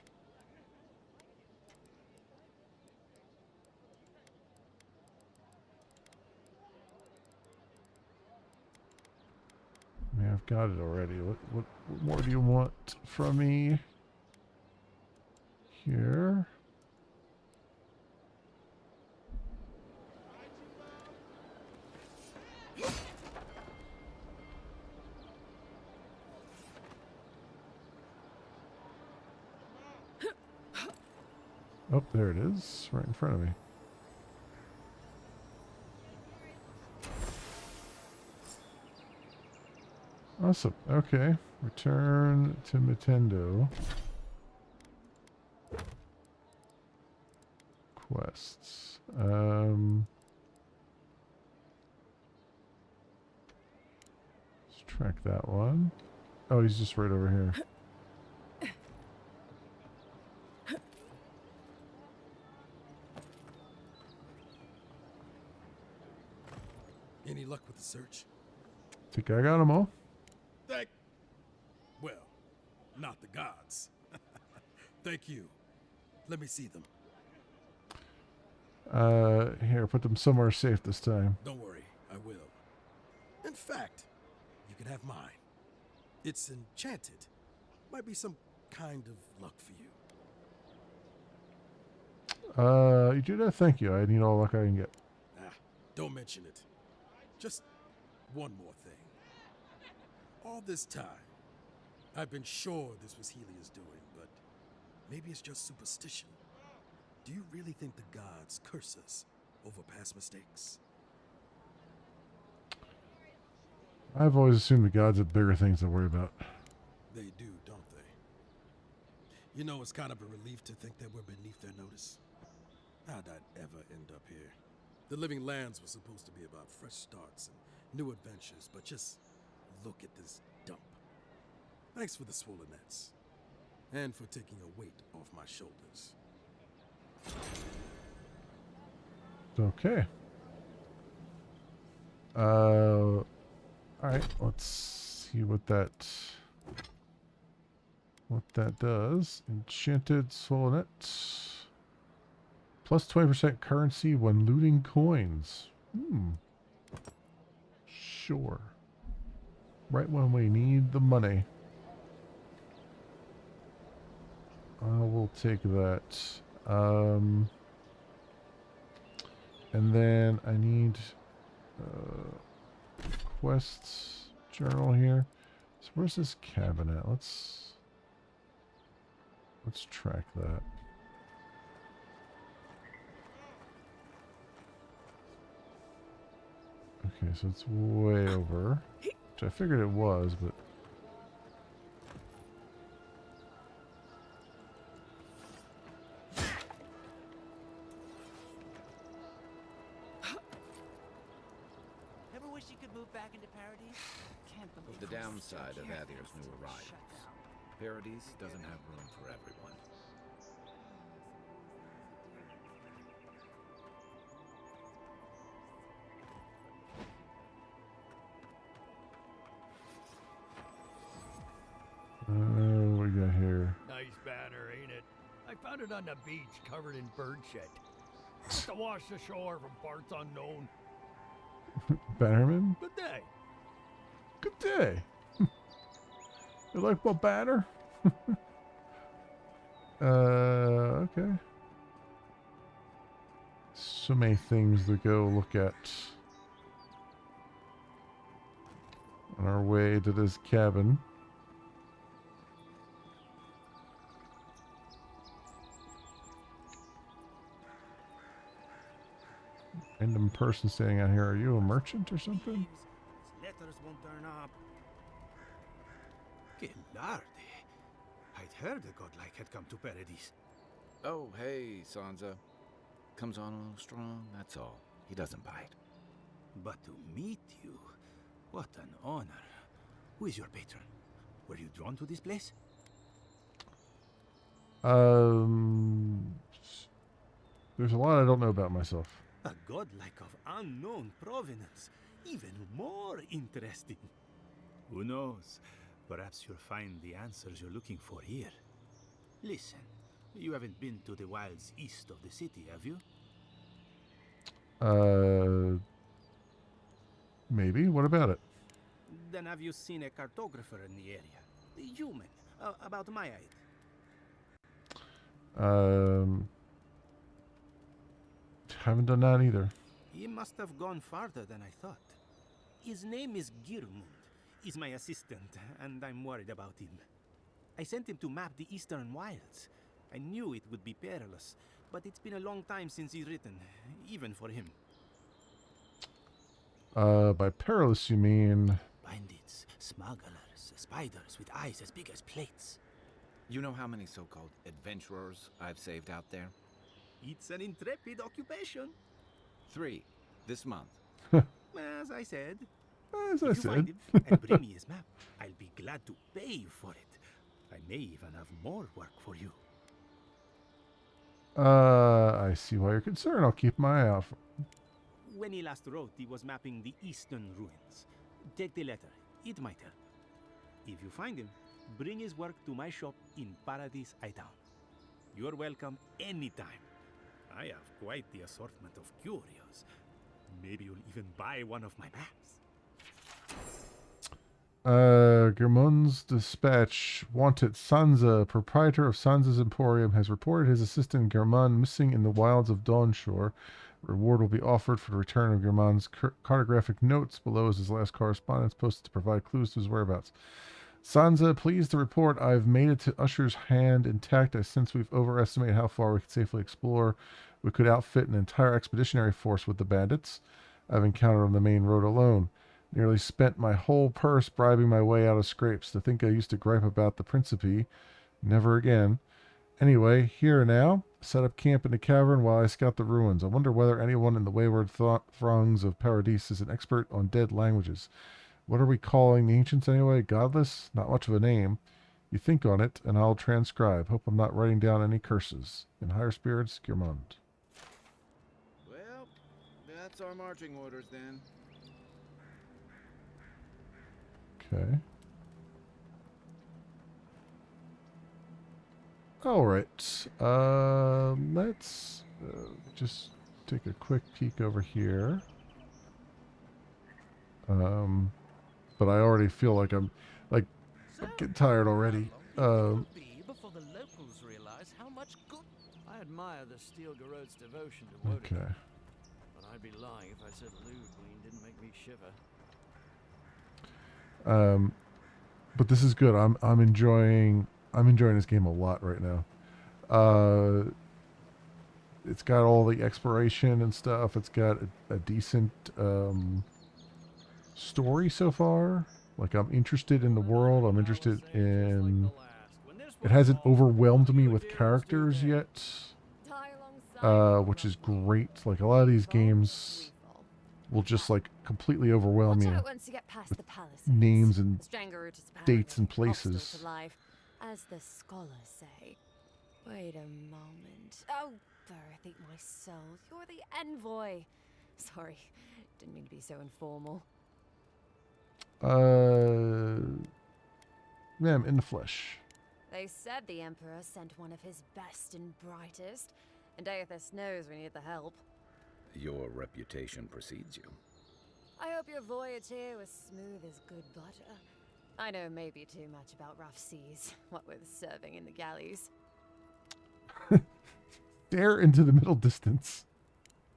A: I mean, I've got it already. What more do you want from me? Here. Oh, there it is, right in front of me. Awesome. Okay. Return to Nintendo. Quests. Let's track that one. Oh, he's just right over here.
E: Any luck with the search?
A: Think I got them all?
E: Well, not the gods. Thank you. Let me see them.
A: Here, put them somewhere safe this time.
E: Don't worry, I will. In fact, you can have mine. It's enchanted. Might be some kind of luck for you.
A: You do that? Thank you. I need all the luck I can get.
E: Don't mention it. Just one more thing. All this time, I've been sure this was Helia's doing, but maybe it's just superstition. Do you really think the gods curse us over past mistakes?
A: I've always assumed the gods have bigger things to worry about.
E: They do, don't they? You know, it's kind of a relief to think that we're beneath their notice. How'd I ever end up here? The Living Lands was supposed to be about fresh starts and new adventures, but just look at this dump. Thanks for the swollenets, and for taking a weight off my shoulders.
A: Okay. Alright, let's see what that does. Enchanted Swollenet. Plus 20% currency when looting coins. Sure. Right when we need the money. I will take that. And then I need quests journal here. So where's this cabin at? Let's track that. Okay, so it's way over, which I figured it was, but
S: Ever wish you could move back into Paradise?
O: Can't believe
H: The downside of Adier's new arrivals. Paradise doesn't have room for everyone.
A: what we got here?
N: Nice banner, ain't it? I found it on the beach, covered in bird shit. Just to wash the shore from parts unknown.
A: Bannerman?
N: Good day.
A: Good day. You like my banner? Okay. So many things to go look at on our way to this cabin. Random person standing out here. Are you a merchant or something?
P: Letters won't turn up.
S: Que larde. I'd heard a godlike had come to Paradise.
H: Oh, hey, Sansa. Comes on a little strong, that's all. He doesn't bite.
S: But to meet you, what an honor. Who is your patron? Were you drawn to this place?
A: There's a lot I don't know about myself.
S: A godlike of unknown provenance. Even more interesting. Who knows? Perhaps you'll find the answers you're looking for here. Listen, you haven't been to the wilds east of the city, have you?
A: Maybe. What about it?
S: Then have you seen a cartographer in the area? A human, about my height.
A: Haven't done that either.
S: He must have gone farther than I thought. His name is Girmund. He's my assistant, and I'm worried about him. I sent him to map the eastern wilds. I knew it would be perilous, but it's been a long time since he's written, even for him.
A: By perilous you mean...
S: Bandits, smugglers, spiders with eyes as big as plates.
H: You know how many so-called adventurers I've saved out there?
S: It's an intrepid occupation.
H: 3 this month.
S: As I said.
A: As I
S: if you find
A: said.
S: him and bring me his map, I'll be glad to pay you for it. I may even have more work for you.
A: I see why you're concerned. I'll keep my eye out for...
S: When he last wrote, he was mapping the eastern ruins. Take the letter. It might help. If you find him, bring his work to my shop in Paradise Hightown. You're welcome anytime. I have quite the assortment of curios. Maybe you'll even buy one of my maps.
A: Germund's dispatch. Wanted Sansa, proprietor of Sansa's Emporium, has reported his assistant Germund missing in the wilds of Dawnshore. Reward will be offered for the return of Germund's cartographic notes. Below is his last correspondence posted to provide clues to his whereabouts. Sansa, pleased to report I've made it to Usher's hand intact. Since we've overestimated how far we could safely explore, we could outfit an entire expeditionary force with the bandits I've encountered on the main road alone. Nearly spent my whole purse bribing my way out of scrapes. To think I used to gripe about the Principe. Never again. Anyway, here now. Set up camp in the cavern while I scout the ruins. I wonder whether anyone in the wayward throngs of Paradise is an expert on dead languages. What are we calling the ancients anyway? Godless? Not much of a name. You think on it, and I'll transcribe. Hope I'm not writing down any curses. In higher spirits, Girmund.
H: Well, that's our marching orders then.
A: Okay. All right. Let's just take a quick peek over here. But I already feel like I'm getting tired already.
N: Before the locals realize how much good. I admire the Steel Garot's devotion to Woden.
A: Okay.
N: But I'd be lying if I said Ludewein didn't make me shiver.
A: But this is good. I'm enjoying this game a lot right now. It's got all the exploration and stuff. It's got a decent story so far. Like, I'm interested in the world. I'm interested in... It hasn't overwhelmed me with characters yet, which is great. Like, a lot of these games will just, like, completely overwhelm you with names and dates and places.
Q: As the scholars say. Wait a moment. Oh, Birth, eat my soul. You're the envoy. Sorry, didn't mean to be so informal.
A: Ma'am, in the flesh.
Q: They said the Emperor sent one of his best and brightest, and Aethys knows we need the help.
H: Your reputation precedes you.
Q: I hope your voyage here was smooth as good butter. I know maybe too much about rough seas, what with serving in the galleys.
A: Stare into the middle distance.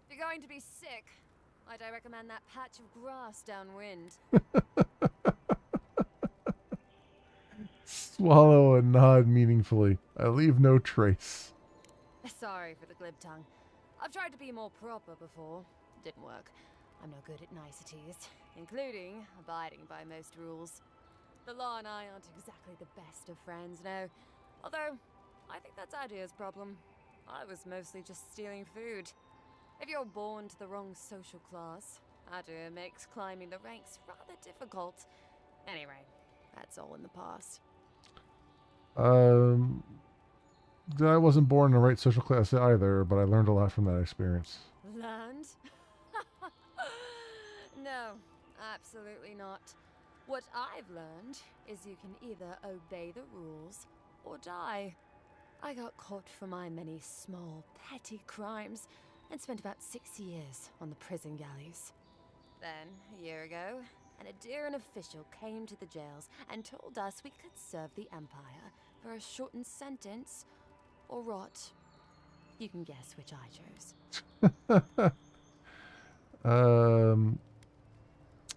Q: If you're going to be sick, might I recommend that patch of grass downwind?
A: Swallow and nod meaningfully. I leave no trace.
Q: Sorry for the glib tongue. I've tried to be more proper before. Didn't work. I'm no good at niceties, including abiding by most rules. The law and I aren't exactly the best of friends now. Although, I think that's Adia's problem. I was mostly just stealing food. If you're born to the wrong social class, Adia makes climbing the ranks rather difficult. Anyway, that's all in the past.
A: I wasn't born in the right social class either, but I learned a lot from that experience.
Q: Learned? No, absolutely not. What I've learned is you can either obey the rules or die. I got caught for my many small, petty crimes and spent about 6 years on the prison galleys. Then, a year ago, an Adirian official came to the jails and told us we could serve the Empire for a shortened sentence or rot. You can guess which I chose.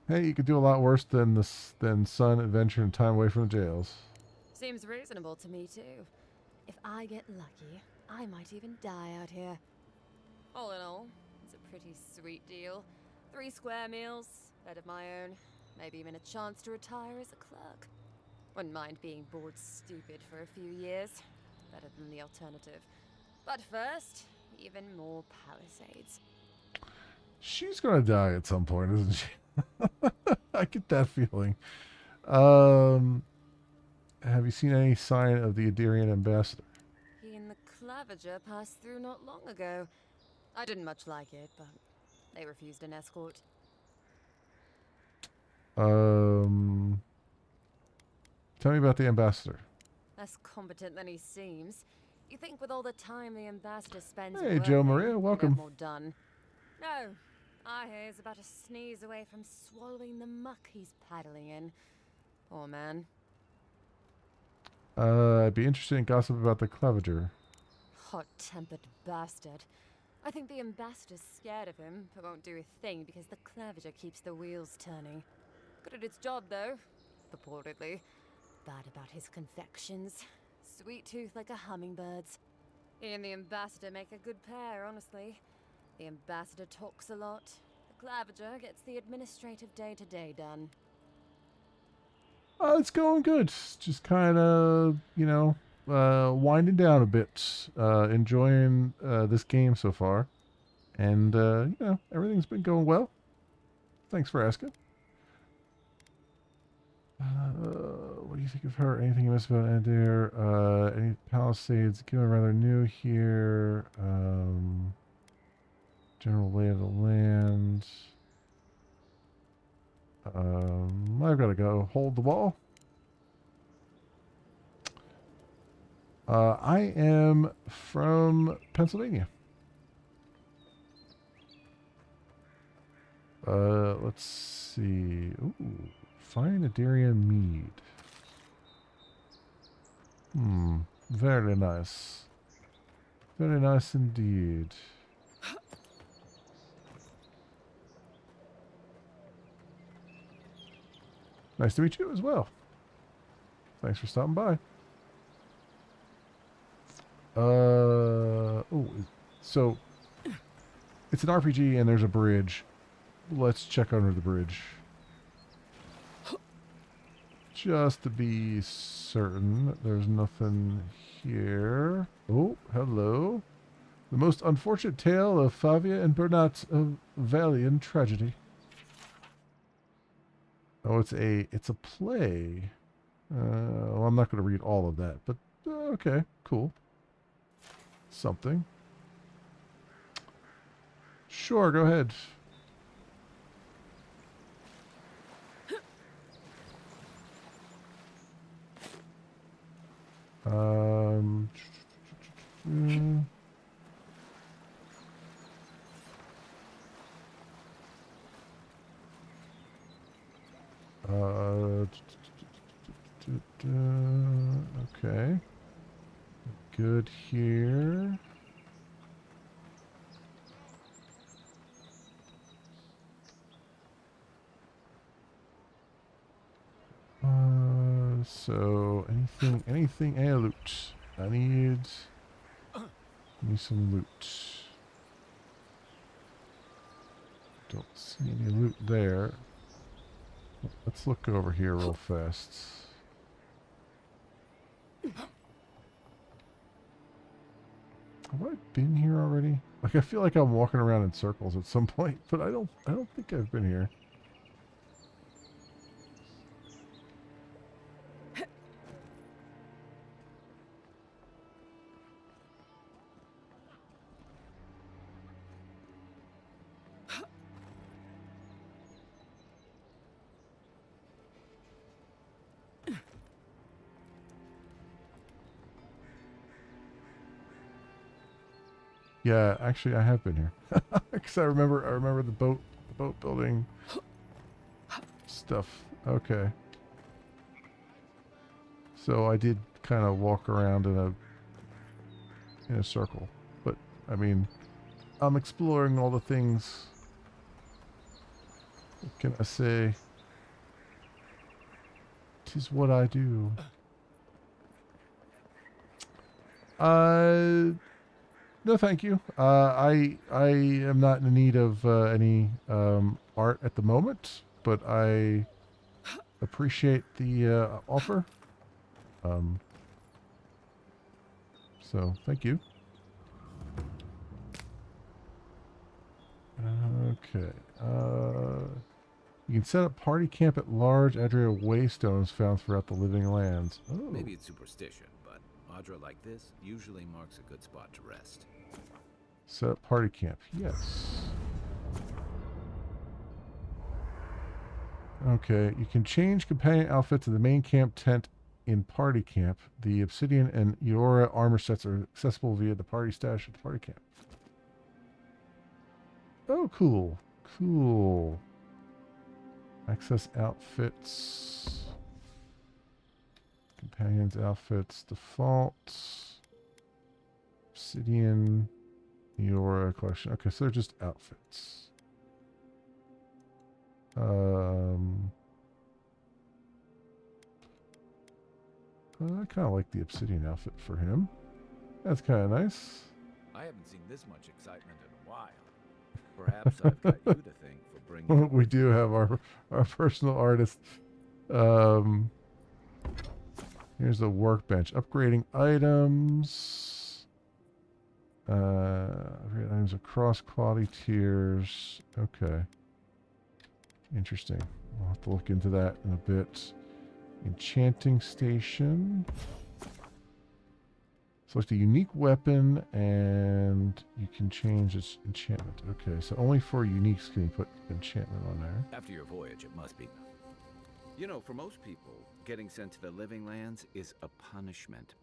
A: Hey, you could do a lot worse than sun, adventure, and time away from the jails.
Q: Seems reasonable to me, too. If I get lucky, I might even die out here. All in all, it's a pretty sweet deal. 3 square meals, bed of my own, maybe even a chance to retire as a clerk. Wouldn't mind being bored stupid for a few years. Better than the alternative. But first, even more Palisades.
A: She's gonna die at some point, isn't she? I get that feeling. Have you seen any sign of the Adirian ambassador?
Q: He and the Clavager passed through not long ago. I didn't much like it, but they refused an escort.
A: Tell me about the ambassador.
Q: Less competent than he seems. You think with all the time the ambassador spends
A: Hey,
Q: working,
A: Joe Maria,
Q: he'd have
A: welcome.
Q: more done. No, I hear he's about a sneeze away from swallowing the muck he's paddling in. Poor man.
A: I'd be interested in gossip about the Clavager.
Q: Hot-tempered bastard. I think the ambassador's scared of him, but won't do a thing because the Clavager keeps the wheels turning. Good at its job, though. Purportedly. Bad about his confections. Sweet tooth like a hummingbird's. He and the ambassador make a good pair, honestly. The ambassador talks a lot. The Clavager gets the administrative day-to-day done.
A: It's going good. Just kind of, winding down a bit. Enjoying this game so far. And, everything's been going well. Thanks for asking. What do you think of her? Anything you miss about Adair? Any Palisades? Given rather new here. General lay of the land. I've got to go hold the wall. I am from Pennsylvania. Let's see. Ooh, fine Adirian mead. Very nice. Very nice indeed. Nice to meet you as well. Thanks for stopping by. So it's an RPG and there's a bridge. Let's check under the bridge. Just to be certain that there's nothing here. Oh, hello. The most unfortunate tale of Favia and Bernat's Valiant tragedy. Oh, it's a play. Well, I'm not going to read all of that, but okay, cool. Something. Sure, go ahead. Okay. Good here. So anything loot. I need some loot. Don't see any loot there. Let's look over here real fast. Have I been here already? Like, I feel like I'm walking around in circles at some point, but I don't think I've been here. Yeah, actually, I have been here because I remember the boat building stuff. Okay, so I did kind of walk around in a circle, but I mean, I'm exploring all the things. What can I say? 'Tis what I do. No, thank you. I am not in need of any art at the moment, but I appreciate the offer. So thank you. Okay. You can set up party camp at large. Adria waystones found throughout the living lands. Oh.
H: Maybe it's superstition, but Audra like this usually marks a good spot to rest.
A: Set up party camp. Yes. Okay. You can change companion outfit to the main camp tent in party camp. The obsidian and Eora armor sets are accessible via the party stash at the party camp. Oh, cool. Cool. Access outfits. Companions outfits. Default. Obsidian. Eora collection. Okay, so they're just outfits. I kind of like the obsidian outfit for him. That's kind of nice.
H: I haven't seen this much excitement in a while. Perhaps I've got you to thank for bringing.
A: We do have our personal artist. Here's the workbench. Upgrading items. Upgrade items across quality tiers. Okay. Interesting. I'll have to look into that in a bit. Enchanting station. Select a unique weapon and you can change its enchantment. Okay, so only for uniques can you put enchantment on there.
H: After your voyage, it must be. You know, for most people, getting sent to the living lands is a punishment.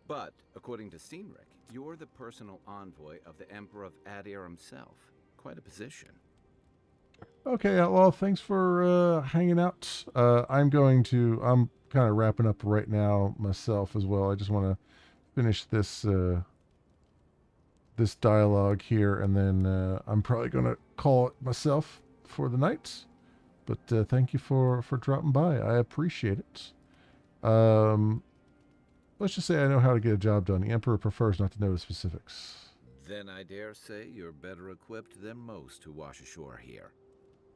H: But, according to Steenrick, you're the personal envoy of the Emperor of Adir himself. Quite a position.
A: Okay, well, thanks for hanging out. I'm kind of wrapping up right now myself as well. I just want to finish this this dialogue here, and then I'm probably going to call it myself for the night. But thank you for dropping by. I appreciate it. Let's just say I know how to get a job done. The Emperor prefers not to know the specifics.
H: Then I dare say you're better equipped than most who wash ashore here.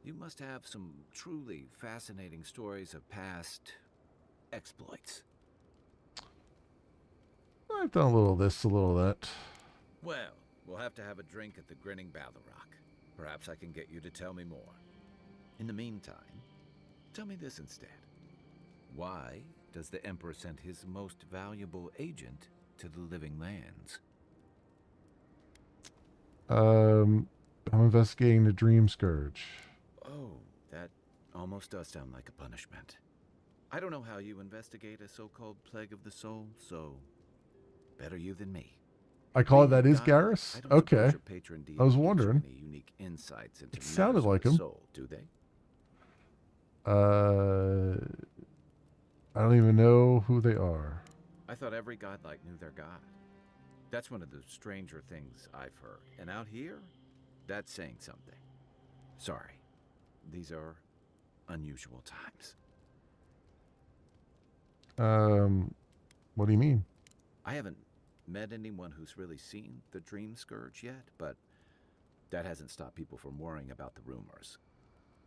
H: You must have some truly fascinating stories of past exploits.
A: I've done a little of this, a little of that.
H: Well, we'll have to have a drink at the Grinning Ballarrock. Perhaps I can get you to tell me more. In the meantime, tell me this instead. Why does the Emperor send his most valuable agent to the living lands?
A: I'm investigating the Dream Scourge.
H: Oh, that almost does sound like a punishment. I don't know how you investigate a so-called plague of the soul, so better you than me.
A: I call it that is Garrus? Okay. I was wondering.
H: Any unique insights into
A: it sounded like him.
H: Soul, do they?
A: I don't even know who they are.
H: I thought every godlike knew their god. That's one of the stranger things I've heard. And out here, that's saying something. Sorry. These are unusual times.
A: What do you mean?
H: I haven't met anyone who's really seen the Dream Scourge yet, but that hasn't stopped people from worrying about the rumors.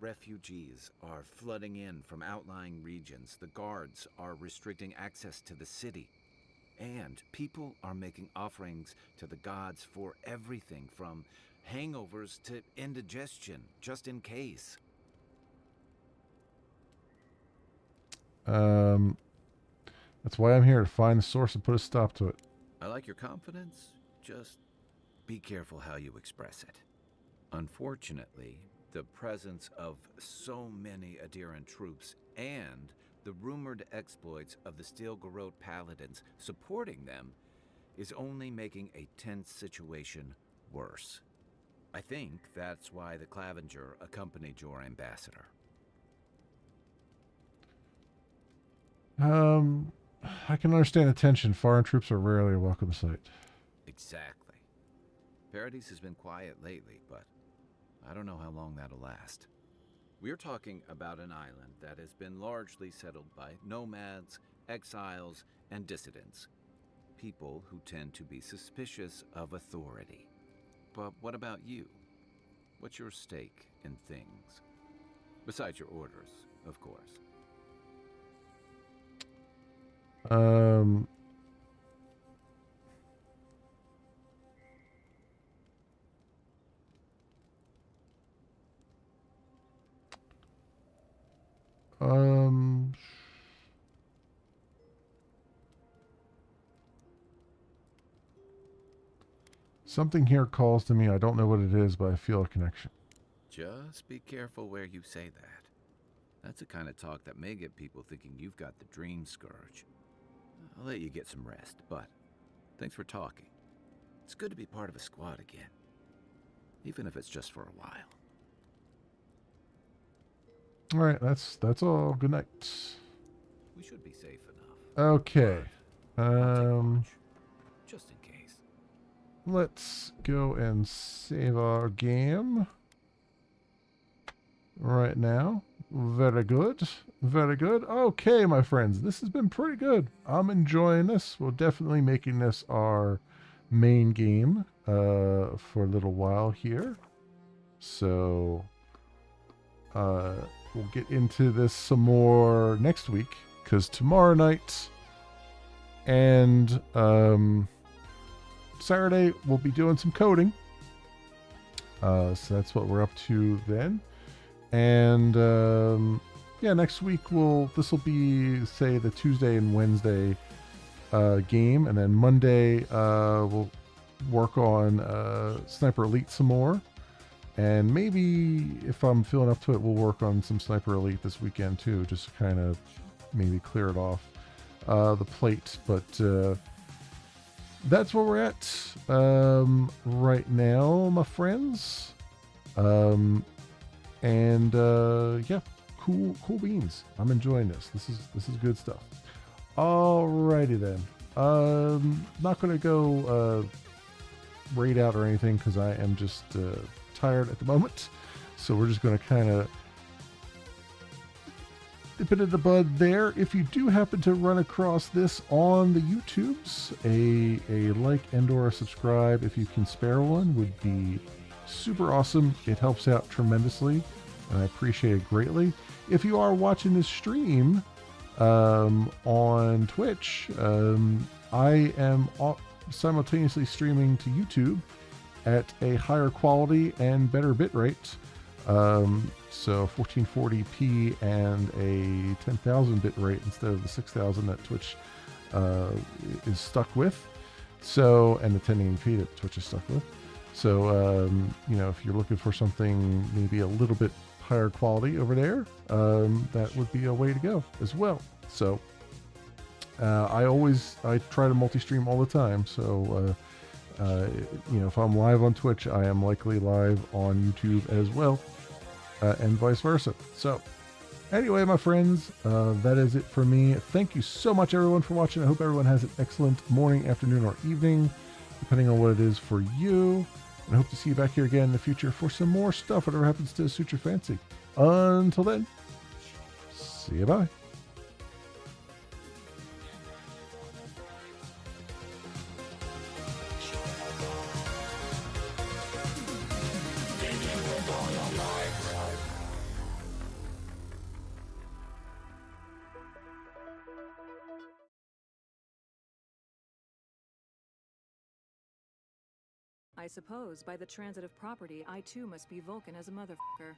H: refugees are flooding in from outlying regions. The guards are restricting access to the city. And people are making offerings to the gods for everything from hangovers to indigestion, just in case.
A: That's why I'm here, to find the source and put a stop to it.
H: I like your confidence. Just be careful how you express it. Unfortunately, the presence of so many Adiran troops and the rumored exploits of the Steel Garrote paladins supporting them is only making a tense situation worse. I think that's why the Clavenger accompanied your ambassador.
A: I can understand the tension. Foreign troops are rarely a welcome sight.
H: Exactly. Paradise has been quiet lately, but I don't know how long that'll last. We're talking about an island that has been largely settled by nomads, exiles, and dissidents. People who tend to be suspicious of authority. But what about you? What's your stake in things? Besides your orders, of course.
A: Something here calls to me. I don't know what it is, but I feel a connection.
H: Just be careful where you say that. That's the kind of talk that may get people thinking you've got the dream scourge. I'll let you get some rest, but thanks for talking. It's good to be part of a squad again, even if it's just for a while.
A: All right, that's all. Good night.
H: We should be safe enough.
A: Okay.
H: Just in case.
A: Let's go and save our game right now. Very good. Very good. Okay, my friends, this has been pretty good. I'm enjoying this. We're definitely making this our main game for a little while here. So we'll get into this some more next week, because tomorrow night and Saturday we'll be doing some coding. So that's what we're up to then. And yeah, next week this will be, say, the Tuesday and Wednesday game, and then Monday we'll work on Sniper Elite some more, and maybe if I'm feeling up to it, we'll work on some Sniper Elite this weekend too, just to kind of maybe clear it off the plate. But that's where we're at right now, my friends. Yeah, cool beans. I'm enjoying this. This is good stuff. Alrighty then. Not gonna go raid out or anything, because I am just tired at the moment. So we're just gonna kind of dip it in the bud there. If you do happen to run across this on the YouTubes, a like and or a subscribe, if you can spare one, would be super awesome. It helps out tremendously, and I appreciate it greatly. If you are watching this stream on Twitch, I am simultaneously streaming to YouTube at a higher quality and better bitrate. So 1440p and a 10,000 bit rate instead of the 6,000 that Twitch is stuck with. So, and the 1080p that Twitch is stuck with. So, you know, if you're looking for something maybe a little bit higher quality over there, that would be a way to go as well. So, I try to multi-stream all the time. So, you know, if I'm live on Twitch, I am likely live on YouTube as well, and vice versa. So, anyway, my friends, that is it for me. Thank you so much, everyone, for watching. I hope everyone has an excellent morning, afternoon, or evening, depending on what it is for you. And I hope to see you back here again in the future for some more stuff, whatever happens to suit your fancy. Until then, see you, bye.
T: I suppose by the transitive property, I too must be Vulcan as a motherfucker.